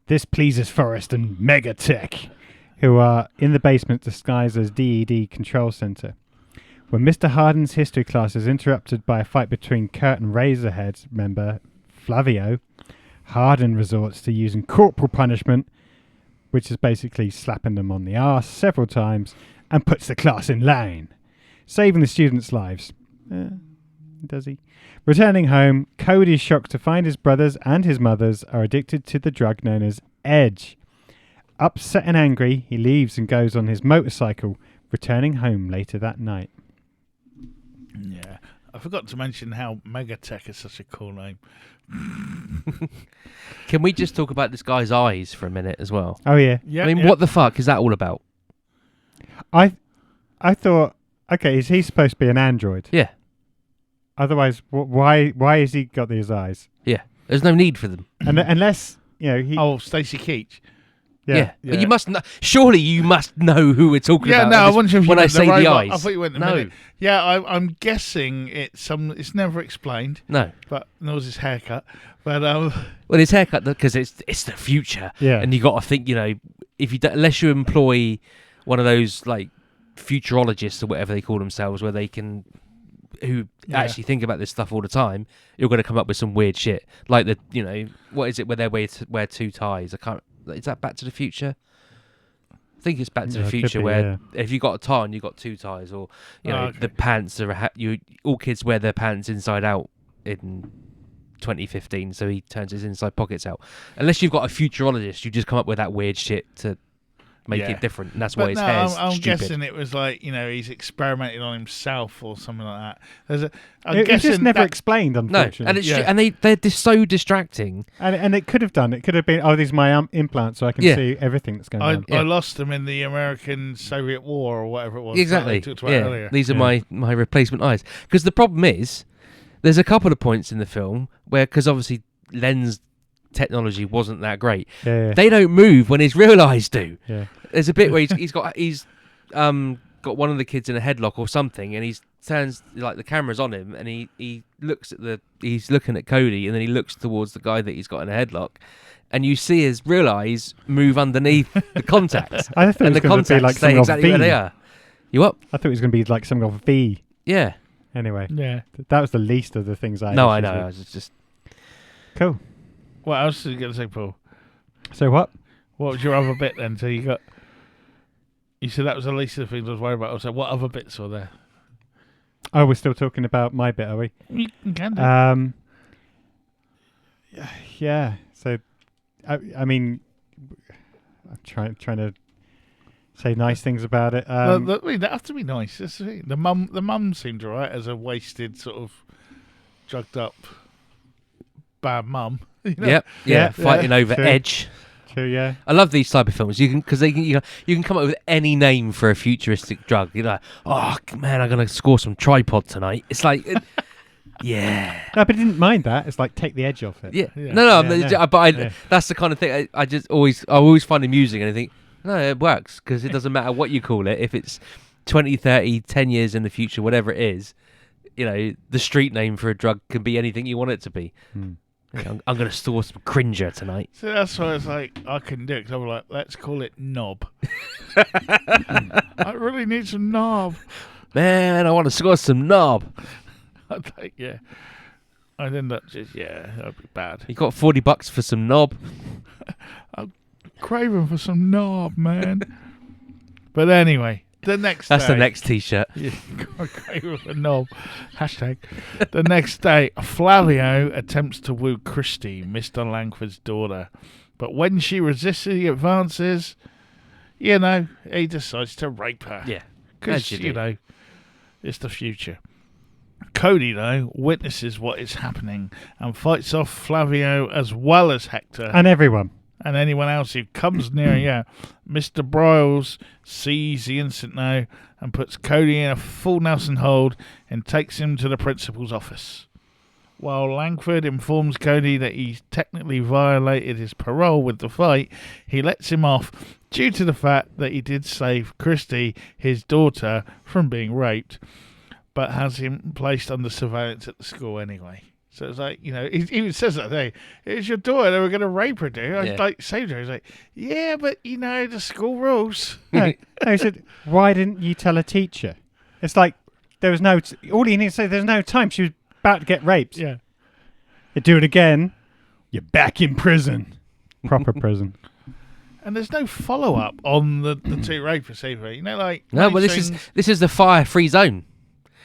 Speaker 3: This pleases Forrest and Megatech, who are in the basement disguised as DED Control Center. When Mr. Harden's history class is interrupted by a fight between Kurt and Razorhead's member Flavio, Harden resorts to using corporal punishment, which is basically slapping them on the arse several times, and puts the class in line, saving the students' lives. Does he? Returning home, Cody is shocked to find his brothers and his mothers are addicted to the drug known as Edge. Upset and angry, he leaves and goes on his motorcycle, returning home later that night.
Speaker 1: Yeah. I forgot to mention how Megatech is such a cool name.
Speaker 4: Can we just talk about this guy's eyes for a minute as well?
Speaker 3: Oh yeah.
Speaker 1: Yeah,
Speaker 4: I mean,
Speaker 1: yeah.
Speaker 4: what the fuck is that all about?
Speaker 3: I thought, okay, is he supposed to be an android?
Speaker 4: Yeah,
Speaker 3: Otherwise, why has he got these eyes?
Speaker 4: yeah. There's no need for them.
Speaker 3: And unless he.
Speaker 1: Oh, Stacey Keach.
Speaker 4: Yeah.
Speaker 1: Yeah.
Speaker 4: But you must know. Surely you must know who we're talking
Speaker 1: Yeah,
Speaker 4: about.
Speaker 1: no, I
Speaker 4: at this-
Speaker 1: wasn't sure if you
Speaker 4: when I
Speaker 1: meant
Speaker 4: say the
Speaker 1: robot.
Speaker 4: eyes.
Speaker 1: I thought you went a
Speaker 4: no,
Speaker 1: minute. Yeah, I'm guessing it's never explained,
Speaker 4: no.
Speaker 1: but nor was his haircut. But
Speaker 4: Well, his haircut because it's the future.
Speaker 3: Yeah.
Speaker 4: And you got to think, if you unless you employ one of those like futurologists or whatever they call themselves, where they can who actually think about this stuff all the time, you're going to come up with some weird shit like what is it where they wear two ties? I can't. Is that Back to the Future? I think it's Back to the
Speaker 3: it could
Speaker 4: Future
Speaker 3: be,
Speaker 4: where if you got a tie and you got two ties, or
Speaker 1: okay.
Speaker 4: the pants are all kids wear their pants inside out in 2015, so he turns his inside pockets out. Unless you've got a futurologist, you just come up with that weird shit to make it different, and that's why his hair's
Speaker 1: I'm
Speaker 4: stupid.
Speaker 1: guessing it was like he's experimenting on himself or something like that.
Speaker 3: It's just never explained,
Speaker 4: No,
Speaker 3: unfortunately.
Speaker 4: and it's they're just so distracting.
Speaker 3: And it could have done. It could have been, these are my implants, so I can see everything that's going on.
Speaker 1: I lost them in the American-Soviet War or whatever it was.
Speaker 4: Exactly.
Speaker 1: That I talked about earlier.
Speaker 4: These are my replacement eyes. Because the problem is, there's a couple of points in the film where, because obviously lens technology wasn't that great, they don't move when his real eyes do.
Speaker 3: Yeah.
Speaker 4: There's a bit where he's got got one of the kids in a headlock or something, and he turns like the camera's on him, and he looks at he's looking at Cody, and then he looks towards the guy that he's got in a headlock, and you see his real eyes move underneath the contacts.
Speaker 3: I thought it
Speaker 4: and
Speaker 3: was
Speaker 4: the
Speaker 3: going to be
Speaker 4: contacts
Speaker 3: like
Speaker 4: stay
Speaker 3: some
Speaker 4: exactly where they are. You what?
Speaker 3: I thought it was going to be like some of a V.
Speaker 4: Yeah.
Speaker 3: Anyway,
Speaker 1: Yeah.
Speaker 3: that was the least of the things I.
Speaker 4: No,
Speaker 3: had
Speaker 4: I know.
Speaker 3: issues
Speaker 4: I
Speaker 3: with.
Speaker 4: was just
Speaker 3: Cool.
Speaker 1: What else are you going to say, Paul?
Speaker 3: So what?
Speaker 1: What was your other bit then? So you said that was the least of the things I was worried about. So what other bits were there?
Speaker 3: Oh, we're still talking about my bit, are we?
Speaker 1: You can do.
Speaker 3: Yeah. So, I mean, I'm trying to say nice things about it.
Speaker 1: I mean, that has to be nice. That's the thing. The mum seemed alright as a wasted, sort of drugged up, bad mum.
Speaker 4: Yep.
Speaker 3: Yeah,
Speaker 4: Fighting over
Speaker 3: true.
Speaker 4: Edge.
Speaker 3: True, yeah.
Speaker 4: I love these type of films. You can come up with any name for a futuristic drug. You're like, oh man, I'm gonna score some tripod tonight. It's like, yeah.
Speaker 3: No, but I didn't mind that. It's like take the edge off it.
Speaker 4: Yeah.
Speaker 1: Yeah.
Speaker 4: No. But
Speaker 3: Yeah.
Speaker 4: that's the kind of thing I always find amusing, and I think, no, it works because it doesn't matter what you call it. If it's 20, 30, 10 years in the future, whatever it is, the street name for a drug can be anything you want it to be. I'm going to store some Cringer tonight.
Speaker 1: So that's why it's like I couldn't do it because I'm like, let's call it Knob. I really need some knob.
Speaker 4: Man, I want to score some knob.
Speaker 1: I'd like, yeah. I'd end up just, that'd be bad.
Speaker 4: You got $40 for some knob?
Speaker 1: Craving for some knob, man. But anyway, the next
Speaker 4: That's
Speaker 1: day,
Speaker 4: the next T-shirt.
Speaker 1: Yeah, craving for knob. Hashtag. The next day, Flavio attempts to woo Christy, Mr. Langford's daughter. But when she resists the advances, he decides to rape her.
Speaker 4: Yeah.
Speaker 1: Because,
Speaker 4: As you do.
Speaker 1: it's the future. Cody, though, witnesses what is happening and fights off Flavio as well as Hector
Speaker 3: And everyone.
Speaker 1: and anyone else who comes near. Yeah, Mr. Broyles sees the incident now and puts Cody in a full Nelson hold and takes him to the principal's office. While Langford informs Cody that he's technically violated his parole with the fight, he lets him off due to the fact that he did save Christy, his daughter, from being raped, but has him placed under surveillance at the school anyway. So it's like, he even says that thing. It's your daughter, they were going to rape her, dude. I saved her. He's like, yeah, but, the school rules.
Speaker 3: No, he said, why didn't you tell a teacher? It's like, there was no... all he needs to say, there's no time. She was about to get raped.
Speaker 1: Yeah.
Speaker 3: You do it again, you're back in prison. Proper prison.
Speaker 1: And there's no follow-up on the two rapists either.
Speaker 4: No, but this is the fire-free zone.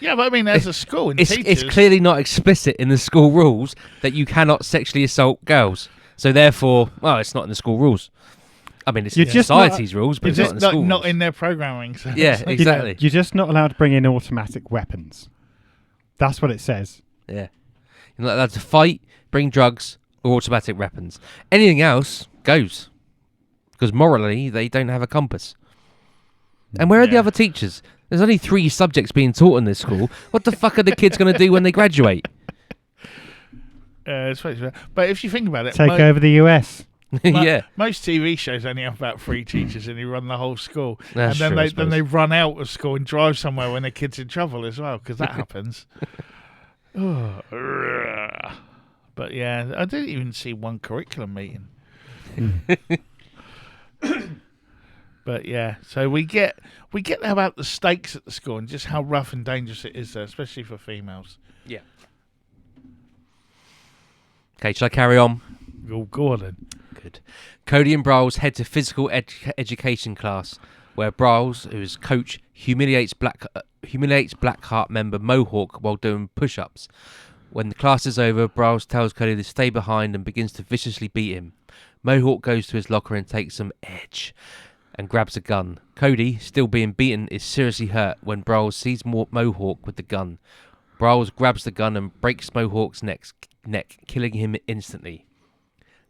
Speaker 1: Yeah, but I mean, there's a school and teachers.
Speaker 4: It's clearly not explicit in the school rules that you cannot sexually assault girls. So therefore, it's not in the school rules. I mean, it's in society's rules, but it's not in the school
Speaker 1: not
Speaker 4: rules.
Speaker 1: in their programming. So
Speaker 4: Yeah, exactly.
Speaker 3: You're just not allowed to bring in automatic weapons. That's what it says.
Speaker 4: Yeah. You're not allowed to fight, bring drugs, or automatic weapons. Anything else goes. Because morally, they don't have a compass. And where are the other teachers? There's only 3 subjects being taught in this school. What the fuck are the kids going to do when they graduate?
Speaker 1: It's funny, but if you think about it,
Speaker 3: Take over the US.
Speaker 4: Yeah.
Speaker 1: Most TV shows only have about 3 teachers and they run the whole school.
Speaker 4: That's
Speaker 1: and
Speaker 4: true, I
Speaker 1: then they
Speaker 4: suppose.
Speaker 1: run out of school and drive somewhere when their kid's in trouble as well, because that happens. But yeah, I didn't even see one curriculum meeting. But yeah, so we get about the stakes at the school and just how rough and dangerous it is there, especially for females.
Speaker 4: Yeah. Okay, shall I carry on?
Speaker 1: Oh, go on then.
Speaker 4: Good. Cody and Brawls head to physical education class, where Brawls, who's coach, humiliates Blackheart member Mohawk while doing push-ups. When the class is over, Brawls tells Cody to stay behind and begins to viciously beat him. Mohawk goes to his locker and takes some edge and grabs a gun. Cody, still being beaten, is seriously hurt when Brawls sees Mohawk with the gun. Brawls grabs the gun and breaks Mohawk's neck, killing him instantly.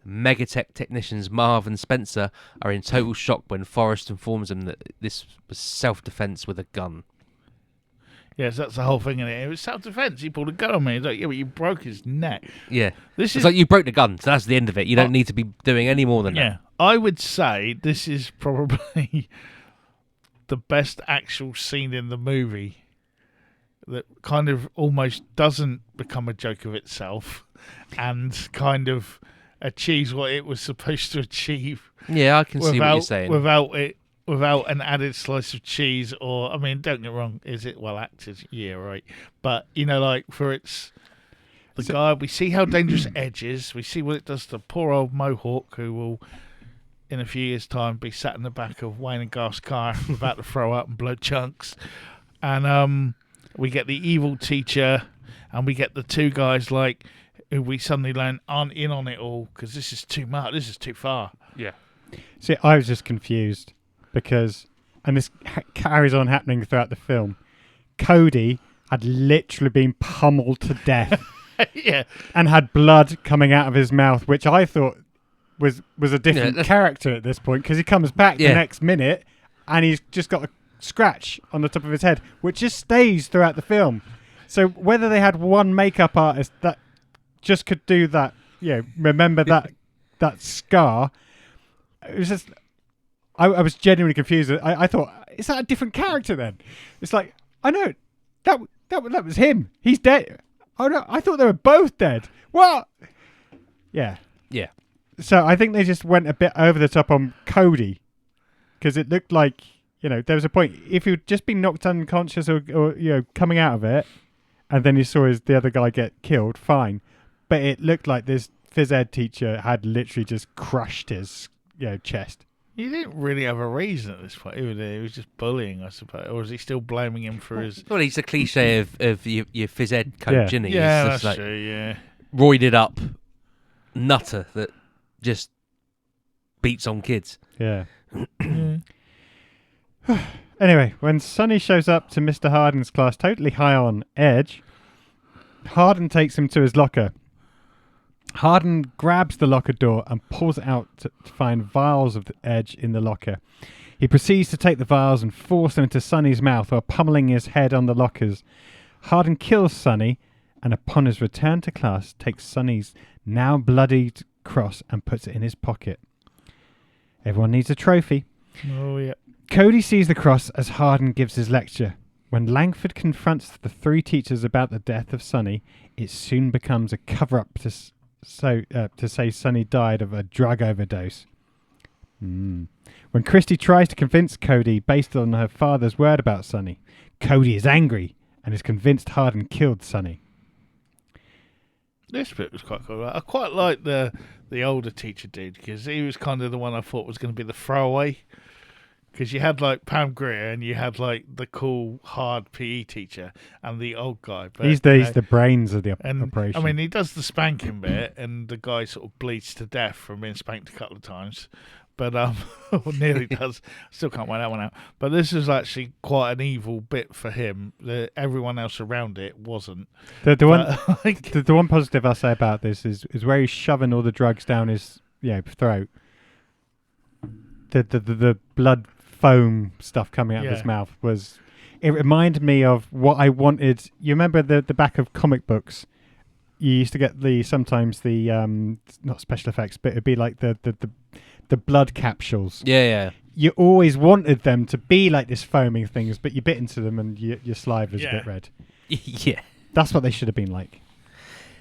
Speaker 4: Megatech technicians Marv and Spencer are in total shock when Forrest informs them that this was self-defense with a gun.
Speaker 1: Yes, that's the whole thing in it. It was self-defense. He pulled a gun on me. He's like, yeah, but you broke his neck.
Speaker 4: Yeah.
Speaker 1: This
Speaker 4: It's
Speaker 1: is
Speaker 4: like you broke the gun, so that's the end of it. You don't need to be doing any more than
Speaker 1: yeah.
Speaker 4: that.
Speaker 1: I would say this is probably the best actual scene in the movie that kind of almost doesn't become a joke of itself and kind of achieves what it was supposed to achieve.
Speaker 4: Yeah, I can see what you're saying.
Speaker 1: Without an added slice of cheese, or I mean, don't get me wrong, is it well acted? Yeah, right. But for its the guy, we see how dangerous Edge is. We see what it does to poor old Mohawk, who will, in a few years' time, be sat in the back of Wayne and Garth's car, about to throw up and blood chunks. And we get the evil teacher, and we get the 2 guys who we suddenly learn aren't in on it all because this is too much. This is too far.
Speaker 4: Yeah.
Speaker 3: See, I was just confused because, and this carries on happening throughout the film, Cody had literally been pummeled to death.
Speaker 1: Yeah.
Speaker 3: And had blood coming out of his mouth, which I thought was a different character at this point, because he comes back the next minute and he's just got a scratch on the top of his head, which just stays throughout the film. So whether they had one makeup artist that just could do that, remember that scar, it was just... I was genuinely confused. I thought, is that a different character then? It's like, I know, that was him. He's dead. Oh no, I thought they were both dead. What? Yeah.
Speaker 4: Yeah.
Speaker 3: So I think they just went a bit over the top on Cody, because it looked like, there was a point, if he'd just been knocked unconscious or coming out of it, and then you saw the other guy get killed, fine. But it looked like this phys ed teacher had literally just crushed his chest.
Speaker 1: He didn't really have a reason at this point, either. He was just bullying, I suppose. Or is he still blaming him for his...
Speaker 4: Well, he's a cliche of your phys ed coach, isn't he?
Speaker 1: Yeah,
Speaker 4: He's
Speaker 1: that's
Speaker 4: just
Speaker 1: true, yeah.
Speaker 4: roided up nutter that just beats on kids.
Speaker 3: Yeah. Anyway, when Sonny shows up to Mr. Hardin's class totally high on edge, Harden takes him to his locker. Harden grabs the locker door and pulls it out to find vials of the edge in the locker. He proceeds to take the vials and force them into Sonny's mouth while pummeling his head on the lockers. Harden kills Sonny, and upon his return to class, takes Sonny's now bloodied cross and puts it in his pocket. Everyone needs a trophy.
Speaker 1: Oh, yeah.
Speaker 3: Cody sees the cross as Harden gives his lecture. When Langford confronts the three teachers about the death of Sonny, it soon becomes a cover-up to say Sonny died of a drug overdose. When Christy tries to convince Cody based on her father's word about Sonny, Cody is angry and is convinced Harden killed Sonny.
Speaker 1: This bit was quite cool. I quite like the older teacher dude because he was kind of the one I thought was going to be the throwaway. Because you had like Pam Grier and you had like the cool hard PE teacher and the old guy. But,
Speaker 3: he's the brains of the
Speaker 1: and,
Speaker 3: operation.
Speaker 1: I mean, he does the spanking bit, and the guy sort of bleeds to death from being spanked a couple of times. But or nearly does. Still can't work that one out. But this is actually quite an evil bit for him. Everyone else around it wasn't.
Speaker 3: The one positive I'll say about this is where he's shoving all the drugs down his throat. The blood foam stuff coming out of his mouth it reminded me of what I wanted. You remember the back of comic books? You used to get sometimes the not special effects, but it'd be like the blood capsules.
Speaker 4: Yeah.
Speaker 3: You always wanted them to be like this foaming things, but you bit into them and your saliva's a bit red.
Speaker 4: Yeah.
Speaker 3: That's what they should have been like.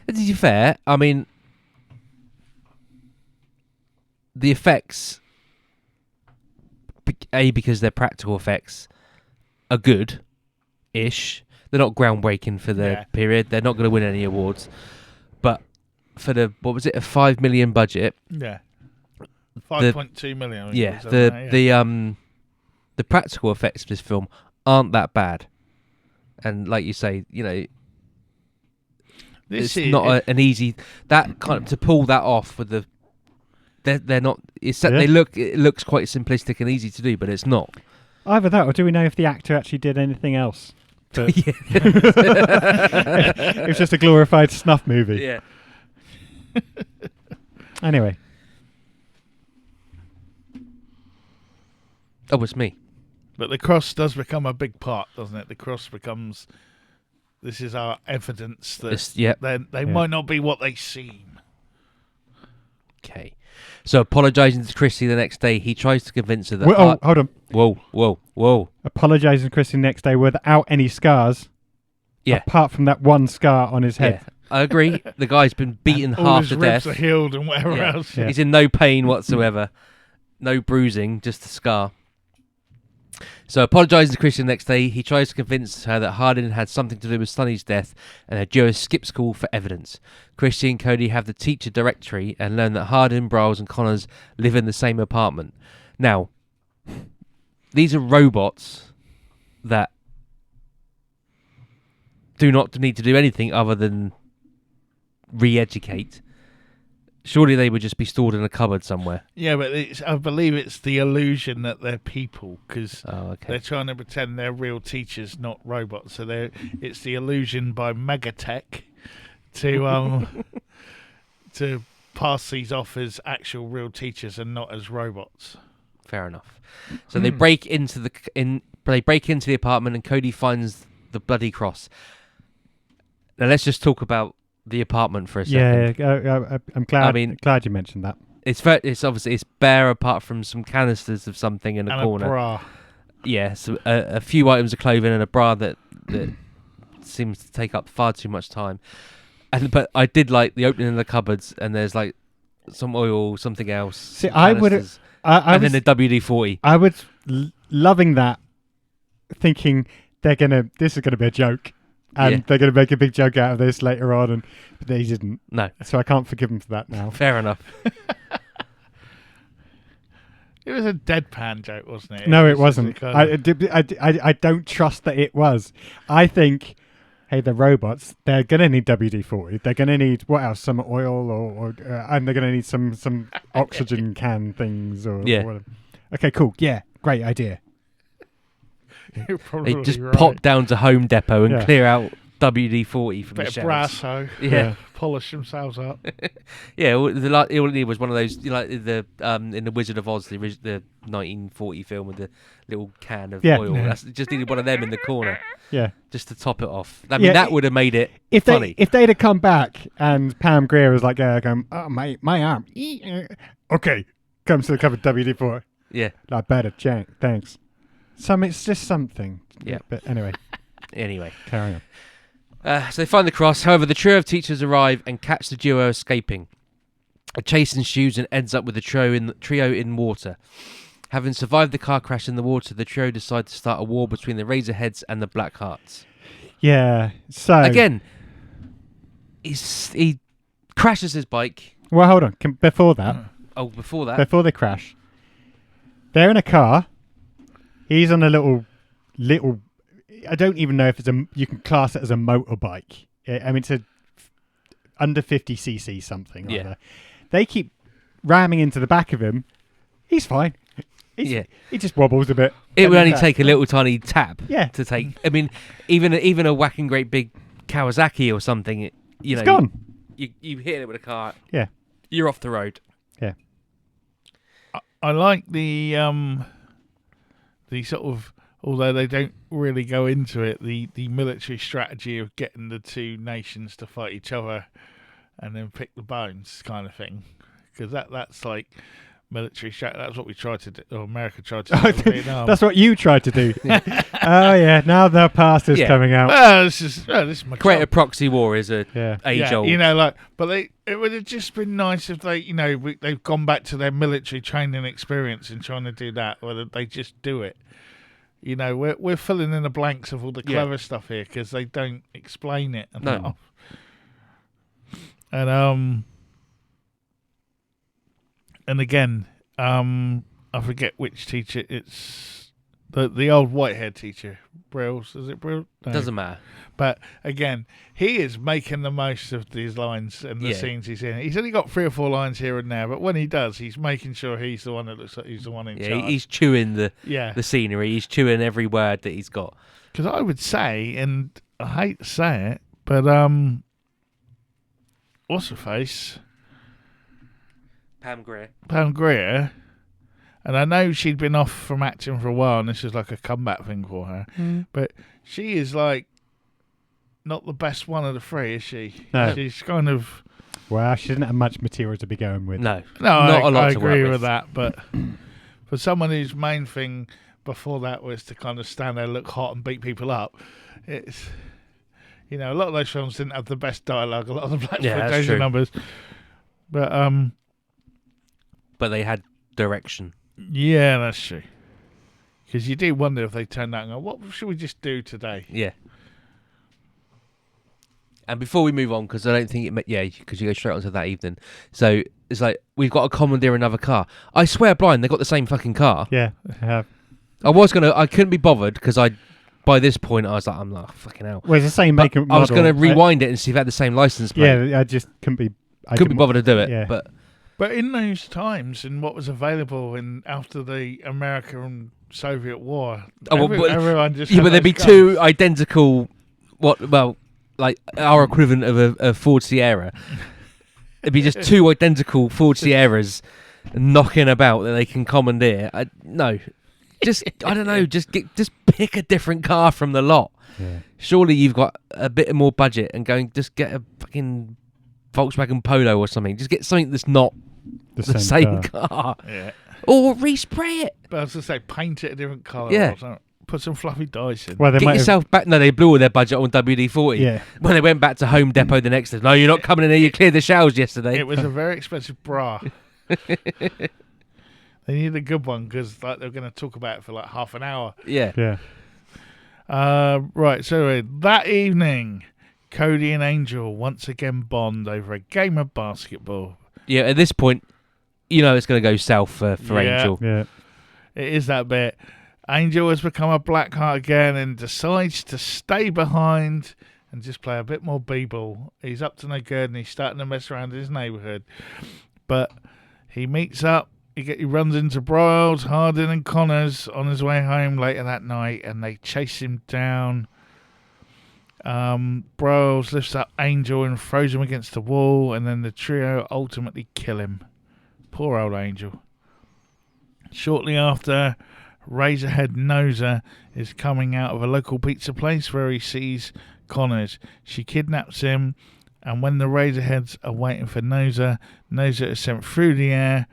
Speaker 4: To be fair, I mean, the effects, because they're practical effects, are good-ish. They're not groundbreaking for the period. They're not going to win any awards. But for the, what was it, a $5 million budget?
Speaker 1: Yeah. 5.2 million.
Speaker 4: The practical effects of this film aren't that bad. And like you say, it's not an easy, that kind of, to pull that off with the, they're not. It looks quite simplistic and easy to do, but it's not.
Speaker 3: Either that, or do we know if the actor actually did anything else? It was just a glorified snuff movie.
Speaker 4: Yeah.
Speaker 3: Anyway.
Speaker 4: Oh, it's me.
Speaker 1: But the cross does become a big part, doesn't it? The cross becomes. This is our evidence that they might not be what they seem.
Speaker 4: Okay. So, apologising to Chrissy the next day, he tries to convince her that...
Speaker 3: hold on.
Speaker 4: Whoa.
Speaker 3: Apologising to Chrissy the next day without any scars.
Speaker 4: Yeah.
Speaker 3: Apart from that one scar on his head.
Speaker 4: Yeah. I agree. The guy's been beaten half to death.
Speaker 1: All his ribs are healed and whatever else.
Speaker 4: Yeah. He's in no pain whatsoever. No bruising, just a scar. So, apologising to Chrissy the next day, he tries to convince her that Hardin had something to do with Sonny's death and had Joe skip school for evidence. Chrissy and Cody have the teacher directory and learn that Hardin, Briles and Connors live in the same apartment. Now, these are robots that do not need to do anything other than re-educate. Surely they would just be stored in a cupboard somewhere.
Speaker 1: Yeah, but I believe it's the illusion that they're people because they're trying to pretend they're real teachers, not robots. So it's the illusion by Megatech to to pass these off as actual real teachers and not as robots.
Speaker 4: Fair enough. So they break into the apartment and Cody finds the bloody cross. Now let's just talk about the apartment for a second.
Speaker 3: Yeah, I'm glad. Glad you mentioned that.
Speaker 4: It's obviously it's bare apart from some canisters of something in a corner.
Speaker 1: A bra.
Speaker 4: Yeah, so a few items of clothing and a bra that seems to take up far too much time. But I did like the opening of the cupboards and there's like some oil, something else.
Speaker 3: See, I would,
Speaker 4: and then the WD-40.
Speaker 3: I was loving that, thinking this is gonna be a joke. And they're going to make a big joke out of this later on, but they didn't.
Speaker 4: No.
Speaker 3: So I can't forgive them for that now.
Speaker 4: Fair enough.
Speaker 1: It was a deadpan joke, wasn't it?
Speaker 3: No, it wasn't. I don't trust that it was. I think, hey, the robots, they're going to need WD-40. They're going to need, what else, some oil or and they're going to need some oxygen can things or whatever. Okay, cool. Yeah, great idea.
Speaker 1: You're probably
Speaker 4: they just
Speaker 1: right.
Speaker 4: pop down to Home Depot and clear out WD-40 from
Speaker 1: Bit
Speaker 4: the
Speaker 1: of
Speaker 4: shelves.
Speaker 1: Brasso.
Speaker 4: Yeah.
Speaker 1: Polish themselves up.
Speaker 4: Yeah, all it needed was one of those, like the in the Wizard of Oz, the 1940 film with the little can of oil.
Speaker 3: Yeah.
Speaker 4: It just needed one of them in the corner,
Speaker 3: Yeah.
Speaker 4: just to top it off. I mean, that would have made it
Speaker 3: If
Speaker 4: funny.
Speaker 3: they'd have come back and Pam Grier was like, going, oh, my arm. Okay. Comes to the cover WD-4.
Speaker 4: Yeah.
Speaker 3: Like, better, thanks. It's just something.
Speaker 4: Yeah.
Speaker 3: But anyway,
Speaker 4: Anyway,
Speaker 3: carry on.
Speaker 4: so they find the cross. However, the trio of teachers arrive and catch the duo escaping. A chase ensues and ends up with the trio in water. Having survived the car crash in the water, the trio decide to start a war between the Razorheads and the Black Hearts.
Speaker 3: Yeah. So
Speaker 4: Again, he crashes his bike.
Speaker 3: well, hold on. Before that,
Speaker 4: Oh, before that,
Speaker 3: before they crash, they're in a car. He's on a little. I don't even know if you can class it as a motorbike. I mean, it's a under 50cc something.
Speaker 4: Yeah.
Speaker 3: Like that. They keep ramming into the back of him. He's fine. He just wobbles a bit.
Speaker 4: it would
Speaker 3: And
Speaker 4: only
Speaker 3: that.
Speaker 4: take a little tiny tap
Speaker 3: Yeah.
Speaker 4: to take. I mean, even a whacking great big Kawasaki or something,
Speaker 3: It's gone.
Speaker 4: You hit it with a car.
Speaker 3: Yeah.
Speaker 4: You're off the road.
Speaker 3: Yeah.
Speaker 1: I like the sort of, although they don't really go into it, the military strategy of getting the two nations to fight each other and then pick the bones kind of thing, because that's like military strategy. That's what we tried to do, or America tried to do in Vietnam.
Speaker 3: That's what you tried to do. Oh yeah. Now the past is
Speaker 4: Yeah.
Speaker 3: coming out.
Speaker 1: this is my
Speaker 4: Create
Speaker 1: job.
Speaker 4: a proxy war is a
Speaker 3: Yeah.
Speaker 4: age old.
Speaker 1: But it would have just been nice if they've gone back to their military training experience in trying to do that, or they just do it. We're filling in the blanks of all the clever stuff here because they don't explain it enough. And again, I forget which teacher. It's the old white-haired teacher, Brills. Is it Brill? No.
Speaker 4: Doesn't matter.
Speaker 1: But again, he is making the most of these lines and the scenes he's in. He's only got 3 or 4 lines here and there, but when he does, he's making sure he's the one that looks like he's the one in charge.
Speaker 4: He's chewing the scenery. He's chewing every word that he's got.
Speaker 1: Because I would say, and I hate to say it, but what's her face?
Speaker 4: Pam
Speaker 1: Grier. And I know she'd been off from acting for a while, and this is like a comeback thing for her. But she is like not the best one of the 3, is she?
Speaker 3: No.
Speaker 1: She's kind of.
Speaker 3: Well, she didn't have much material to be going with.
Speaker 4: No,
Speaker 1: No,
Speaker 4: a lot
Speaker 1: I
Speaker 4: to
Speaker 1: agree
Speaker 4: work
Speaker 1: with that. But for someone whose main thing before that was to kind of stand there, look hot, and beat people up, it's a lot of those films didn't have the best dialogue. A lot of the black exploitation numbers, but
Speaker 4: they had direction.
Speaker 1: Yeah, that's true. Because you do wonder if they turn that and go, what should we just do today?
Speaker 4: Yeah. And before we move on, because I don't think because you go straight onto that evening. So it's like, we've got to commandeer another car. I swear blind, they got the same fucking car.
Speaker 3: Yeah. I have.
Speaker 4: I couldn't be bothered because by this point, I was like, I'm like, fucking hell.
Speaker 3: Well, it's the same make and model.
Speaker 4: I was going to rewind it and see if it had the same license plate.
Speaker 3: Yeah, I just couldn't be.
Speaker 4: Couldn't be bothered to do it.
Speaker 3: Yeah.
Speaker 1: But in those times, and what was available after the America and Soviet War, everyone just
Speaker 4: but there'd be
Speaker 1: guns.
Speaker 4: 2 identical, like our equivalent of a Ford Sierra. It'd be just 2 identical Ford Sierras knocking about that they can commandeer. I don't know. Just pick a different car from the lot.
Speaker 3: Yeah.
Speaker 4: Surely you've got a bit more budget and just get a fucking Volkswagen Polo or something. Just get something that's not the same car.
Speaker 1: Yeah.
Speaker 4: Or respray it.
Speaker 1: But I was going to say, paint it a different colour.
Speaker 4: Yeah.
Speaker 1: Or something. Put some fluffy dice in.
Speaker 3: Well, they
Speaker 4: Get
Speaker 3: might
Speaker 4: yourself back. No, they blew all their budget on WD-40.
Speaker 3: Yeah.
Speaker 4: When they went back to Home Depot the next day. No, you're not coming in here. You cleared the shelves yesterday.
Speaker 1: It was a very expensive bra. They needed a good one because they're going to talk about it for like half an hour.
Speaker 4: Yeah.
Speaker 3: Yeah.
Speaker 1: Right, so that evening, Cody and Angel once again bond over a game of basketball.
Speaker 4: Yeah, at this point, it's going to go south for
Speaker 1: Yeah.
Speaker 4: Angel.
Speaker 3: Yeah.
Speaker 1: It is that bit. Angel has become a Blackheart again and decides to stay behind and just play a bit more b-ball. He's up to no good and he's starting to mess around in his neighbourhood. But he meets up. He runs into Broyles, Hardin and Connors on his way home later that night, and they chase him down. Broyles lifts up Angel and throws him against the wall, and then the trio ultimately kill him. Poor old Angel. Shortly after, Razorhead Noser is coming out of a local pizza place where he sees Connors. She kidnaps him, and when the Razorheads are waiting for Noser, Noser is sent through the air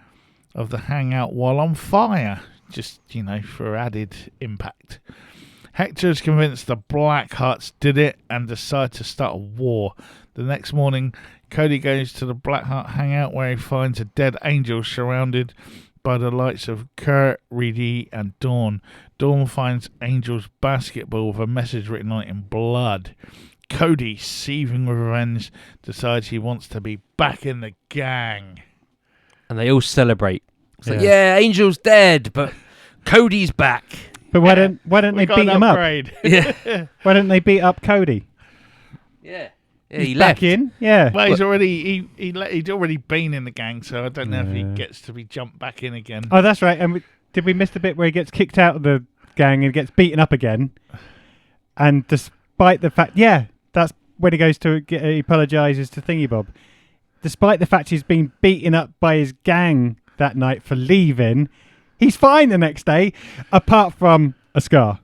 Speaker 1: of the hangout while on fire, just, for added impact. Hector is convinced the Blackhearts did it and decide to start a war. The next morning, Cody goes to the Blackheart hangout where he finds a dead Angel surrounded by the lights of Kurt, Reedy, and Dawn. Dawn finds Angel's basketball with a message written on it in blood. Cody, seething with revenge, decides he wants to be back in the gang.
Speaker 4: And they all celebrate. It's like, yeah, Angel's dead, but Cody's back.
Speaker 3: But why don't they beat him up?
Speaker 4: Yeah.
Speaker 3: Why don't they beat up Cody?
Speaker 4: Yeah.
Speaker 3: He's
Speaker 4: he
Speaker 3: back
Speaker 4: left.
Speaker 3: in. Yeah.
Speaker 1: Well, he's already been in the gang, so I don't know if he gets to be jumped back in again.
Speaker 3: Oh, that's right. And did we miss the bit where he gets kicked out of the gang and gets beaten up again? And despite the fact, that's when he goes to he apologises to Thingy Bob. Despite the fact he's been beaten up by his gang that night for leaving, he's fine the next day, apart from a scar.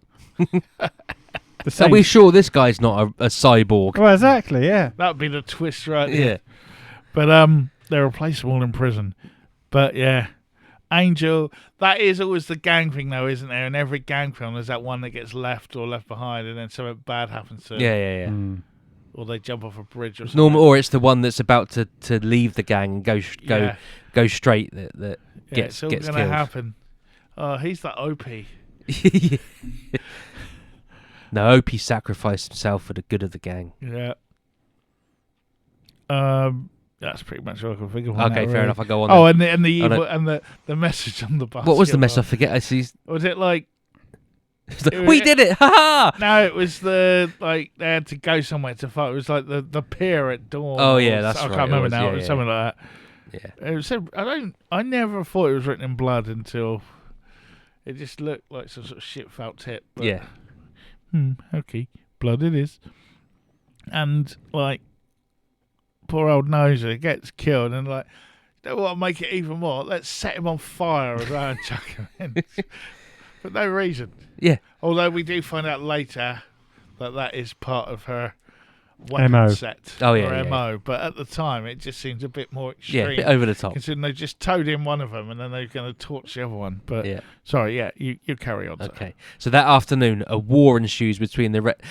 Speaker 4: Are we sure this guy's not a cyborg?
Speaker 3: Well, exactly, yeah.
Speaker 1: That would be the twist, right?
Speaker 4: Yeah.
Speaker 1: But they're replaceable in prison. But yeah, Angel, that is always the gang thing, though, isn't there? In every gang film, there's that one that gets left or left behind, and then something bad happens to them.
Speaker 4: Yeah.
Speaker 1: Or they jump off a bridge or something.
Speaker 4: Or it's the one that's about to leave the gang and go straight that gets
Speaker 1: it's all
Speaker 4: killed.
Speaker 1: gonna happen. Oh, he's that OP.
Speaker 4: No, Opie sacrificed himself for the good of the gang.
Speaker 1: Yeah. That's pretty much all I can think of.
Speaker 4: Okay, fair enough. I go on.
Speaker 1: Oh,
Speaker 4: then.
Speaker 1: and the evil and the message on the bus.
Speaker 4: What was the mess? I forget. I see.
Speaker 1: Was it like?
Speaker 4: We did it! Ha ha!
Speaker 1: No, it was they had to go somewhere to fight. It was like the pier at dawn.
Speaker 4: Oh yeah, that's right.
Speaker 1: I can't remember now.
Speaker 4: Yeah,
Speaker 1: it was something like
Speaker 4: that.
Speaker 1: Yeah. It was, I never thought it was written in blood until it just looked like some sort of shit felt tip. But,
Speaker 4: yeah.
Speaker 1: Okay, blood it is. And poor old Noser gets killed, and don't want to make it even more. Let's set him on fire as well and chuck him in. For no reason.
Speaker 4: Yeah.
Speaker 1: Although we do find out later that is part of her weapon
Speaker 3: MO.
Speaker 1: set.
Speaker 4: Oh, yeah.
Speaker 1: Or MO. But at the time, it just seems a bit more extreme.
Speaker 4: Yeah, a bit over the top.
Speaker 1: Considering they just towed in one of them and then they're going to torch the other one. But sorry, you carry on.
Speaker 4: Okay. So that afternoon, a war ensues between the right,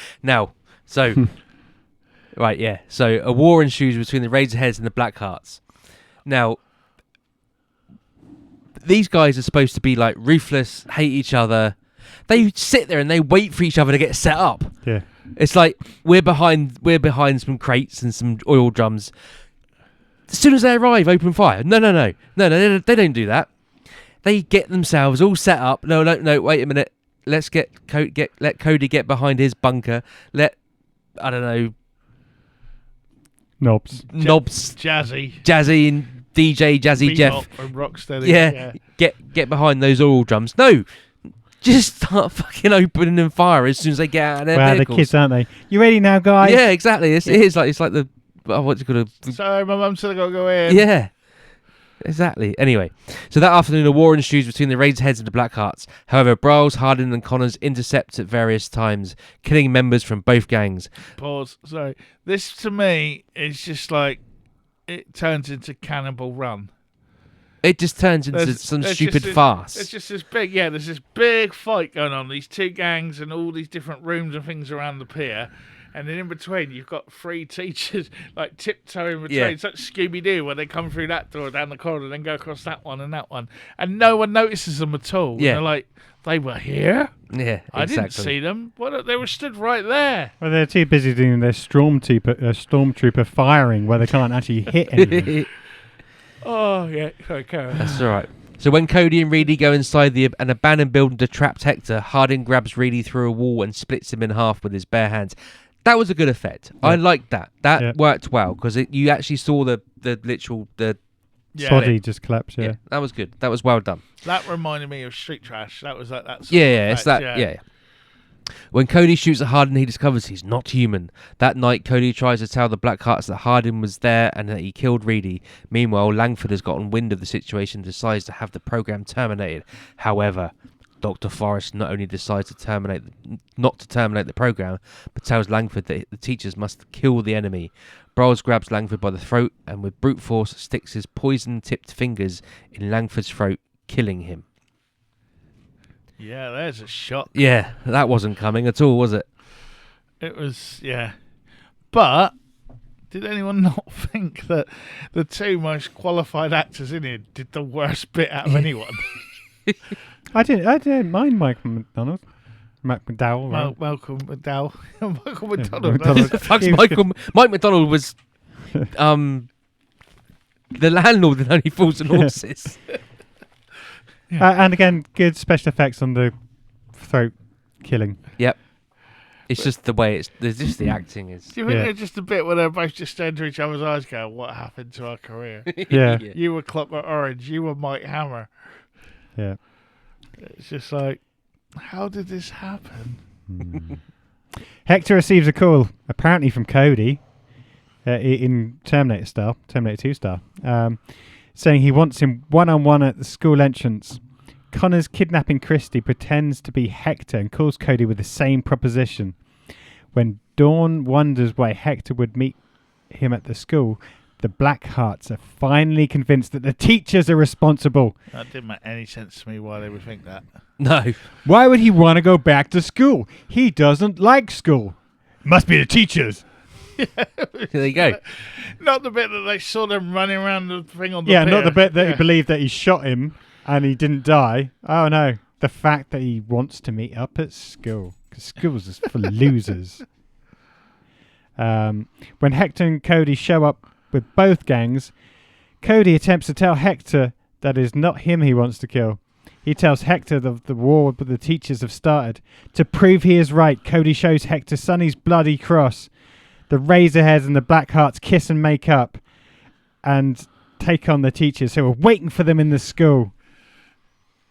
Speaker 4: yeah. So a war ensues between the Razorheads and the Blackhearts. Now, these guys are supposed to be ruthless, hate each other. They sit there and they wait for each other to get set up.
Speaker 3: Yeah.
Speaker 4: It's like we're behind some crates and some oil drums. As soon as they arrive, open fire. No, they don't do that. They get themselves all set up. No, wait a minute. Let's let Cody get behind his bunker. Knobs,
Speaker 1: Jazzy
Speaker 4: and DJ Jazzy Jeff
Speaker 1: and Rocksteady.
Speaker 4: Get behind those oil drums. No, just start fucking opening fire as soon as they get out of their vehicles.
Speaker 3: They're kids, aren't they? You ready now, guys?
Speaker 4: Yeah, exactly. It's like the what's it called?
Speaker 1: Sorry, my mum said I gotta go in.
Speaker 4: Yeah, exactly. Anyway, so that afternoon, a war ensues between the Razorheads and the Blackhearts. However, Broyles, Hardin, and Connors intercept at various times, killing members from both gangs.
Speaker 1: Pause. Sorry. This to me is just it turns into Cannibal Run.
Speaker 4: It just turns into some stupid farce.
Speaker 1: It's just this big, there's this big fight going on, these two gangs and all these different rooms and things around the pier. And then in between, you've got three teachers tiptoeing between. It's like Scooby-Doo, where they come through that door down the corridor, then go across that one and that one. And no one notices them at all.
Speaker 4: Yeah.
Speaker 1: And they're like, they were here?
Speaker 4: Yeah,
Speaker 1: I didn't see them. They were stood right there.
Speaker 3: Well, they're too busy doing their stormtrooper firing where they can't actually hit anything.
Speaker 1: Oh, yeah. Sorry, Karen.
Speaker 4: That's all right. So when Cody and Reedy go inside an abandoned building to trap Hector, Hardin grabs Reedy through a wall and splits him in half with his bare hands. That was a good effect. Yeah. I liked that. That worked well because you actually saw the
Speaker 3: body just collapse. Yeah,
Speaker 4: that was good. That was well done.
Speaker 1: That reminded me of Street Trash. That was like that.
Speaker 4: It's that. Yeah. When Cody shoots at Hardin, he discovers he's not human. That night, Cody tries to tell the Blackhearts that Hardin was there and that he killed Reedy. Meanwhile, Langford has gotten wind of the situation and decides to have the program terminated. However, Dr. Forrest not only decides to not to terminate the program, but tells Langford that the teachers must kill the enemy. Browse grabs Langford by the throat and with brute force sticks his poison-tipped fingers in Langford's throat, killing him.
Speaker 1: Yeah, there's a shock.
Speaker 4: Yeah, that wasn't coming at all, was it?
Speaker 1: It was, yeah. But did anyone not think that the two most qualified actors in here did the worst bit out of anyone?
Speaker 3: I didn't mind Michael McDonald. McDowell. Right?
Speaker 1: Malcolm McDowell. Michael McDonald.
Speaker 3: McDonald.
Speaker 4: Fuck's Mike McDonald was the landlord in Only Fools and Horses.
Speaker 1: Yeah.
Speaker 3: And again, good special effects on the throat killing.
Speaker 4: Yep. It's just the way there's just the acting is.
Speaker 1: Do you think it's just a bit where they're both just staring into each other's eyes going, what happened to our career?
Speaker 3: Yeah.
Speaker 1: You were Clockwork Orange, you were Mike Hammer.
Speaker 3: Yeah.
Speaker 1: It's just like, how did this happen?
Speaker 3: Hector receives a call, apparently from Cody, in Terminator 2 style, saying he wants him one-on-one at the school entrance. Connor's kidnapping Christie pretends to be Hector and calls Cody with the same proposition. When Dawn wonders why Hector would meet him at the school, the Blackhearts are finally convinced that the teachers are responsible.
Speaker 1: That didn't make any sense to me why they would think that.
Speaker 4: No.
Speaker 3: Why would he want to go back to school? He doesn't like school. Must be the teachers.
Speaker 4: There you go.
Speaker 1: Not the bit that they saw them running around the thing on the
Speaker 3: Yeah,
Speaker 1: pier.
Speaker 3: not the bit that he believed that he shot him and he didn't die. Oh no, the fact that he wants to meet up at school, because school's is for losers. When Hector and Cody show up with both gangs, Cody attempts to tell Hector that it's not him he wants to kill. He tells Hector that the war with the teachers have started. To prove he is right, Cody shows Hector Sonny's bloody cross. The Razorheads and the Blackhearts kiss and make up and take on the teachers who are waiting for them in the school.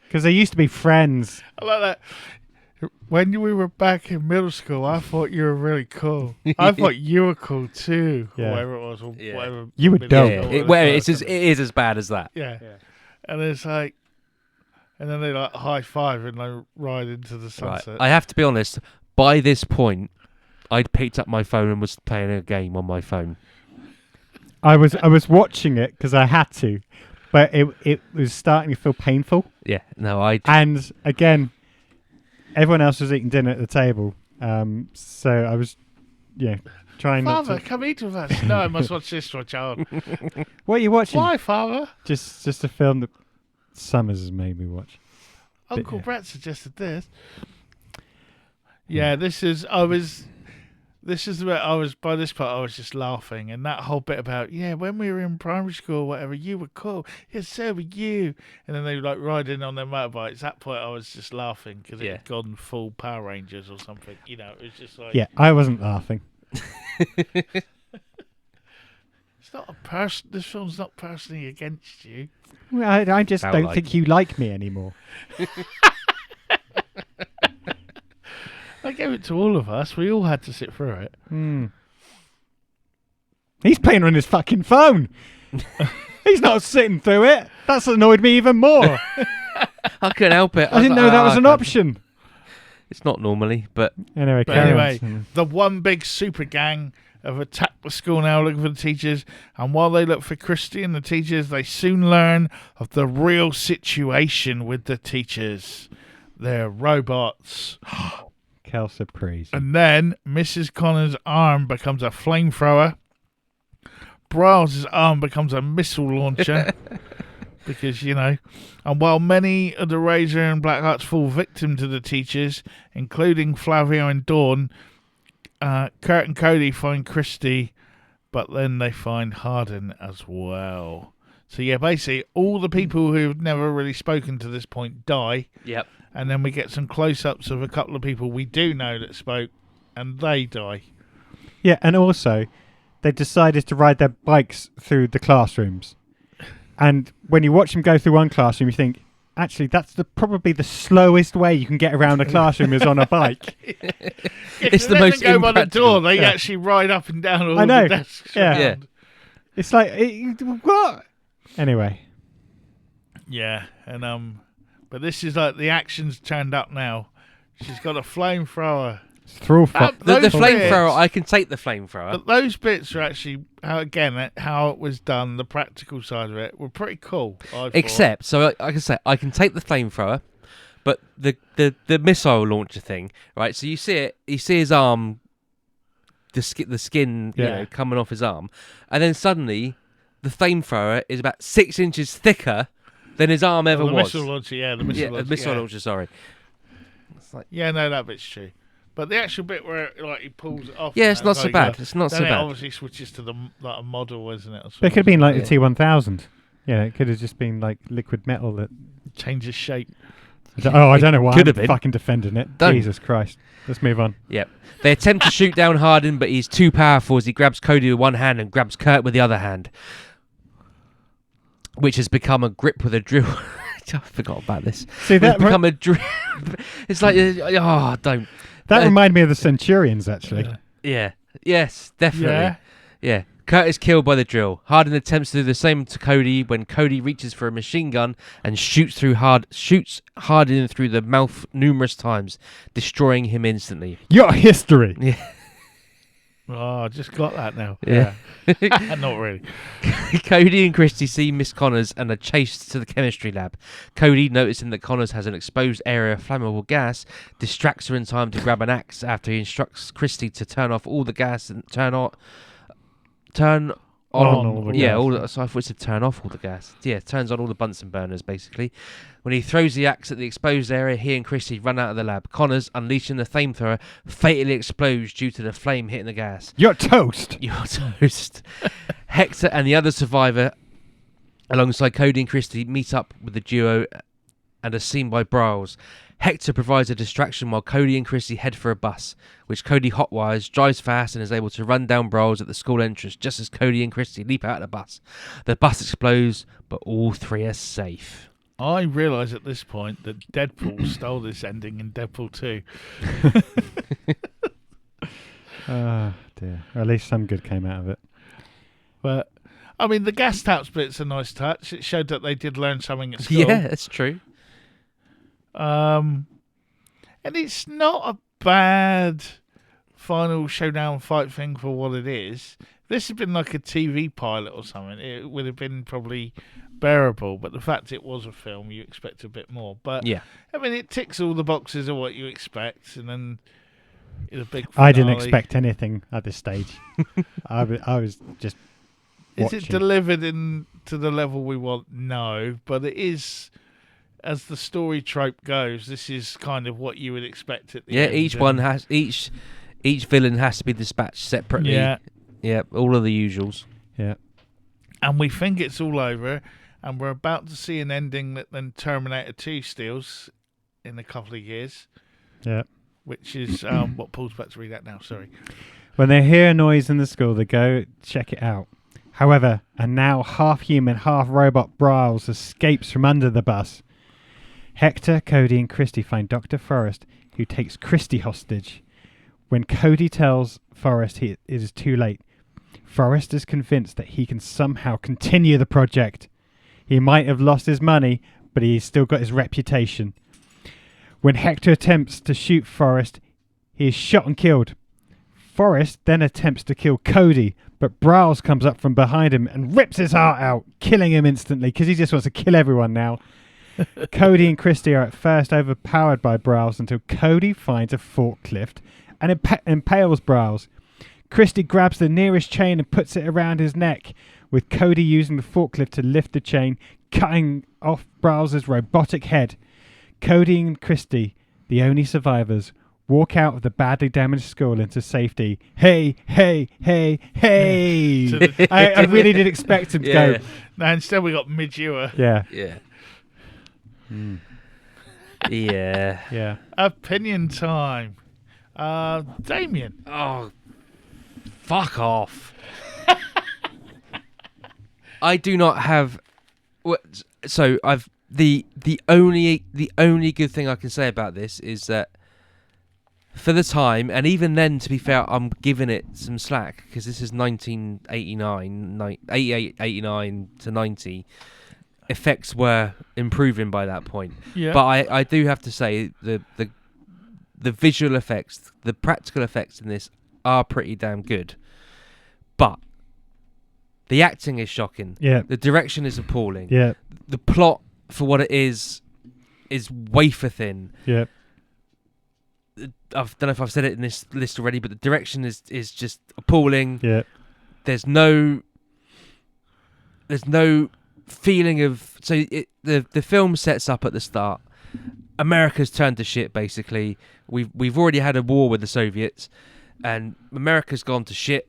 Speaker 3: Because they used to be friends.
Speaker 1: I like that. When we were back in middle school, I thought you were really cool. I thought you were cool too.
Speaker 3: Yeah.
Speaker 1: Or whatever it was. Or whatever.
Speaker 3: You were dope.
Speaker 4: Yeah, it is as bad as that.
Speaker 1: Yeah. And it's like, and then they like high five and they ride into the sunset.
Speaker 4: Right. I have to be honest, by this point, I'd picked up my phone and was playing a game on my phone.
Speaker 3: I was watching it because I had to, but it was starting to feel painful.
Speaker 4: Yeah, no,
Speaker 3: And again, everyone else was eating dinner at the table, so I was, trying
Speaker 1: Father,
Speaker 3: not to.
Speaker 1: come eat with us. No, I must watch this for a child.
Speaker 3: What are you watching?
Speaker 1: Why, Father?
Speaker 3: Just a film that Summers has made me watch.
Speaker 1: Uncle
Speaker 3: yeah.
Speaker 1: Brett suggested this. Yeah, this is where I was, by this part I was just laughing, and that whole bit about, when we were in primary school or whatever, you were cool, so were you, and then they were like riding on their motorbikes. At that point I was just laughing because it had gone full Power Rangers or something, it was just like,
Speaker 3: I wasn't laughing.
Speaker 1: It's not a person, this film's not personally against you.
Speaker 3: Well, I just
Speaker 4: Felt
Speaker 3: don't
Speaker 4: like
Speaker 3: think you like me anymore.
Speaker 1: I gave it to all of us. We all had to sit through it.
Speaker 3: He's playing on his fucking phone. He's not sitting through it. That's annoyed me even more.
Speaker 4: I couldn't help it.
Speaker 3: I didn't know that was an option.
Speaker 4: It's not normally, but
Speaker 3: Anyway,
Speaker 1: the one big super gang have attacked the school now looking for the teachers, and while they look for Christy and the teachers, they soon learn of the real situation with the teachers. They're robots.
Speaker 3: Cal surprise.
Speaker 1: And then Mrs. Connor's arm becomes a flamethrower. Bryles' arm becomes a missile launcher. Because, and while many of the Razor and Blackhearts fall victim to the teachers, including Flavio and Dawn, Kurt and Cody find Christy, but then they find Hardin as well. So, basically, all the people who've never really spoken to this point die.
Speaker 4: Yep.
Speaker 1: And then we get some close-ups of a couple of people we do know that spoke, and they die.
Speaker 3: Yeah, and also, they decided to ride their bikes through the classrooms. And when you watch them go through one classroom, you think, actually, that's probably the slowest way you can get around a classroom is on a bike.
Speaker 4: It's the
Speaker 1: let
Speaker 4: most
Speaker 1: them go by the door.
Speaker 4: impractical.
Speaker 1: They
Speaker 3: Yeah.
Speaker 1: actually ride up and down all
Speaker 3: I know.
Speaker 1: the desks.
Speaker 3: Yeah.
Speaker 1: around.
Speaker 3: It's like, what? Anyway.
Speaker 1: Yeah, and but this is like the action's turned up now. She's got a flamethrower.
Speaker 3: Through fuck.
Speaker 4: The
Speaker 1: Those
Speaker 4: flamethrower,
Speaker 1: bits-
Speaker 4: I can take the flamethrower.
Speaker 1: But those bits are actually how it was done. The practical side of it were pretty cool. I thought.
Speaker 4: Except, so I can say I can take the flamethrower, but the missile launcher thing, right? So you see it, you see his arm, the skin, you
Speaker 3: Yeah.
Speaker 4: know, coming off his arm, and then suddenly the flamethrower is about 6 inches thicker than his arm ever
Speaker 1: the
Speaker 4: was.
Speaker 1: missile launcher, the missile launcher.
Speaker 4: missile
Speaker 1: yeah.
Speaker 4: launcher. Sorry. It's like,
Speaker 1: Yeah, no, that bit's true. But the actual bit where like he pulls it off,
Speaker 4: yeah, it's
Speaker 1: and
Speaker 4: not so
Speaker 1: like,
Speaker 4: bad. It's not
Speaker 1: then
Speaker 4: so
Speaker 1: it
Speaker 4: bad.
Speaker 1: obviously switches to the like a model, isn't it? Or
Speaker 3: But it could have been like
Speaker 4: Yeah.
Speaker 3: the T1000. Yeah, it could have just been like liquid metal that.
Speaker 1: changes shape.
Speaker 3: I don't know why
Speaker 4: could
Speaker 3: I'm
Speaker 4: have been.
Speaker 3: fucking defending it.
Speaker 4: Don't.
Speaker 3: Jesus Christ. Let's move on.
Speaker 4: Yep. They attempt to shoot down Hardin, but he's too powerful as he grabs Cody with one hand and grabs Kurt with the other hand, which has become a grip with a drill. I forgot about this.
Speaker 3: See,
Speaker 4: It's
Speaker 3: that
Speaker 4: become a drill. It's like, don't.
Speaker 3: that reminded me of the Centurions, actually.
Speaker 4: Yeah. Yes, definitely.
Speaker 1: Yeah.
Speaker 4: Yeah. Kurt is killed by the drill. Hardin attempts to do the same to Cody when Cody reaches for a machine gun and shoots Hardin through the mouth numerous times, destroying him instantly.
Speaker 3: Your history.
Speaker 4: Yeah.
Speaker 1: Oh, I just got that now.
Speaker 4: Yeah.
Speaker 1: Not really.
Speaker 4: Cody and Christy see Miss Connors and are chased to the chemistry lab. Cody, noticing that Connors has an exposed area of flammable gas, distracts her in time to grab an axe after he instructs Christy to turn off all the gas and turn on
Speaker 3: all the gas.
Speaker 4: So I thought it said turn off all the gas. Yeah, turns on all the Bunsen burners, basically. When he throws the axe at the exposed area, he and Christy run out of the lab. Connors, unleashing the flamethrower, fatally explodes due to the flame hitting the gas.
Speaker 3: You're toast.
Speaker 4: You're toast. Hector and the other survivor, alongside Cody and Christy, meet up with the duo and are seen by Bryles. Hector provides a distraction while Cody and Christy head for a bus, which Cody hotwires, drives fast, and is able to run down Bryles at the school entrance just as Cody and Christy leap out of the bus. The bus explodes, but all three are safe.
Speaker 1: I realise at this point that Deadpool stole this ending in Deadpool 2.
Speaker 3: Oh, dear. Or at least some good came out of it.
Speaker 1: But, I mean, the gas taps bit's a nice touch. It showed that they did learn something at school.
Speaker 4: Yeah, that's true.
Speaker 1: And it's not a bad final showdown fight thing for what it is. If this had been like a TV pilot or something, it would have been probably bearable. But the fact it was a film, you expect a bit more. But
Speaker 4: Yeah.
Speaker 1: I mean, it ticks all the boxes of what you expect, and then it's a big.
Speaker 3: I didn't
Speaker 1: finale.
Speaker 3: expect anything at this stage. I was just
Speaker 1: Is
Speaker 3: watching.
Speaker 1: it delivered in to the level we want? No, but it is. As the story trope goes, this is kind of what you would expect at the
Speaker 4: Yeah,
Speaker 1: end.
Speaker 4: each
Speaker 1: and-
Speaker 4: one has each villain has to be dispatched separately.
Speaker 1: Yeah.
Speaker 4: Yeah, all of the usuals.
Speaker 3: Yeah.
Speaker 1: And we think it's all over, and we're about to see an ending that then Terminator 2 steals in a couple of years,
Speaker 3: Yeah.
Speaker 1: which is what Paul's about to read out now. Sorry.
Speaker 3: When they hear a noise in the school, they go check it out. However, a now half-human, half-robot Bryles escapes from under the bus. Hector, Cody, and Christy find Dr. Forrest, who takes Christy hostage. When Cody tells Forrest it is too late, Forrest is convinced that he can somehow continue the project. He might have lost his money, but he's still got his reputation. When Hector attempts to shoot Forrest, he is shot and killed. Forrest then attempts to kill Cody, but Bryles comes up from behind him and rips his heart out, killing him instantly because he just wants to kill everyone now. Cody and Christy are at first overpowered by Bryles until Cody finds a forklift and impales Bryles. Christy grabs the nearest chain and puts it around his neck, with Cody using the forklift to lift the chain, cutting off Bryles' robotic head. Cody and Christy, the only survivors, walk out of the badly damaged school into safety. Hey, hey, hey, hey!
Speaker 1: To the-
Speaker 3: I really did expect him to go.
Speaker 1: Now instead we got Midua.
Speaker 3: Yeah,
Speaker 4: Yeah. Yeah.
Speaker 3: yeah.
Speaker 1: Opinion time. Damien.
Speaker 4: Oh, fuck off. I do not have. So the only good thing I can say about this is that for the time, and even then, to be fair, I'm giving it some slack because this is 89 to 90. Effects were improving by that point.
Speaker 1: Yeah.
Speaker 4: But I do have to say the visual effects, the practical effects in this are pretty damn good. But the acting is shocking.
Speaker 3: Yeah.
Speaker 4: The direction is appalling.
Speaker 3: Yeah.
Speaker 4: The plot, for what it is wafer thin.
Speaker 3: Yeah.
Speaker 4: I don't know if I've said it in this list already, but the direction is just appalling.
Speaker 3: Yeah.
Speaker 4: There's no feeling of the film sets up at the start. America's turned to shit. Basically, we've already had a war with the Soviets, and America's gone to shit.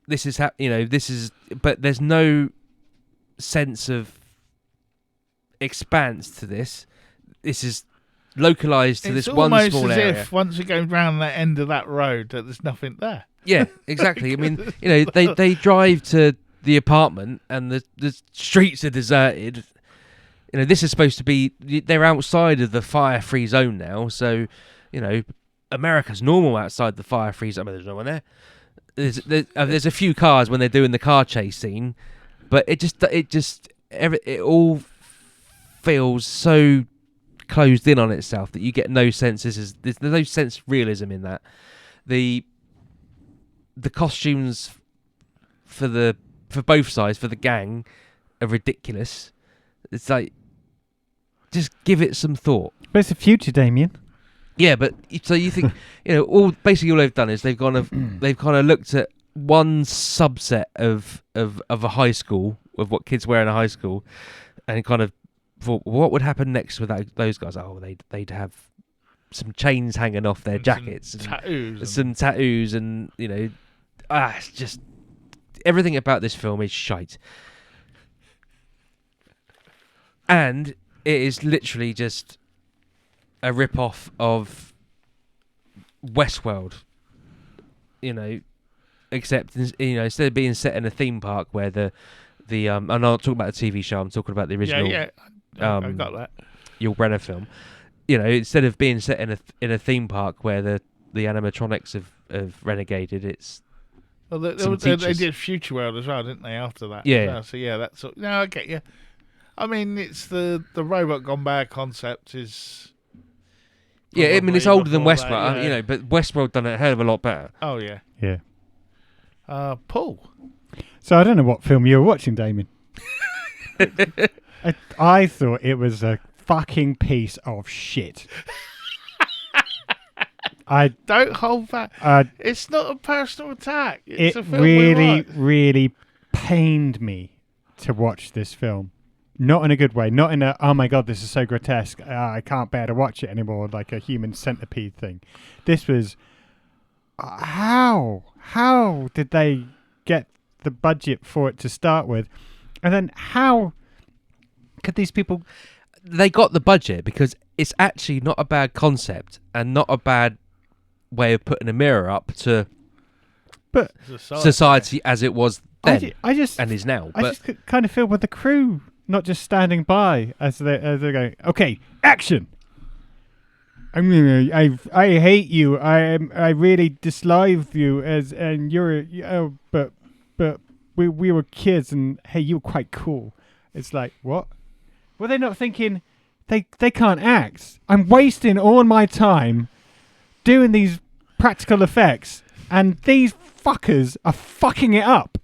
Speaker 4: This is but there's no sense of expanse to this. This is localized to this one small area.
Speaker 1: It's almost as if once you go round that end of that road, that there's nothing there.
Speaker 4: Yeah, exactly. I mean, they drive to the apartment and the streets are deserted. This is supposed to be, they're outside of the fire-free zone now, so America's normal outside the fire-free zone. I mean, there's no one there. There's a few cars when they're doing the car chase scene, but it all feels so closed in on itself that you get no sense. There's no sense of realism in that. The costumes for both sides, for the gang, are ridiculous. It's like, just give it some thought.
Speaker 3: But it's the future, Damien.
Speaker 4: Yeah, but so you think all they've done is they've kind of looked at one subset of a high school, of what kids wear in a high school, and kind of thought, what would happen next with those guys? Oh, they'd have some chains hanging off their jackets, some tattoos, and it's just everything about this film is shite, and it is literally just a rip-off of Westworld, except instead of being set in a theme park where the I'm not talking about the TV show, I'm talking about the original.
Speaker 1: Yeah, I got that.
Speaker 4: Yul Brynner film. Instead of being set in a theme park where the animatronics have renegaded, it's
Speaker 1: they did Future World as well, didn't they? After that,
Speaker 4: yeah.
Speaker 1: Well. So yeah, that's no, I get you. I mean, it's the robot gone bad concept is.
Speaker 4: Yeah, I mean it's older than Westworld,
Speaker 1: that, yeah.
Speaker 4: But Westworld done it a hell of a lot better.
Speaker 1: Oh yeah.
Speaker 3: Yeah.
Speaker 1: Paul.
Speaker 3: So I don't know what film you were watching, Damien. I thought it was a fucking piece of shit. I
Speaker 1: don't hold back. It's not a personal attack. It's a film
Speaker 3: really pained me to watch this film. Not in a good way. Not in a, oh my God, this is so grotesque. I can't bear to watch it anymore, like a human centipede thing. This was, how did they get the budget for it to start with? And then how could these people...
Speaker 4: They got the budget because it's actually not a bad concept and not a bad way of putting a mirror up to society as it was then and is now.
Speaker 3: I just kind of feel with the crew not just standing by as they're going, okay, action. I hate you. I really dislike you and you're but we were kids and hey, you were quite cool. It's like, what? Were they not thinking they can't act? I'm wasting all my time doing these practical effects and these fuckers are fucking it up.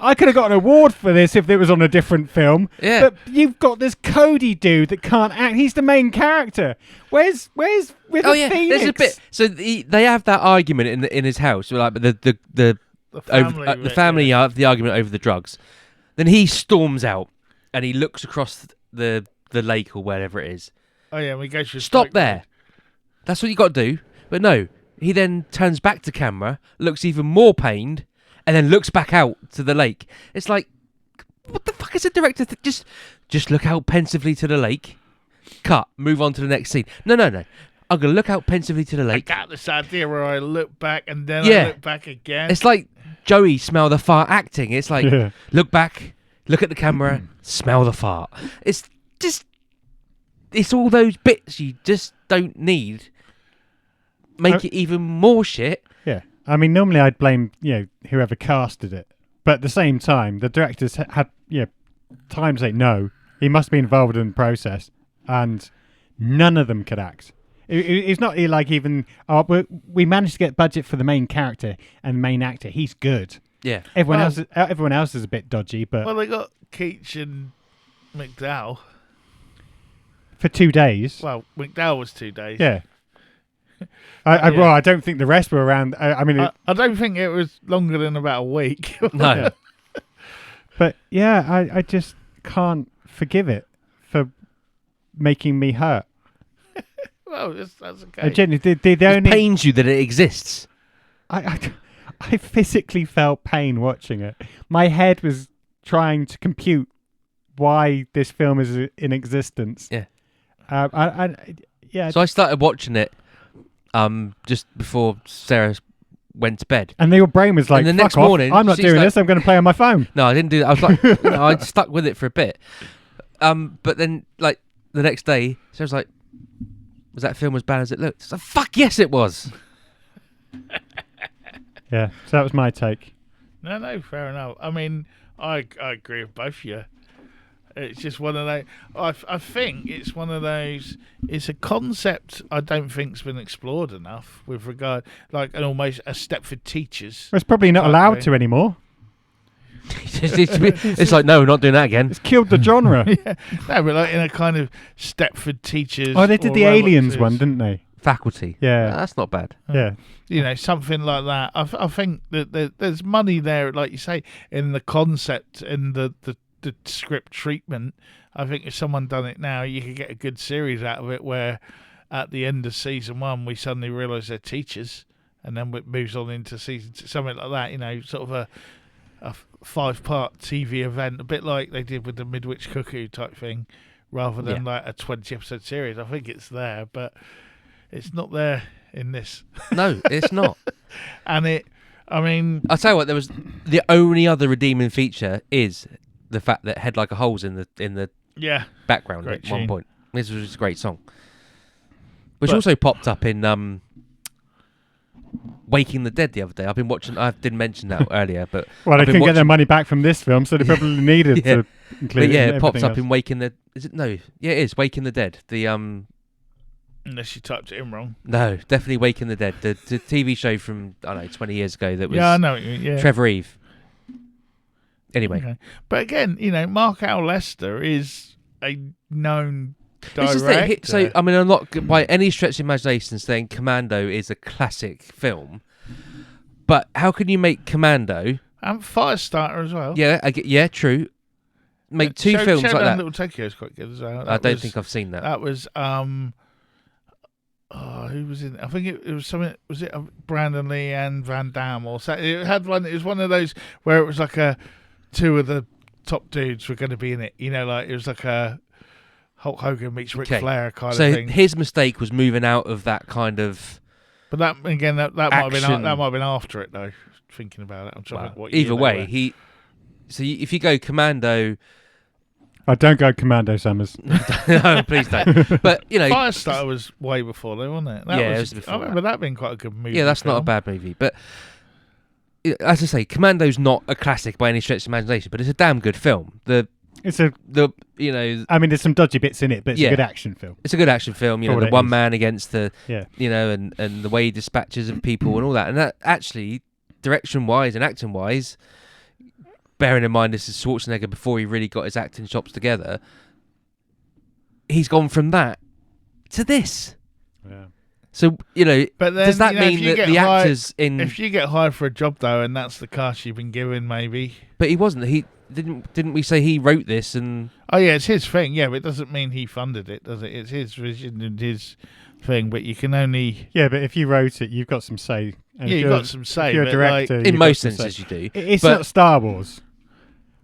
Speaker 3: I could have got an award for this if it was on a different film.
Speaker 4: Yeah.
Speaker 3: But you've got this Cody dude that can't act. He's the main character. Where's Phoenix?
Speaker 4: There's a bit. So they have that argument in his house, like the family have the argument over the drugs. Then he storms out and he looks across the lake or wherever it is.
Speaker 1: Oh yeah, we go to
Speaker 4: stop there. That's what you got to do. But no, he then turns back to camera, looks even more pained, and then looks back out to the lake. It's like, what the fuck is a director? Just look out pensively to the lake. Cut. Move on to the next scene. No. I'm going to look out pensively to the lake.
Speaker 1: I got this idea where I look back and then I look back again.
Speaker 4: It's like Joey smell the fart acting. It's like, look back, look at the camera, smell the fart. It's it's all those bits you just don't need. Make it even more shit.
Speaker 3: Yeah. I mean, normally I'd blame, whoever casted it. But at the same time, the directors had, time to say, no, he must be involved in the process. And none of them could act. It's not like even, we managed to get budget for the main character and main actor. He's good.
Speaker 4: Yeah.
Speaker 3: Everyone else is a bit dodgy, but...
Speaker 1: Well, they got Keach and McDowell.
Speaker 3: For 2 days.
Speaker 1: Well, McDowell was 2 days.
Speaker 3: Yeah. Well, I don't think the rest were around. I
Speaker 1: don't think it was longer than about a week.
Speaker 4: No.
Speaker 3: But yeah, I just can't forgive it for making me hurt.
Speaker 1: Well, that's okay.
Speaker 3: I genuinely,
Speaker 4: It pains you that it exists.
Speaker 3: I physically felt pain watching it. My head was trying to compute why this film is in existence.
Speaker 4: Yeah.
Speaker 3: Yeah.
Speaker 4: So I started watching it just before Sarah went to bed.
Speaker 3: And your brain was like,
Speaker 4: and the next
Speaker 3: fuck off,
Speaker 4: morning,
Speaker 3: I'm not
Speaker 4: she's
Speaker 3: doing
Speaker 4: like-
Speaker 3: this, I'm going to play on my phone.
Speaker 4: No, I didn't do that. I was like, I stuck with it for a bit. But then, like, the next day, Sarah's like, was that film as bad as it looked? It's like, fuck yes, it was.
Speaker 3: Yeah, so that was my take.
Speaker 1: No, fair enough. I mean, I agree with both of you. It's just one of those. I think it's one of those. It's a concept I don't think's been explored enough with regard, like, an almost a Stepford Teachers.
Speaker 3: Well, it's probably not allowed to anymore.
Speaker 4: It's like, no, we're not doing that again.
Speaker 3: It's killed the genre.
Speaker 1: Yeah, no, but like in a kind of Stepford Teachers.
Speaker 3: Oh, they did
Speaker 1: or
Speaker 3: the Aliens
Speaker 1: robots.
Speaker 3: one, didn't they?
Speaker 4: Faculty.
Speaker 3: Yeah.
Speaker 4: That's not bad.
Speaker 3: Yeah.
Speaker 1: Something like that. I think that there's money there, like you say, in the concept and the script treatment. I think if someone done it now, you could get a good series out of it where at the end of season 1 we suddenly realise they're teachers, and then it moves on into season 2, something like that, sort of a 5-part TV event, a bit like they did with the Midwich Cuckoo type thing, rather than like a 20-episode series. I think it's there, but it's not there in this.
Speaker 4: No, it's not.
Speaker 1: And
Speaker 4: I'll tell you what, there was the only other redeeming feature is the fact that Head Like a Hole's in the background
Speaker 1: Great
Speaker 4: at one
Speaker 1: tune.
Speaker 4: point. This was just a great song. Which
Speaker 1: But-
Speaker 4: also popped up in Waking the Dead the other day. I've been watching. I didn't mention that earlier, but
Speaker 3: Well, they
Speaker 4: I've been
Speaker 3: couldn't get their
Speaker 4: watching-
Speaker 3: money back from this film, so they probably needed
Speaker 4: Yeah.
Speaker 3: to include
Speaker 4: But yeah,
Speaker 3: in
Speaker 4: it pops
Speaker 3: everything
Speaker 4: up
Speaker 3: else.
Speaker 4: in Waking the. Is it no? Yeah, it is Waking the Dead. The
Speaker 1: unless you typed it in wrong.
Speaker 4: no, definitely Waking the Dead. The TV show from I don't know 20 years ago that was
Speaker 1: Yeah, I know what you mean. Yeah.
Speaker 4: Trevor Eve. Anyway,
Speaker 1: Okay. But again, Mark Al Lester is a known
Speaker 4: it's
Speaker 1: director.
Speaker 4: just that so I mean, I'm not by any stretch of imagination saying Commando is a classic film, but how can you make Commando?
Speaker 1: And Firestarter as well.
Speaker 4: Yeah, true. Make two films like
Speaker 1: Showdown
Speaker 4: that.
Speaker 1: Little Tokyo is quite good as well.
Speaker 4: I don't think I've seen that.
Speaker 1: That was who was in? I think it was something. Was it Brandon Lee and Van Damme or so? It had one. It was one of those where it was like two of the top dudes were going to be in it. Like it was like a Hulk Hogan meets Ric Flair kind of
Speaker 4: So
Speaker 1: thing.
Speaker 4: his mistake was moving out of that kind of.
Speaker 1: But that again, that might have been
Speaker 4: Action.
Speaker 1: that might have been after it though. Thinking about it, I'm trying to think what
Speaker 4: Either
Speaker 1: year they
Speaker 4: way,
Speaker 1: were.
Speaker 4: if you go Commando,
Speaker 3: Don't go Commando, Summers.
Speaker 4: no, please don't. But
Speaker 1: Firestarter was way before though, wasn't it? That
Speaker 4: Yeah,
Speaker 1: was,
Speaker 4: it was before
Speaker 1: I remember that being quite a good movie.
Speaker 4: yeah, that's not a
Speaker 1: film.
Speaker 4: bad movie. But as I say, Commando's not a classic by any stretch of imagination, but it's a damn good film.
Speaker 3: It's a. I mean, there's some dodgy bits in it, but it's
Speaker 4: Yeah.
Speaker 3: a good action film.
Speaker 4: It's a good action film.
Speaker 3: For what
Speaker 4: The
Speaker 3: it
Speaker 4: one
Speaker 3: is.
Speaker 4: man against the,
Speaker 3: Yeah.
Speaker 4: and the way he dispatches of people and all that. And that actually, direction-wise and acting-wise, bearing in mind this is Schwarzenegger before he really got his acting chops together, he's gone from that to this.
Speaker 3: Yeah.
Speaker 4: So,
Speaker 1: But then,
Speaker 4: does that
Speaker 1: if
Speaker 4: mean
Speaker 1: you
Speaker 4: that
Speaker 1: get
Speaker 4: the
Speaker 1: hired-
Speaker 4: actors in...
Speaker 1: If you get hired for a job though, and that's the cast you've been given, maybe.
Speaker 4: But he wasn't. He didn't we say he wrote this and...
Speaker 1: Oh yeah, it's his thing. Yeah, but it doesn't mean he funded it, does it? It's his vision and his thing. But you can only
Speaker 3: Yeah, but if you wrote it, you've got some say. And if
Speaker 1: you've
Speaker 3: you're-
Speaker 1: got some say.
Speaker 3: If you're a
Speaker 1: but,
Speaker 3: director,
Speaker 1: like,
Speaker 4: In
Speaker 3: you've got
Speaker 4: most
Speaker 3: some say.
Speaker 4: senses you do.
Speaker 3: It's
Speaker 4: but
Speaker 3: not Star Wars.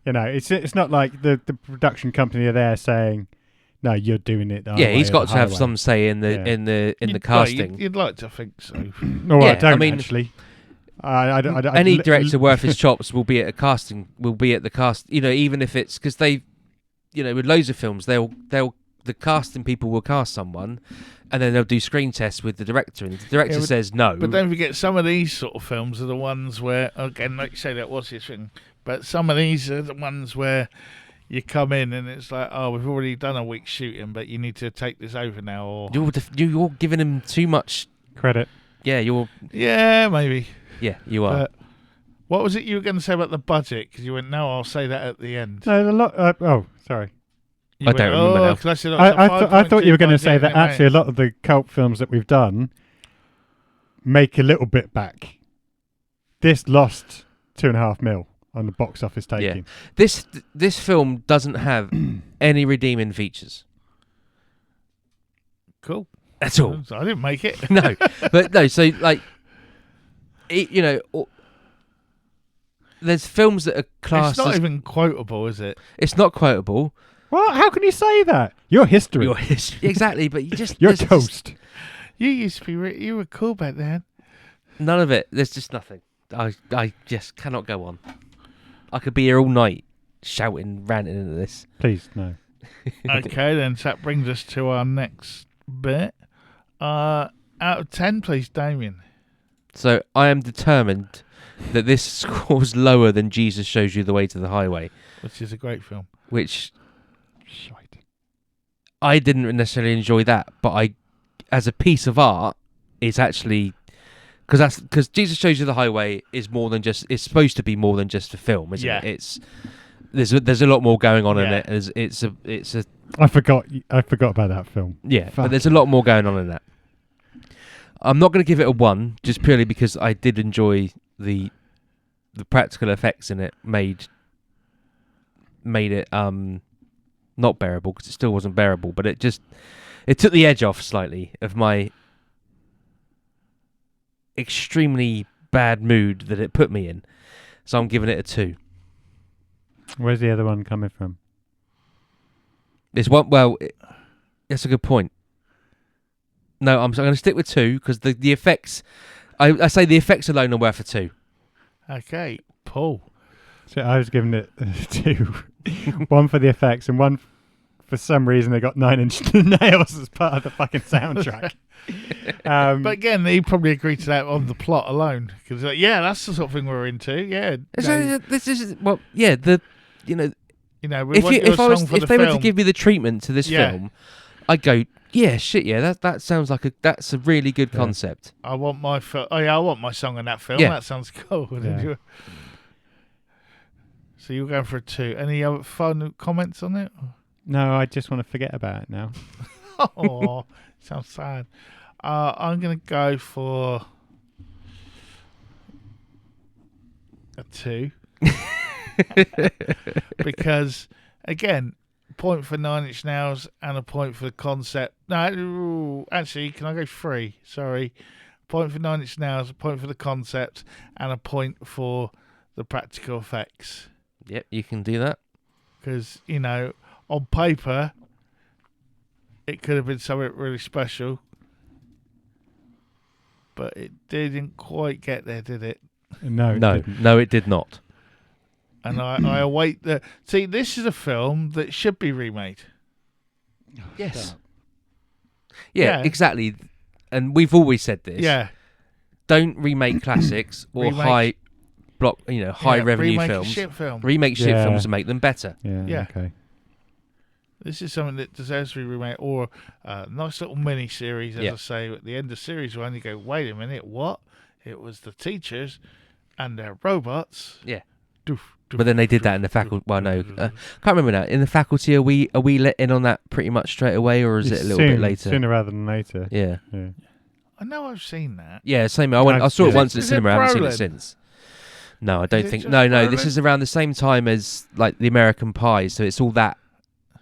Speaker 3: It's not like the production company are there saying, "No, you're doing it."
Speaker 4: Yeah, he's got to have some say in the
Speaker 3: Yeah.
Speaker 4: in the
Speaker 1: you'd-
Speaker 4: casting.
Speaker 1: You'd like to think so.
Speaker 3: No,
Speaker 4: Yeah,
Speaker 3: I don't
Speaker 4: I mean-
Speaker 3: actually. I
Speaker 4: Any director worth his chops will be at a casting. Will be at the cast. Even if it's because they, with loads of films, the casting people will cast someone, and then they'll do screen tests with the director, and the director says no.
Speaker 1: But don't forget, some of these sort of films are the ones where, again, like you say, that was his thing. But some of these are the ones where you come in and it's like, oh, we've already done a week's shooting, but you need to take this over now. Or
Speaker 4: You're giving him too much
Speaker 3: credit.
Speaker 4: Yeah,
Speaker 1: Yeah, maybe.
Speaker 4: Yeah, you are.
Speaker 1: But what was it you were going to say about the budget? Because you went, no, I'll say that at the end.
Speaker 3: No, a lot. Sorry.
Speaker 1: You
Speaker 4: don't remember now.
Speaker 1: 'cause I said,
Speaker 3: I thought you were going to say that
Speaker 1: budget,
Speaker 3: actually a lot of the cult films that we've done make a little bit back. This lost 2.5 mil on the box office taking.
Speaker 4: Yeah. This film doesn't have any redeeming features.
Speaker 1: Cool.
Speaker 4: That's all.
Speaker 1: So I didn't make it.
Speaker 4: No, but no. So like, there's films that are classed.
Speaker 1: It's not
Speaker 4: as,
Speaker 1: even quotable, is it?
Speaker 4: It's not quotable.
Speaker 3: What? How can you say that? Your history.
Speaker 4: Your history, exactly. But you just
Speaker 3: Your
Speaker 4: there's just
Speaker 3: toast.
Speaker 1: You used to be. You were cool back then.
Speaker 4: none of it. There's just nothing. I just cannot go on. I could be here all night shouting, ranting into this.
Speaker 3: Please, no.
Speaker 1: Okay, then. So that brings us to our next bit. Out of 10, please, Damien.
Speaker 4: So I am determined that this scores lower than Jesus Shows You the Way to the Highway,
Speaker 1: Which is a great film.
Speaker 4: which
Speaker 3: Shite.
Speaker 4: I didn't necessarily enjoy that, but as a piece of art, it's actually because Jesus Shows You the Highway is more than just. It's supposed to be more than just a film, isn't
Speaker 1: Yeah.
Speaker 4: it? It's there's a lot more going on in
Speaker 1: Yeah.
Speaker 4: it. It's a
Speaker 3: I forgot about that film.
Speaker 4: yeah,
Speaker 3: Fuck.
Speaker 4: but there's a lot more going on in that. I'm not going to give it a 1 just purely because I did enjoy the practical effects in it made it not bearable, because it still wasn't bearable, but it took the edge off slightly of my extremely bad mood that it put me in. So I'm giving it a 2.
Speaker 3: Where's the other one coming from?
Speaker 4: It's one. Well, that's a good point. No, I'm going to stick with 2 because the effects. I say the effects alone are worth a 2.
Speaker 1: Okay, Paul.
Speaker 3: So I was giving it 2. One for the effects and one for some reason they got 9 Inch Nails as part of the fucking soundtrack.
Speaker 1: But again, he probably agreed to that on the plot alone. Because, that's the sort of thing we're into. Yeah.
Speaker 4: This is well, yeah. We want
Speaker 1: if
Speaker 4: if they were to give me the treatment to this film, I'd go, yeah, shit, yeah. That sounds like that's a really good concept.
Speaker 1: I want my I want my song in that film.
Speaker 4: Yeah.
Speaker 1: That sounds cool.
Speaker 3: Yeah.
Speaker 1: So you're going for a 2. Any other fun comments on it?
Speaker 3: No, I just want to forget about it now.
Speaker 1: Oh, sounds sad. I'm going to go for a 2. Because, again, point for 9 Inch Nails and a point for the concept. No, actually, can I go 3? Sorry. Point for 9 Inch Nails, a point for the concept, and a point for the practical effects.
Speaker 4: Yep, you can do that.
Speaker 1: Because, on paper, it could have been something really special. But it didn't quite get there, did it?
Speaker 3: No,
Speaker 4: It did not.
Speaker 1: And I await the... See, this is a film that should be remade.
Speaker 4: Yes.
Speaker 1: Yeah.
Speaker 4: Yeah, exactly. And we've always said this.
Speaker 1: Yeah.
Speaker 4: Don't remake classics or
Speaker 1: Remake-
Speaker 4: high revenue
Speaker 1: remake
Speaker 4: films.
Speaker 1: A shit film.
Speaker 4: Remake shit
Speaker 3: Yeah.
Speaker 4: films and make them better.
Speaker 1: Yeah.
Speaker 3: Okay.
Speaker 1: This is something that deserves to be remade, or a nice little mini series, as I say. At the end of series 1, you go, wait a minute, what? It was the teachers and their robots.
Speaker 4: Yeah.
Speaker 1: Doof, doof,
Speaker 4: But then they did that
Speaker 1: doof,
Speaker 4: in the faculty.
Speaker 1: doof,
Speaker 4: Well, no,
Speaker 1: doof,
Speaker 4: can't
Speaker 1: doof.
Speaker 4: remember now. In the faculty, are we let in on that pretty much straight away, or is it a little bit later?
Speaker 3: Sooner rather than later.
Speaker 4: Yeah.
Speaker 3: Yeah.
Speaker 1: I know I've seen that.
Speaker 4: Yeah, same. I saw it
Speaker 3: Is
Speaker 4: once at the
Speaker 1: is it
Speaker 4: cinema. I haven't seen it
Speaker 1: Brolin?
Speaker 4: since. No, I don't
Speaker 1: it
Speaker 4: think.
Speaker 1: just
Speaker 4: No, this
Speaker 1: Brolin?
Speaker 4: is around the same time as like the American Pie, so it's all that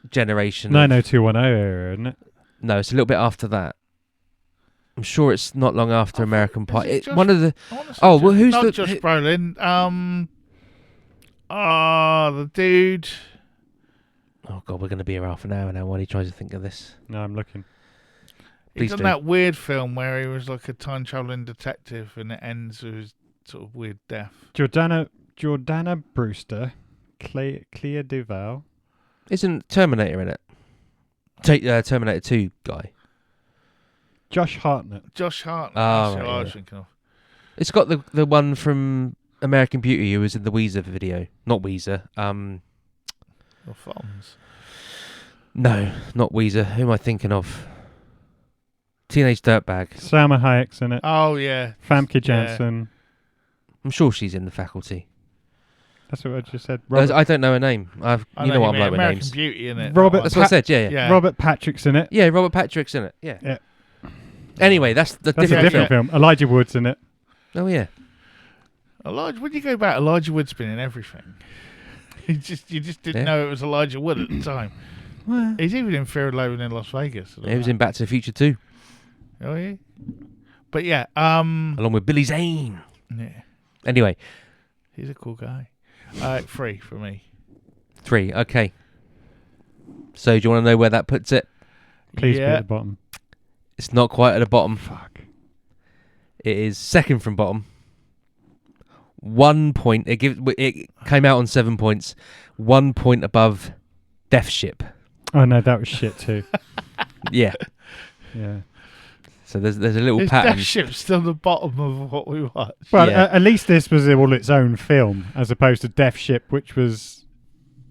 Speaker 4: generation. of-
Speaker 3: 90210 era, isn't it?
Speaker 4: No, it's a little bit after that. I'm sure it's not long after American Pie.
Speaker 1: it just-
Speaker 4: One of the
Speaker 1: I wanna say
Speaker 4: Oh, well, who's
Speaker 1: not
Speaker 4: the-
Speaker 1: Josh
Speaker 4: who-
Speaker 1: Brolin? The dude.
Speaker 4: oh god, we're going to be here half an hour now while he tries to think of this.
Speaker 3: No, I'm looking.
Speaker 1: He's
Speaker 4: Please
Speaker 1: done
Speaker 4: do.
Speaker 1: that weird film where he was like a time traveling detective, and it ends with his sort of weird death.
Speaker 3: Jordana Brewster, Clea Duval,
Speaker 4: Isn't Terminator in it? Terminator 2 guy.
Speaker 3: Josh Hartnett.
Speaker 1: Josh Hart.
Speaker 4: Oh,
Speaker 1: That's who
Speaker 4: right,
Speaker 1: I was
Speaker 4: yeah.
Speaker 1: thinking of.
Speaker 4: It's got the one from American Beauty who was in the Weezer video. Not Weezer.
Speaker 1: Or Fonz.
Speaker 4: No, not Weezer. Who am I thinking of? Teenage Dirtbag.
Speaker 3: Salma Hayek's in it.
Speaker 1: Oh, yeah.
Speaker 3: Famke
Speaker 1: Yeah.
Speaker 3: Janssen.
Speaker 4: I'm sure she's in the Faculty.
Speaker 3: That's what I just said.
Speaker 4: I don't know her name.
Speaker 1: I
Speaker 4: You know what I'm
Speaker 1: mean,
Speaker 4: like with
Speaker 1: American
Speaker 4: names.
Speaker 1: Beauty, in it.
Speaker 3: Robert-
Speaker 4: That's what I said. Yeah, yeah.
Speaker 1: Yeah.
Speaker 3: Robert Patrick's in it.
Speaker 4: Yeah, Robert Patrick's in it. Yeah.
Speaker 3: Yeah.
Speaker 4: Anyway, that's the
Speaker 3: That's
Speaker 4: different
Speaker 3: a different film. Elijah Wood's in it.
Speaker 4: Oh yeah.
Speaker 1: When you go back, Elijah Wood's been in everything. You just didn't
Speaker 4: Yeah.
Speaker 1: know it was Elijah Wood at the time.
Speaker 3: Well,
Speaker 1: He's even in Fear and Loathing in Las Vegas.
Speaker 4: He was in Back to the Future 2,
Speaker 1: Oh, yeah. But yeah,
Speaker 4: along with Billy Zane.
Speaker 1: yeah,
Speaker 4: Anyway,
Speaker 1: he's a cool guy. 3 for me.
Speaker 4: 3. Okay. So do you want to know where that puts it?
Speaker 3: please be
Speaker 1: Yeah.
Speaker 3: at the bottom.
Speaker 4: It's not quite at the bottom.
Speaker 3: Fuck.
Speaker 4: It is second from bottom. 1 point. It came out on 7 points. 1 point above Death Ship.
Speaker 3: Oh no, that was shit too.
Speaker 4: Yeah.
Speaker 3: Yeah.
Speaker 4: So there's a little
Speaker 1: His
Speaker 4: pattern.
Speaker 1: Death Ship's still the bottom of what we watched.
Speaker 3: Well,
Speaker 4: Yeah.
Speaker 3: at least this was all its own film, as opposed to Death Ship, which was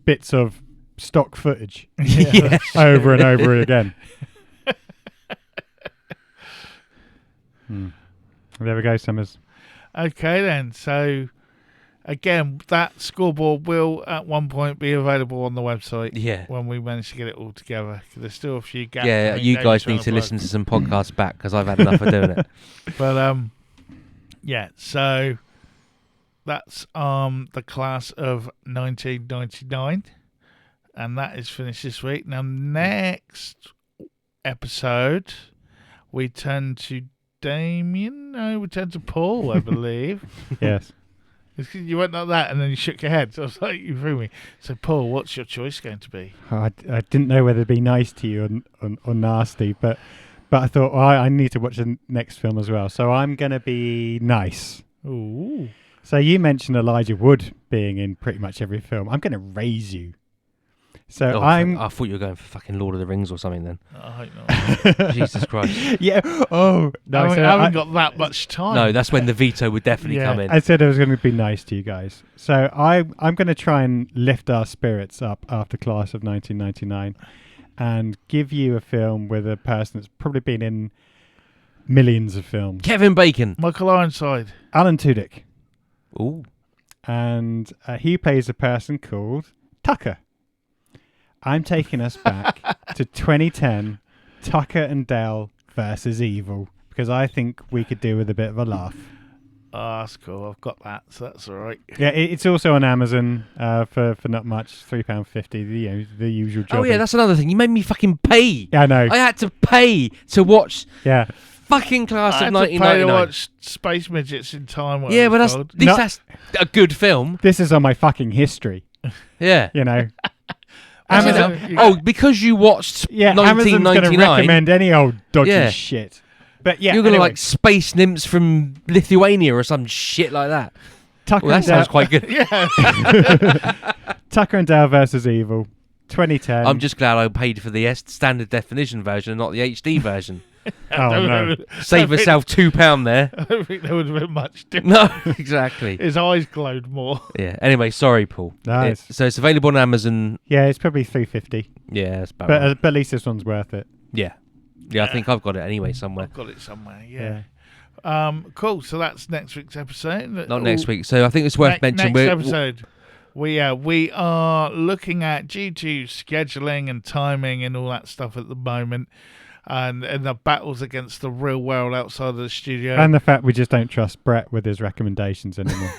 Speaker 3: bits of stock footage
Speaker 4: Yeah.
Speaker 3: over and over again. There we go, Summers.
Speaker 1: Okay, then. So, again, that scoreboard will at one point be available on the website
Speaker 4: Yeah.
Speaker 1: when we manage to get it all together. 'Cause there's still a few gaps.
Speaker 4: Yeah,
Speaker 1: between
Speaker 4: you
Speaker 1: days
Speaker 4: guys
Speaker 1: trying
Speaker 4: need to
Speaker 1: plug.
Speaker 4: listen to some podcasts back because I've had enough of doing it.
Speaker 1: But yeah. So that's the class of 1999, and that is finished this week. Now, next episode, we turn to Damien. No, we turn to Paul, I believe.
Speaker 3: Yes.
Speaker 1: It's 'cause you went like that, and then you shook your head. So I was like, you threw me. So, Paul, what's your choice going to be?
Speaker 3: I didn't know whether to be nice to you or nasty, but I thought, well, I need to watch the next film as well. So I'm going to be nice.
Speaker 1: Ooh.
Speaker 3: So you mentioned Elijah Wood being in pretty much every film. I'm going to raise you. So
Speaker 4: Oh, I thought you were going for fucking Lord of the Rings or something then.
Speaker 1: I hope not.
Speaker 4: Jesus Christ.
Speaker 3: yeah. Oh no,
Speaker 1: I
Speaker 3: so
Speaker 1: haven't got that much time.
Speaker 4: No, that's when the veto would definitely
Speaker 1: Yeah.
Speaker 4: come in.
Speaker 3: I said I was going to be nice to you guys. So I'm going to try and lift our spirits up after Class of 1999 and give you a film with a person that's probably been in millions of films.
Speaker 4: Kevin Bacon.
Speaker 1: Michael Ironside.
Speaker 3: Alan Tudyk.
Speaker 4: Ooh.
Speaker 3: And he plays a person called Tucker. I'm taking us back to 2010, Tucker and Dale versus Evil, because I think we could do with a bit of a laugh.
Speaker 1: Oh, that's cool. I've got that, so that's all right.
Speaker 3: Yeah, it's also on Amazon for not much, £3.50, the usual job.
Speaker 4: Oh yeah, that's another thing. You made me fucking pay.
Speaker 3: Yeah, I know.
Speaker 4: I had to pay to watch
Speaker 3: Yeah,
Speaker 4: fucking Class
Speaker 1: I
Speaker 4: of
Speaker 1: had to pay to
Speaker 4: 1999.
Speaker 1: watch Space Midgets in Time.
Speaker 4: Yeah, but
Speaker 1: that's
Speaker 4: at least that's a good film.
Speaker 3: this is on my fucking history,
Speaker 4: Yeah.
Speaker 3: you know.
Speaker 1: Amazon-
Speaker 3: Amazon,
Speaker 4: Oh, because you watched
Speaker 3: yeah, Amazon's going to
Speaker 4: 1999,
Speaker 3: recommend any old dodgy
Speaker 4: Yeah.
Speaker 3: shit. But yeah,
Speaker 4: you're gonna
Speaker 3: anyway,
Speaker 4: like space nymphs from Lithuania or some shit like that.
Speaker 3: Tucker,
Speaker 4: Well, that
Speaker 3: and
Speaker 4: sounds
Speaker 3: Dale,
Speaker 4: quite good.
Speaker 1: Yeah.
Speaker 3: Tucker and Dale versus Evil, 2010.
Speaker 4: I'm just glad I paid for the standard definition version and not the HD version.
Speaker 3: Oh no.
Speaker 4: Save myself £2 there.
Speaker 1: I don't think there would have been much difference.
Speaker 4: No, exactly.
Speaker 1: His eyes glowed more.
Speaker 4: Yeah. Anyway, sorry, Paul.
Speaker 3: Nice.
Speaker 4: So it's available on Amazon.
Speaker 3: Yeah, it's probably $3.50,
Speaker 4: Yeah, that's about
Speaker 3: but
Speaker 4: right.
Speaker 3: at least this one's worth it.
Speaker 4: Yeah. Yeah, I think I've got it anyway somewhere.
Speaker 1: I've got it somewhere, yeah. Cool, so that's next week's episode.
Speaker 4: Not next week. So I think it's worth mentioning.
Speaker 1: Next episode, we are looking at, due to scheduling and timing and all that stuff at the moment, and the battles against the real world outside of the studio.
Speaker 3: And the fact we just don't trust Brett with his recommendations anymore.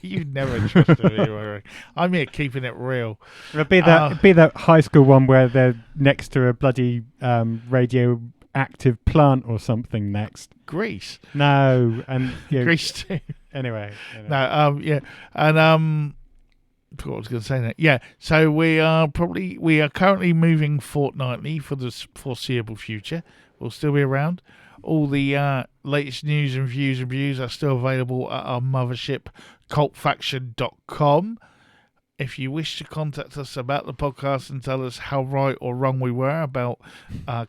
Speaker 1: You've never trusted me. Warwick. I'm here keeping it real.
Speaker 3: It'll be that high school one where they're next to a bloody radioactive plant or something next.
Speaker 1: Greece.
Speaker 3: No, and yeah,
Speaker 1: Greece too.
Speaker 3: anyway.
Speaker 1: No, yeah. And I forgot what I was going to say now. Yeah, so we are currently moving fortnightly for the foreseeable future. We'll still be around. All the latest news and reviews are still available at our mothership, cultfaction.com. if you wish to contact us about the podcast and tell us how right or wrong we were about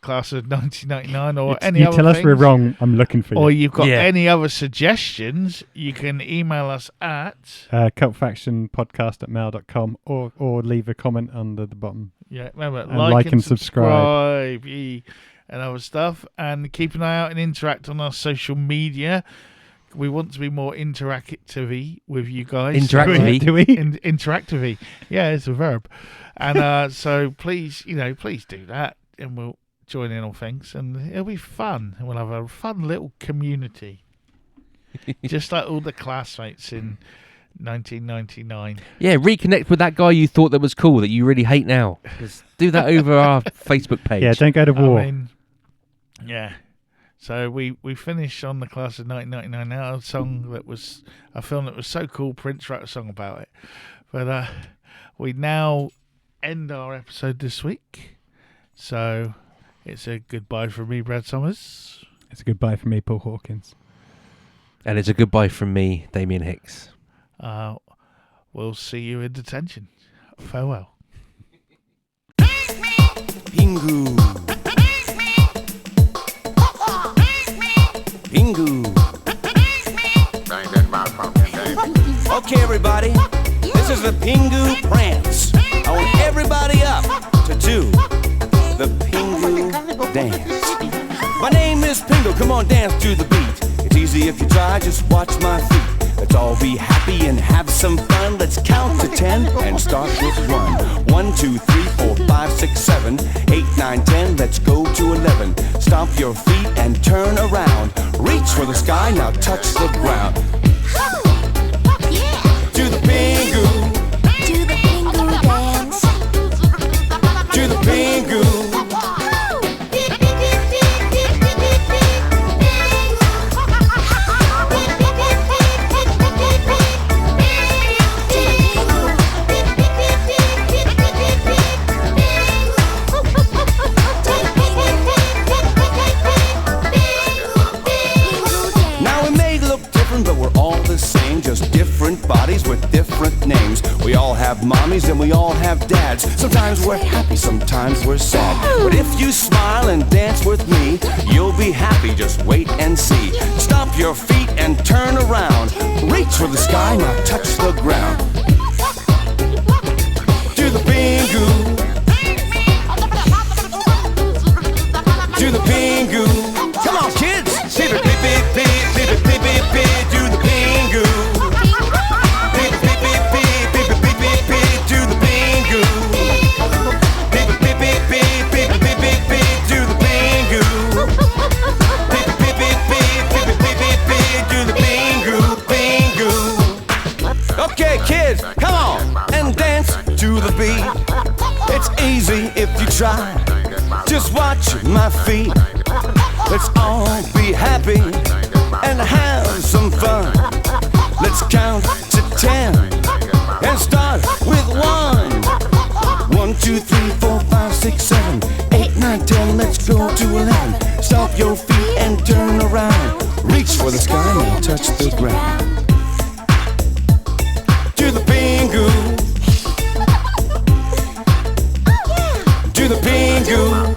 Speaker 1: Class of 1999 or any other
Speaker 3: You tell us we're
Speaker 1: things,
Speaker 3: wrong, I'm looking for you.
Speaker 1: or you've got
Speaker 4: Yeah.
Speaker 1: any other suggestions, you can email us at
Speaker 3: cultfactionpodcast@mail.com or leave a comment under the bottom.
Speaker 1: remember
Speaker 3: And like and
Speaker 1: subscribe and other stuff, and keep an eye out and interact on our social media. We want to be more interactive with you guys.
Speaker 4: Interactive-y?
Speaker 3: Do we?
Speaker 1: Interactive-y. Yeah, it's a verb. And so please do that, and we'll join in on things, and it'll be fun. And we'll have a fun little community, just like all the classmates in 1999.
Speaker 4: Yeah, reconnect with that guy you thought that was cool that you really hate now. Just do that over our Facebook page.
Speaker 3: Yeah, don't go to war.
Speaker 1: I mean, yeah. So we finished on the Class of 1999 now, a film that was so cool. Prince wrote a song about it. But we now end our episode this week. So it's a goodbye from me, Brad Summers.
Speaker 3: It's a goodbye from me, Paul Hawkins.
Speaker 4: And it's a goodbye from me, Damien Hicks.
Speaker 1: We'll see you in detention. Farewell.
Speaker 5: Pingu. Pingu. Okay, everybody, this is the Pingu prance. I want everybody up to do the Pingu dance. My name is Pingu, come on, dance to the beat. It's easy if you try, just watch my feet. Let's all be happy and have some fun. Let's count to 10 and start with 1. 1, 2, 3, 4, 5, 6, 7, 8, 9, 10. Let's go to 11. Stomp your feet and turn around. Reach for the sky, now touch the ground. To the Pingu.
Speaker 6: Do the Pingu dance.
Speaker 5: To the Pingu. Now we may look different, but we're all the same. Just different bodies with different names. We all have mommies and we all have dads. Sometimes we're happy, sometimes we're sad. But if you smile and dance with me, you'll be happy, just wait and see. Stomp your feet and turn around. Reach for the sky, now touch the ground. To the Pingu. To the Pingu. Come on, kids. See the beep beep beep, see the beep beep beep. To the Pingu. Beep beep beep beep, beep beep beep beep. To the Pingu. Beep beep beep beep, beep beep beep beep. To the Pingu. Beep beep beep beep, beep beep beep beep. To the Pingu, Pingu. Okay, kids, come on and dance to the beat. It's easy if you try. Just watch my feet. Let's all be happy and have some fun. Let's count to 10 and start with 1. 1, 2, 3, 4, 5, 6, 7, 8, 9, 10. Let's go to 11. Stomp your feet and turn around. Reach for the sky and touch the ground. To the Pingu. To the Pingu.